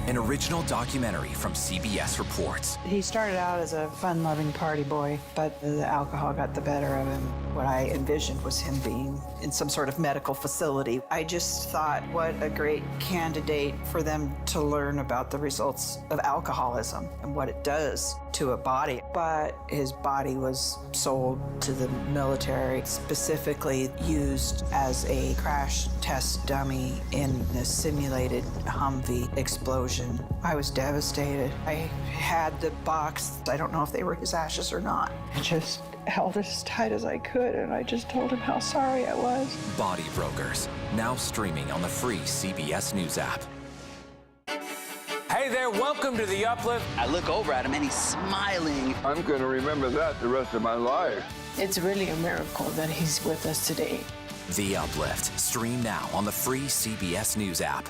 An original documentary from CBS Reports. He started out as a fun-loving party boy, but the alcohol got the better of him. What I envisioned was him being in some sort of medical facility. I just thought, what a great candidate for them to learn about the results of alcoholism and what it does to a body. But his body was sold to the military, specifically used as a crash test dummy in the simulated Humvee explosion. I was devastated. I had the box. I don't know if they were his ashes or not. I just held it as tight as I could, and I just told him how sorry I was. Body Brokers, now streaming on the free CBS News app. Hey there, welcome to The Uplift. I look over at him and he's smiling. I'm going to remember that the rest of my life. It's really a miracle that he's with us today. The Uplift, stream now on the free CBS News app.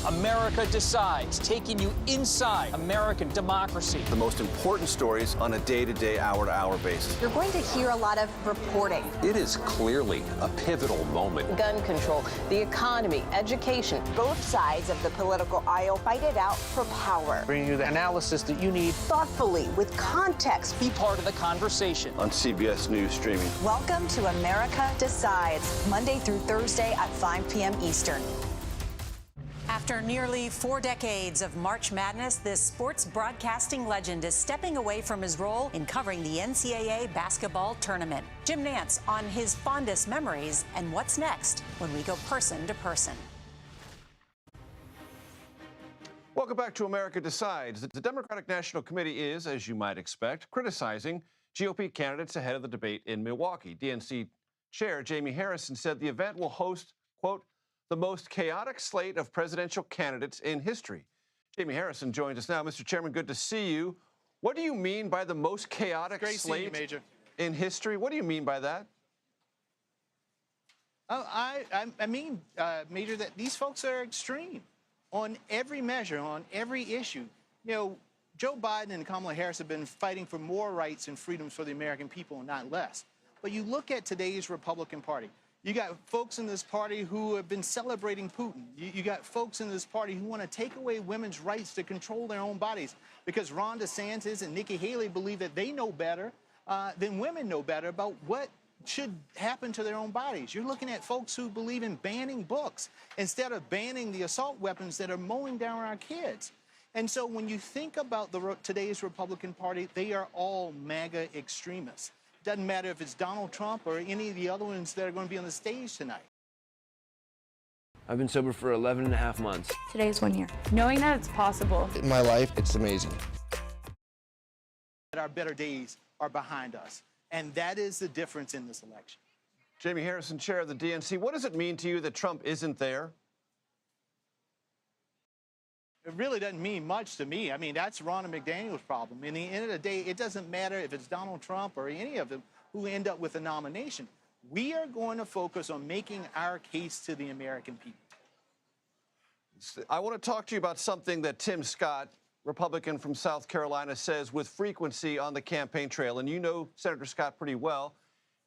America Decides, taking you inside American democracy. The most important stories on a day-to-day, hour-to-hour basis. You're going to hear a lot of reporting. It is clearly a pivotal moment. Gun control, the economy, education. Both sides of the political aisle fight it out for power. Bringing you the analysis that you need. Thoughtfully, with context. Be part of the conversation. On CBS News streaming. Welcome to America Decides, Monday through Thursday at 5 p.m. Eastern. After nearly 4 decades of March Madness, this sports broadcasting legend is stepping away from his role in covering the NCAA basketball tournament. Jim Nantz on his fondest memories and what's next when we go person to person. Welcome back to America Decides. The Democratic National Committee is, as you might expect, criticizing GOP candidates ahead of the debate in Milwaukee. DNC Chair Jamie Harrison said the event will host, quote, the most chaotic slate of presidential candidates in history. Jamie Harrison joins us now. Mr. Chairman, good to see you. What do you mean by the most chaotic slate in history? What do you mean by that? I mean, Major, that these folks are extreme on every measure, on every issue. You know, Joe Biden and Kamala Harris have been fighting for more rights and freedoms for the American people, not less. But you look at today's Republican Party. You got folks in this party who have been celebrating Putin. You got folks in this party who want to take away women's rights to control their own bodies because Ron DeSantis and Nikki Haley believe that they know better than women know better about what should happen to their own bodies. You're looking at folks who believe in banning books instead of banning the assault weapons that are mowing down our kids. And so when you think about today's Republican Party, they are all MAGA extremists. Doesn't matter if it's Donald Trump or any of the other ones that are going to be on the stage tonight. I've been sober for 11 and a half months. Today's 1 year. Knowing that it's possible. In my life, it's amazing. Our better days are behind us. And that is the difference in this election. Jamie Harrison, chair of the DNC. What does it mean to you that Trump isn't there? It really doesn't mean much to me. I mean, that's Ronna McDaniel's problem. In the end of the day, it doesn't matter if it's Donald Trump or any of them who end up with a nomination. We are going to focus on making our case to the American people. I want to talk to you about something that Tim Scott, Republican from South Carolina, says with frequency on the campaign trail. And you know Senator Scott pretty well.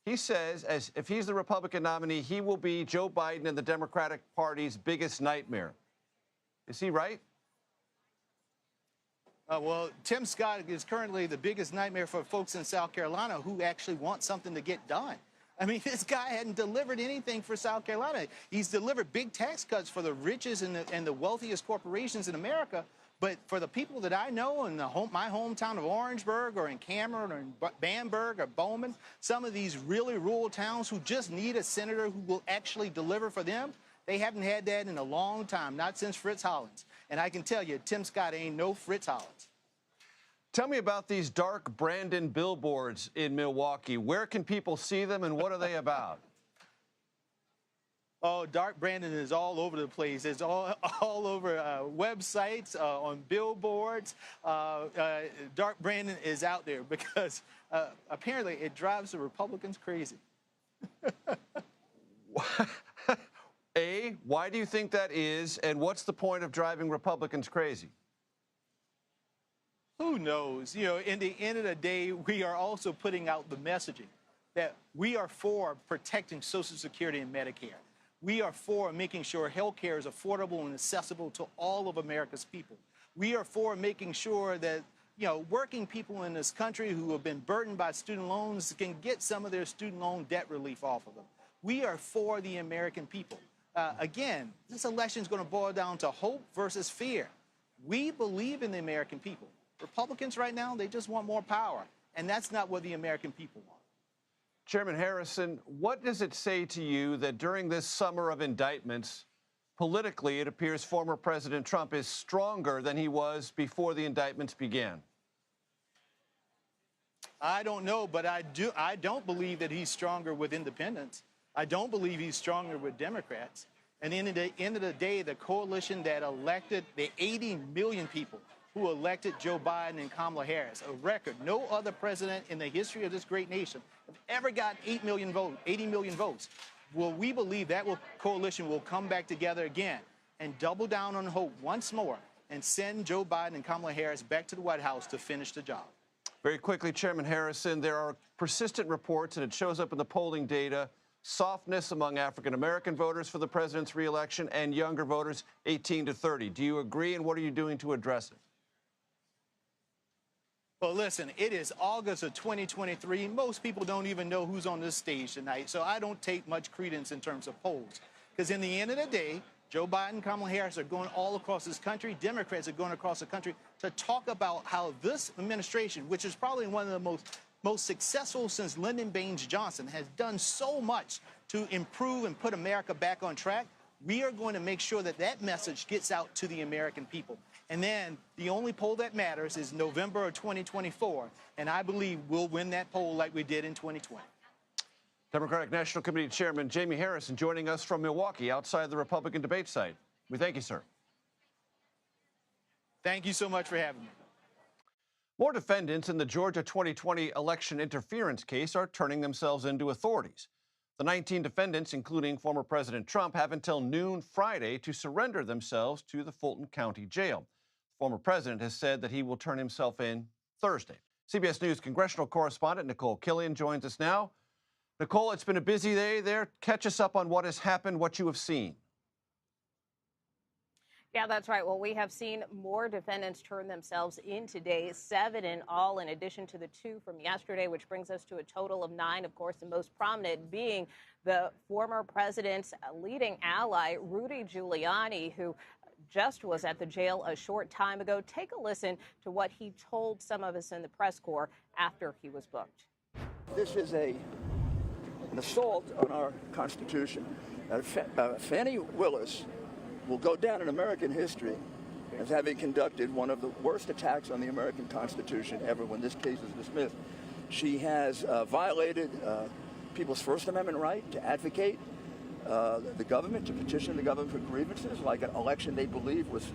He says, as if he's the Republican nominee, he will be Joe Biden and the Democratic Party's biggest nightmare. Is he right? Well, Tim Scott is currently the biggest nightmare for folks in South Carolina who actually want something to get done. I mean, this guy hadn't delivered anything for South Carolina. He's delivered big tax cuts for the richest and the wealthiest corporations in America. But for the people that I know in my hometown of Orangeburg or in Cameron or in Bamberg or Bowman, some of these really rural towns who just need a senator who will actually deliver for them, they haven't had that in a long time, not since Fritz Hollins. And I can tell you, Tim Scott ain't no Fritz Hollins. Tell me about these dark Brandon billboards in Milwaukee. Where can people see them and what are they about? Oh, Dark Brandon is all over the place. It's all over websites, on billboards. Dark Brandon is out there because apparently it drives the Republicans crazy. A, why do you think that is, and what's the point of driving Republicans crazy? Who knows? You know, in the end of the day, we are also putting out the messaging that we are for protecting Social Security and Medicare. We are for making sure health care is affordable and accessible to all of America's people. We are for making sure that, you know, working people in this country who have been burdened by student loans can get some of their student loan debt relief off of them. We are for the American people. Again, this election is going to boil down to hope versus fear. We believe in the American people. Republicans right now, they just want more power, and that's not what the American people want. Chairman Harrison, what does it say to you that during this summer of indictments, politically, it appears former President Trump is stronger than he was before the indictments began? I don't know, but I don't believe that he's stronger with independents. I don't believe he's stronger with Democrats. And at the end of the day, the coalition that elected the 80 million people who elected Joe Biden and Kamala Harris, a record. No other president in the history of this great nation have ever gotten 80 million votes. Well, we believe that coalition will come back together again and double down on hope once more and send Joe Biden and Kamala Harris back to the White House to finish the job. Very quickly, Chairman Harrison, there are persistent reports, and it shows up in the polling data, softness among African-American voters for the president's reelection and younger voters 18 to 30. Do you agree, and what are you doing to address it? Well, listen, it is August of 2023. Most people don't even know who's on this stage tonight, so I don't take much credence in terms of polls. Because in the end of the day, Joe Biden and Kamala Harris are going all across this country. Democrats are going across the country to talk about how this administration, which is probably one of the most successful since Lyndon Baines Johnson, has done so much to improve and put America back on track. We are going to make sure that that message gets out to the American people. And then the only poll that matters is November of 2024. And I believe we'll win that poll like we did in 2020. Democratic National Committee Chairman Jamie Harrison joining us from Milwaukee outside the Republican debate site. We thank you, sir. Thank you so much for having me. More defendants in the Georgia 2020 election interference case are turning themselves into authorities. The 19 defendants, including former President Trump, have until noon Friday to surrender themselves to the Fulton County Jail. The former president has said that he will turn himself in Thursday. CBS News congressional correspondent Nicole Killian joins us now. Nicole, it's been a busy day there. Catch us up on what has happened, what you have seen. Yeah, that's right. Well, we have seen more defendants turn themselves in today, 7 in all, in addition to the 2 from yesterday, which brings us to a total of 9. Of course, the most prominent being the former president's leading ally, Rudy Giuliani, who just was at the jail a short time ago. Take a listen to what he told some of us in the press corps after he was booked. This is an assault on our Constitution. Fannie Willis will go down in American history as having conducted one of the worst attacks on the American Constitution ever when this case is dismissed. She has violated people's First Amendment right to advocate the government, to petition the government for grievances, like an election they believe was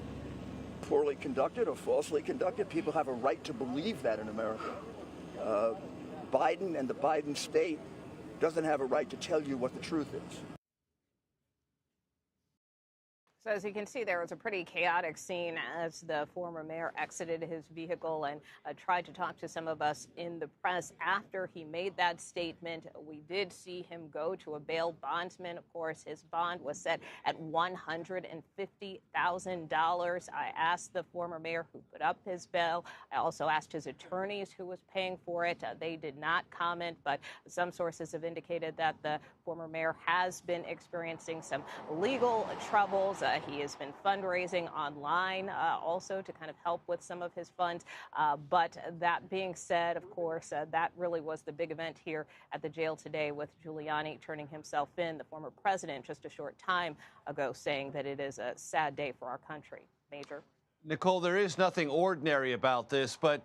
poorly conducted or falsely conducted. People have a right to believe that in America. Biden and the Biden state doesn't have a right to tell you what the truth is. So as you can see, there was a pretty chaotic scene as the former mayor exited his vehicle and tried to talk to some of us in the press. After he made that statement, we did see him go to a bail bondsman. Of course, his bond was set at $150,000. I asked the former mayor who put up his bail. I also asked his attorneys who was paying for it. They did not comment, but some sources have indicated that the former mayor has been experiencing some legal troubles. He has been fundraising online also to kind of help with some of his funds. But that being said, of course, that really was the big event here at the jail today, with Giuliani turning himself in, the former president, just a short time ago, saying that it is a sad day for our country. Major. Nicole, there is nothing ordinary about this, but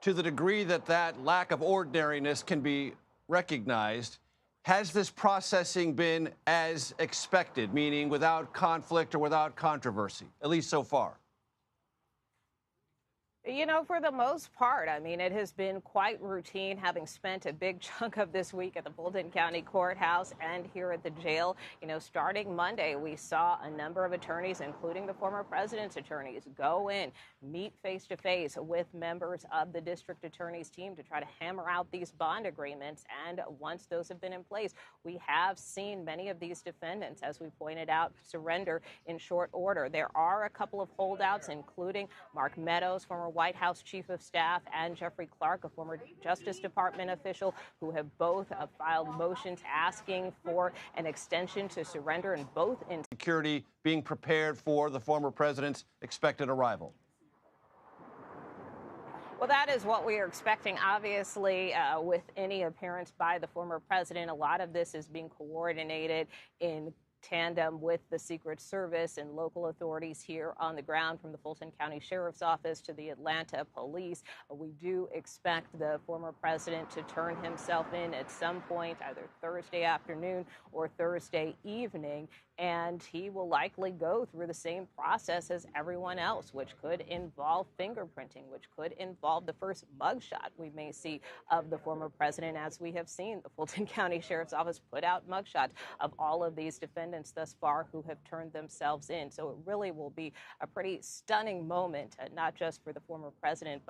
to the degree that that lack of ordinariness can be recognized, has this processing been as expected, meaning without conflict or without controversy, at least so far? You know, for the most part, I mean, it has been quite routine, having spent a big chunk of this week at the Fulton County Courthouse and here at the jail. You know, starting Monday, we saw a number of attorneys, including the former president's attorneys, go in, meet face-to-face with members of the district attorney's team to try to hammer out these bond agreements. And once those have been in place, we have seen many of these defendants, as we pointed out, surrender in short order. There are a couple of holdouts, including Mark Meadows, former White House Chief of Staff, and Jeffrey Clark, a former Justice Department official, who have both filed motions asking for an extension to surrender, in both in Security being prepared for the former president's expected arrival. Well, that is what we are expecting. Obviously, with any appearance by the former president, a lot of this is being coordinated in tandem with the Secret Service and local authorities here on the ground, from the Fulton County Sheriff's Office to the Atlanta Police. We do expect the former president to turn himself in at some point, either Thursday afternoon or Thursday evening, and he will likely go through the same process as everyone else, which could involve fingerprinting, which could involve the first mugshot we may see of the former president, as we have seen the Fulton County Sheriff's Office put out mugshots of all of these defendants thus far who have turned themselves in. So it really will be a pretty stunning moment, not just for the former president, but